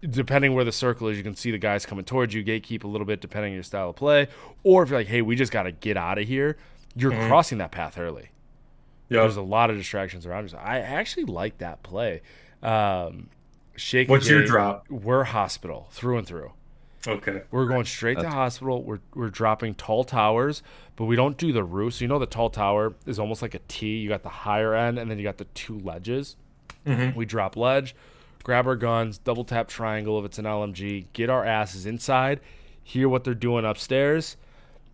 depending where the circle is, you can see the guys coming towards you, gatekeep a little bit depending on your style of play, or if you're like, hey, we just got to get out of here, you're crossing that path early. Yeah. There's a lot of distractions around you. So I actually like that play. Shake What's and your Bake, drop? we're hospital through and through. Okay. We're going straight to hospital. We're dropping tall towers, but we don't do the roof. So you know the tall tower is almost like a T. You got the higher end, and then you got the two ledges. Mm-hmm. We drop ledge, grab our guns, double tap triangle if it's an LMG, get our asses inside, hear what they're doing upstairs,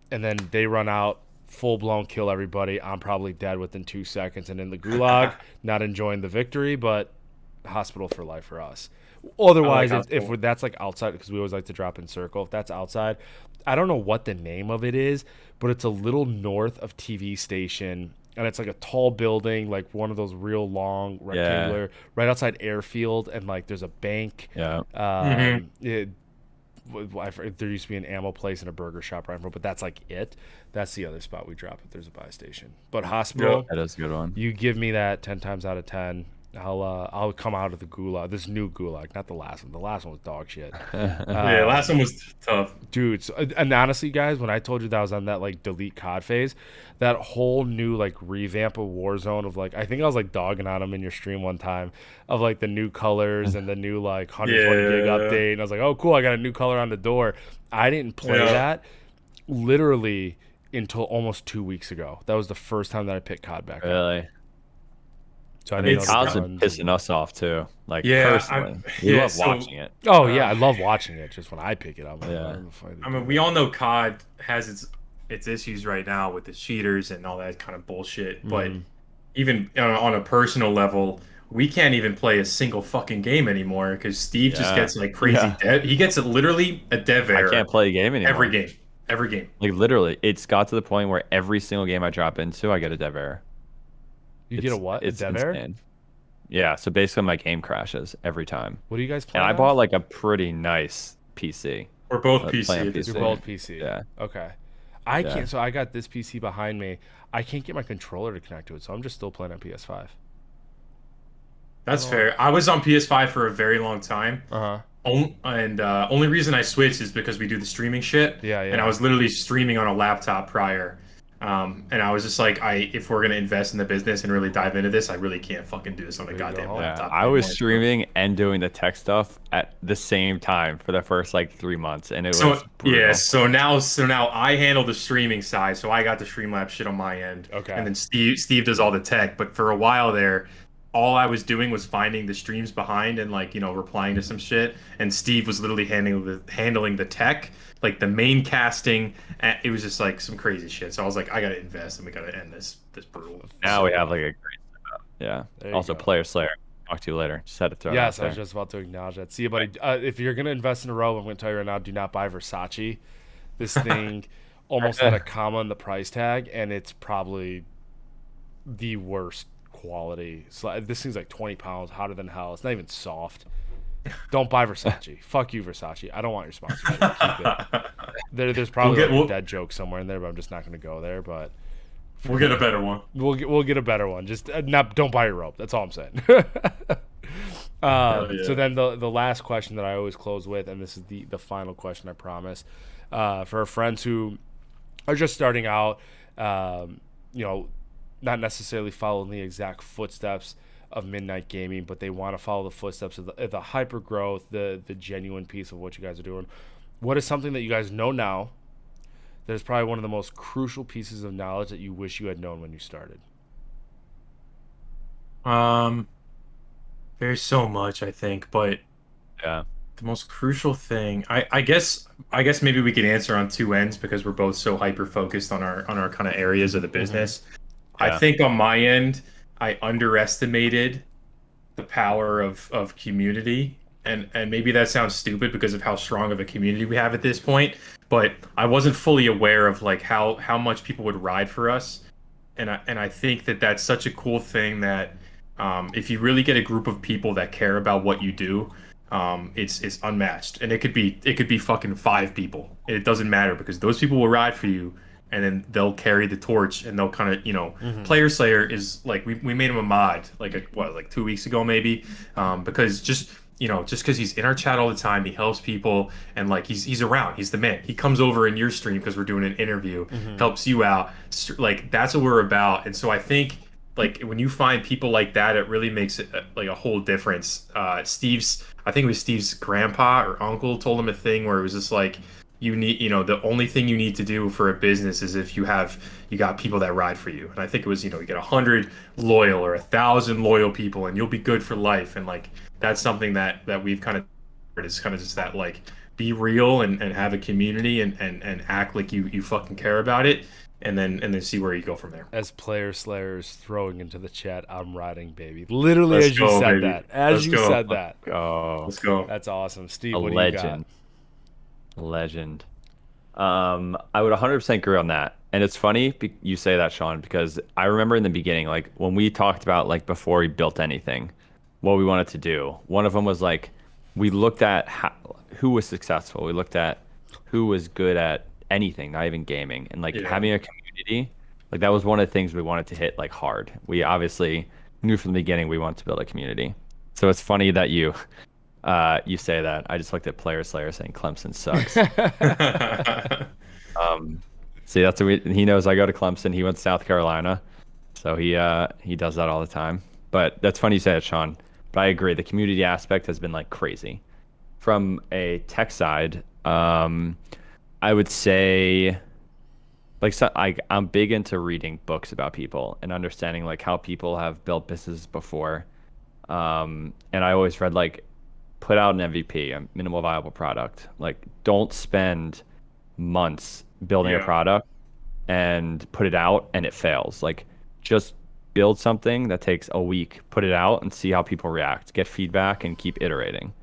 and then they run out, full blown kill everybody. I'm probably dead within 2 seconds and in the gulag, not enjoying the victory, but hospital for life for us. Otherwise, if that's like outside, because we always like to drop in circle, if that's outside, I don't know what the name of it is, but it's a little north of TV station, and it's like a tall building, like one of those real long rectangular, right outside airfield, and like there's a bank. Yeah. There used to be an ammo place and a burger shop right in front, but that's like it. That's the other spot we drop if there's a buy station. But hospital, That is a good one. you give me that 10 times out of 10. I'll come out of the gulag, this new gulag, not the last one. The last one was dog shit. Yeah, last one was tough. Dude, so, and honestly, guys, when I told you that I was on that like delete COD phase, that whole new like revamp of Warzone of like, I think I was like dogging on them in your stream one time of like the new colors and the new like 120 gig update, and I was like, oh cool, I got a new color on the door. I didn't play that literally until almost 2 weeks ago. That was the first time that I picked COD back up. Really? So I didn't know COD's the been guns pissing us off too. Like Yeah, personally, we love watching it. Oh yeah, I love watching it. Just when I pick it up, I mean, we all know COD has its issues right now with the cheaters and all that kind of bullshit. But even on a personal level, we can't even play a single fucking game anymore because Steve just gets like crazy dev. He gets literally a dev error. I can't play a game anymore. Every game. Like literally, it's got to the point where every single game I drop into, I get a dev error. You get a what? It's a dev insane. error? Yeah, so basically my game crashes every time. What do you guys play? And I bought like a pretty nice PC. We're both Playing PC. PC. You're both PC. Yeah. Okay. I can't. So I got this PC behind me. I can't get my controller to connect to it, so I'm just still playing on PS5. That's fair. I was on PS5 for a very long time. Only reason I switched is because we do the streaming shit. Yeah. And I was literally streaming on a laptop prior. And I was just like, if we're gonna invest in the business and really dive into this, I really can't fucking do this on a goddamn laptop. I was streaming and doing the tech stuff at the same time for the first like 3 months, and it was brutal. So now I handle the streaming side, so I got the Streamlabs shit on my end. Okay. And then Steve does all the tech, but for a while there, all I was doing was finding the streams behind and like replying to some shit, and Steve was literally handling the tech, like the main casting. And it was just like some crazy shit. So I was like, I gotta invest and we gotta end this brutal. Now we have like a great setup. Yeah. Also, Player Slayer. Talk to you later. Just had to throw. Yes, I was just about to acknowledge that. See you, buddy. If you're gonna invest in a robe, I'm gonna tell you right now, do not buy Versace. This thing almost had a comma in the price tag, and it's probably the worst quality. So this thing's like 20 pounds, hotter than hell. It's not even soft. Don't buy Versace. Fuck you, Versace. I don't want your sponsorship. Keep it. There's probably a dead joke somewhere in there, but I'm just not going to go there. But we'll get a better one. We'll get a better one. Just don't buy your rope. That's all I'm saying. So then the last question that I always close with, and this is the final question, I promise, for our friends who are just starting out, not necessarily following the exact footsteps of Midnite Gaming, but they want to follow the footsteps of the hyper growth, the genuine piece of what you guys are doing. What is something that you guys know now that is probably one of the most crucial pieces of knowledge that you wish you had known when you started? There's so much, I think, but yeah, the most crucial thing, I guess maybe we could answer on two ends because we're both so hyper focused on our kind of areas of the business. I think on my end, I underestimated the power of community, and maybe that sounds stupid because of how strong of a community we have at this point, but I wasn't fully aware of like how much people would ride for us, and I think that's such a cool thing that if you really get a group of people that care about what you do, it's unmatched, and it could be fucking 5 people. It doesn't matter because those people will ride for you. And then they'll carry the torch, and they'll kind of, Player Slayer is like we made him a mod like 2 weeks ago maybe, because just because he's in our chat all the time, he helps people, and like he's around, he's the man. He comes over in your stream because we're doing an interview, helps you out, like that's what we're about. And so I think like when you find people like that, it really makes it like a whole difference. I think it was Steve's grandpa or uncle told him a thing where it was just like, you need, the only thing you need to do for a business is if you got people that ride for you. And I think it was, you get 100 loyal or 1,000 loyal people, and you'll be good for life. And like that's something that we've kind of is kind of just that, like, be real and have a community and act like you fucking care about it, and then see where you go from there. As Player Slayer is throwing into the chat, I'm riding, baby. Literally, Let's as you go, said baby. that. As Let's you go. said that. Oh, Let's go. That's awesome. Steve, a what legend. Legend. I would 100% agree on that. And it's funny you say that, Sean, because I remember in the beginning, like when we talked about like before we built anything, what we wanted to do. One of them was like we looked at who was successful. We looked at who was good at anything, not even gaming, and like Yeah. having a community. Like that was one of the things we wanted to hit like hard. We obviously knew from the beginning we wanted to build a community. So it's funny that you say that. I just looked at Player Slayer saying Clemson sucks. See, that's he knows I go to Clemson. He went to South Carolina, so he does that all the time. But that's funny you say it, Sean. But I agree, the community aspect has been like crazy. From a tech side, I would say, like, so I'm big into reading books about people and understanding like how people have built businesses before. And I always read like put out an MVP, a minimal viable product. Like, don't spend months building a Yeah. product and put it out and it fails. Like, just build something that takes a week, put it out and see how people react, get feedback and keep iterating.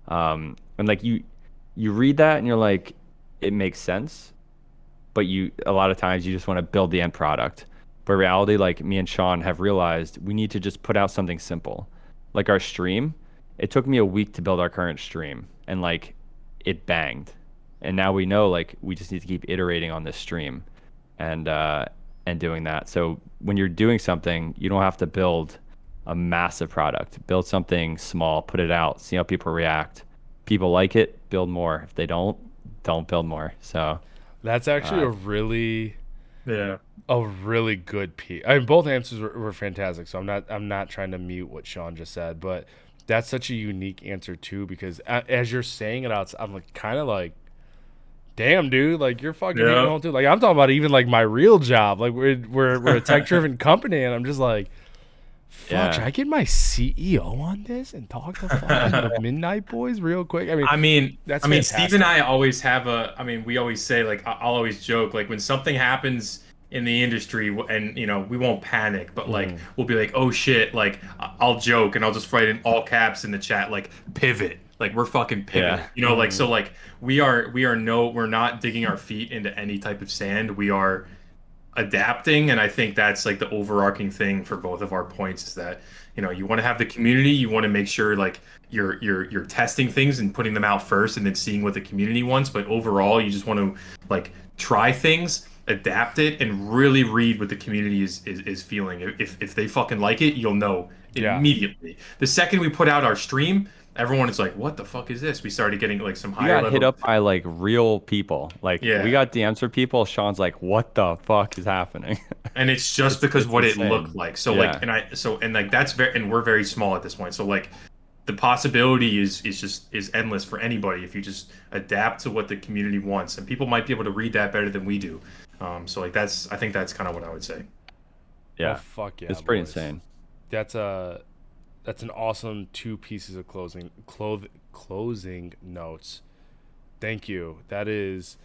And like you read that and you're like, it makes sense, but a lot of times you just want to build the end product. But reality, like me and Sean have realized, we need to just put out something simple. Like our stream, it took me a week to build our current stream and like it banged. And now we know like we just need to keep iterating on this stream and doing that. So when you're doing something, you don't have to build a massive product. Build something small, put it out, see how people react. People like it, build more. If they don't build more. So That's actually Yeah. a really good piece. I mean, both answers were fantastic. So I'm not trying to mute what Sean just said, but that's such a unique answer too, because as you're saying it out, I'm like kind of like, damn, dude, like you're fucking hitting Yeah. home too. Like I'm talking about even like my real job. Like we're a tech driven company, and I'm just like, fuck, Yeah. should I get my CEO on this and talk to fucking the Midnite boys real quick? That's Steve fantastic. and I always have we always say, like, I'll always joke, like, when something happens in the industry, and, we won't panic, but like, we'll be like, oh shit, like, I'll joke and I'll just write in all caps in the chat, like, pivot, like, we're fucking pivoting, Yeah. like, so like, we're not digging our feet into any type of sand. We are adapting, and I think that's like the overarching thing for both of our points is that, you want to have the community, you want to make sure like you're testing things and putting them out first and then seeing what the community wants, but overall you just want to like try things, adapt it, and really read what the community is feeling. If they fucking like it, you'll know Yeah. immediately. The second we put out our stream, everyone is like, what the fuck is this? We started getting like some We higher got hit level. up by like real people. Like Yeah. we got DMs for people. Sean's like, "What the fuck is happening?" And it's just because it's what insane. it looked like. So Yeah. like, and like that's very, and we're very small at this point. So like, the possibility is endless for anybody if you just adapt to what the community wants, and people might be able to read that better than we do. So like I think that's kind of what I would say. Yeah. Oh, fuck yeah, It's pretty boys. insane. That's an awesome two pieces of closing notes. Thank you. That is,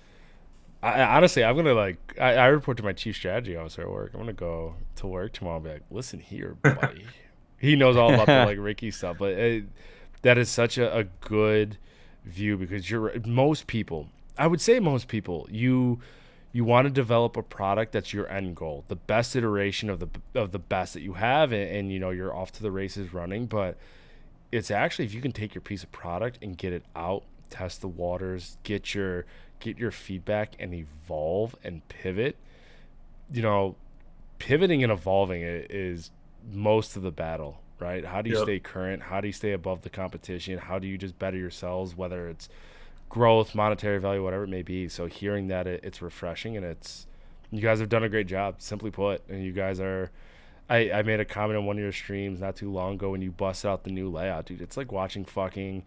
honestly, I'm gonna like I report to my chief strategy officer at work. I'm gonna go to work tomorrow and be like, listen here, buddy. He knows all about the like Ricky stuff, but that is such a good view, because most people, I would say most people, you want to develop a product that's your end goal, the best iteration of the best that you have, and you're off to the races running. But it's actually, if you can take your piece of product and get it out, test the waters, get your feedback, and evolve and pivot. Pivoting and evolving is most of the battle, right? How do you Yep. stay current? How do you stay above the competition? How do you just better yourselves, whether it's growth, monetary value, whatever it may be? So hearing that, it's refreshing, and you guys have done a great job, simply put, and you guys are I made a comment on one of your streams not too long ago when you busted out the new layout, dude. It's like watching fucking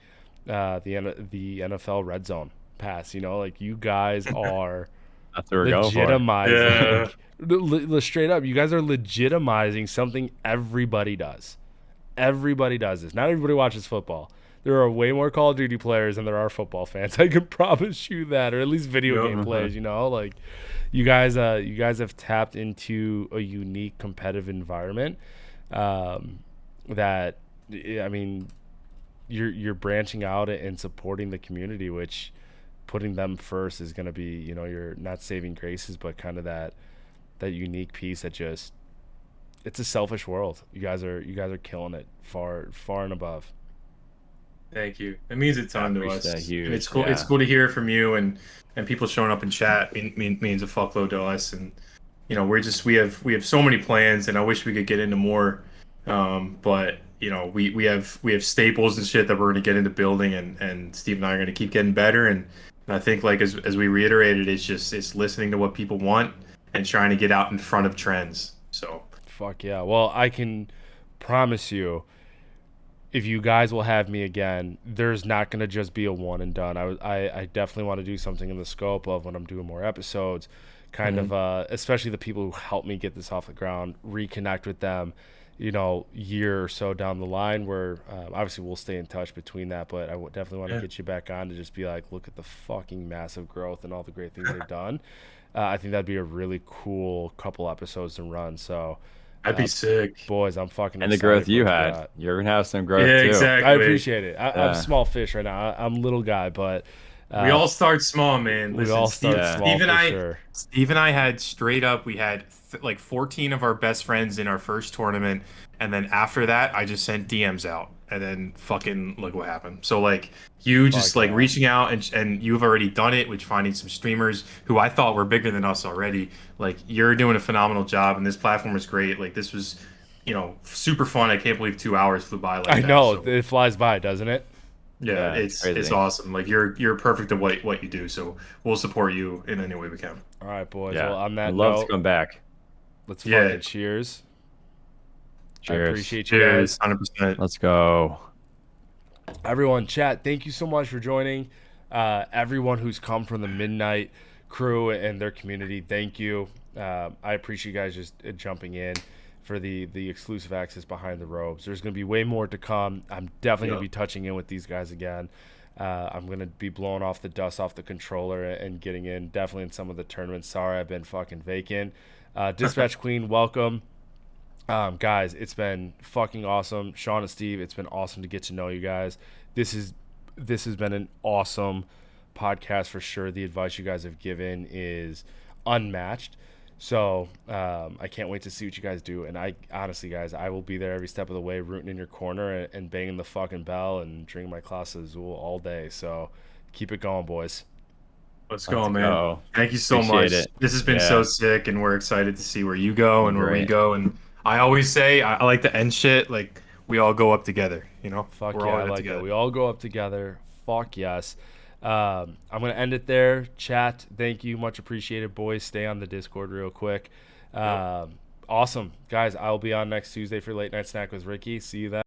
the NFL red zone pass. You know, like you guys are That's what we're going for. Yeah. legitimizing straight up. You guys are legitimizing something everybody does. Everybody does this. Not everybody watches football. There are way more Call of Duty players than there are football fans. I can promise you that, or at least video Yep. game players. You know, like you guys have tapped into a unique competitive environment. That I mean, you're branching out and supporting the community, which putting them first is going to be, you know, you're not saving graces, but kind of that unique piece that just it's a selfish world. You guys are killing it far and above. Thank you. It means a ton to appreciate us. that huge, And it's cool. yeah. It's cool to hear from you and people showing up in chat means a fuckload to us. And you know, we have so many plans, and I wish we could get into more. But you know, we have staples and shit that we're gonna get into building, and Steve and I are gonna keep getting better. And I think like as we reiterated, it's listening to what people want and trying to get out in front of trends. So Fuck yeah. Well, I can promise you, if you guys will have me again, there's not going to just be a one and done. I definitely want to do something in the scope of when I'm doing more episodes, kind of, especially the people who helped me get this off the ground, reconnect with them, you know, year or so down the line where obviously we'll stay in touch between that, but I would definitely want to Yeah. get you back on to just be like, look at the fucking massive growth and all the great things they've done. I think that'd be a really cool couple episodes to run. So, I'd be sick. boys, I'm fucking And the excited growth for you what had, got. you're gonna have some growth Yeah, too. exactly. I appreciate it. I'm Yeah. small fish right now. I'm little guy, but We all start small, man. we Listen, all start Yeah. small for sure. Steve and I had straight up. We had like 14 of our best friends in our first tournament, and then after that, I just sent DMs out, and then fucking look what happened. So like you just Fuck like yeah. reaching out, and you've already done it, which finding some streamers who I thought were bigger than us already. Like you're doing a phenomenal job, and this platform was great. Like this was, you know, super fun. I can't believe 2 hours flew by like I that. know So it flies by, doesn't it? yeah, Yeah, it's crazy. awesome. Like you're perfect at what you do. So we'll support you in any way we can. All right, boys. Yeah. Well, on I'd that love note, to come back. let's Yeah. fucking cheers. I Cheers. appreciate you guys. Cheers, 100%. Let's go. Everyone, chat, thank you so much for joining. Everyone who's come from the Midnight crew and their community, thank you. I appreciate you guys just jumping in for the exclusive access behind the ropes. There's going to be way more to come. I'm definitely going to be touching in with these guys again. I'm going to be blowing off the dust off the controller and getting in definitely in some of the tournaments. Sorry, I've been fucking vacant. Dispatch Queen, welcome. Guys, it's been fucking awesome. Sean and Steve, it's been awesome to get to know you guys. This has been an awesome podcast for sure. The advice you guys have given is unmatched. So I can't wait to see what you guys do. And I honestly, guys, I will be there every step of the way, rooting in your corner and banging the fucking bell and drinking my Class of Azul all day. So keep it going, boys. Let's go, Let's man. go. Thank you so Appreciate much. it. This has been Yeah. so sick, and we're excited to see where you go and where we Great. go. And I always say I like to end shit like we all go up together. You know, Fuck we're yeah, all I in it like together. it. We all go up together. Fuck yes. I'm going to end it there. Chat, thank you. Much appreciated, boys. Stay on the Discord real quick. Awesome. Guys, I'll be on next Tuesday for Late Night Snack with Ricky. See you then.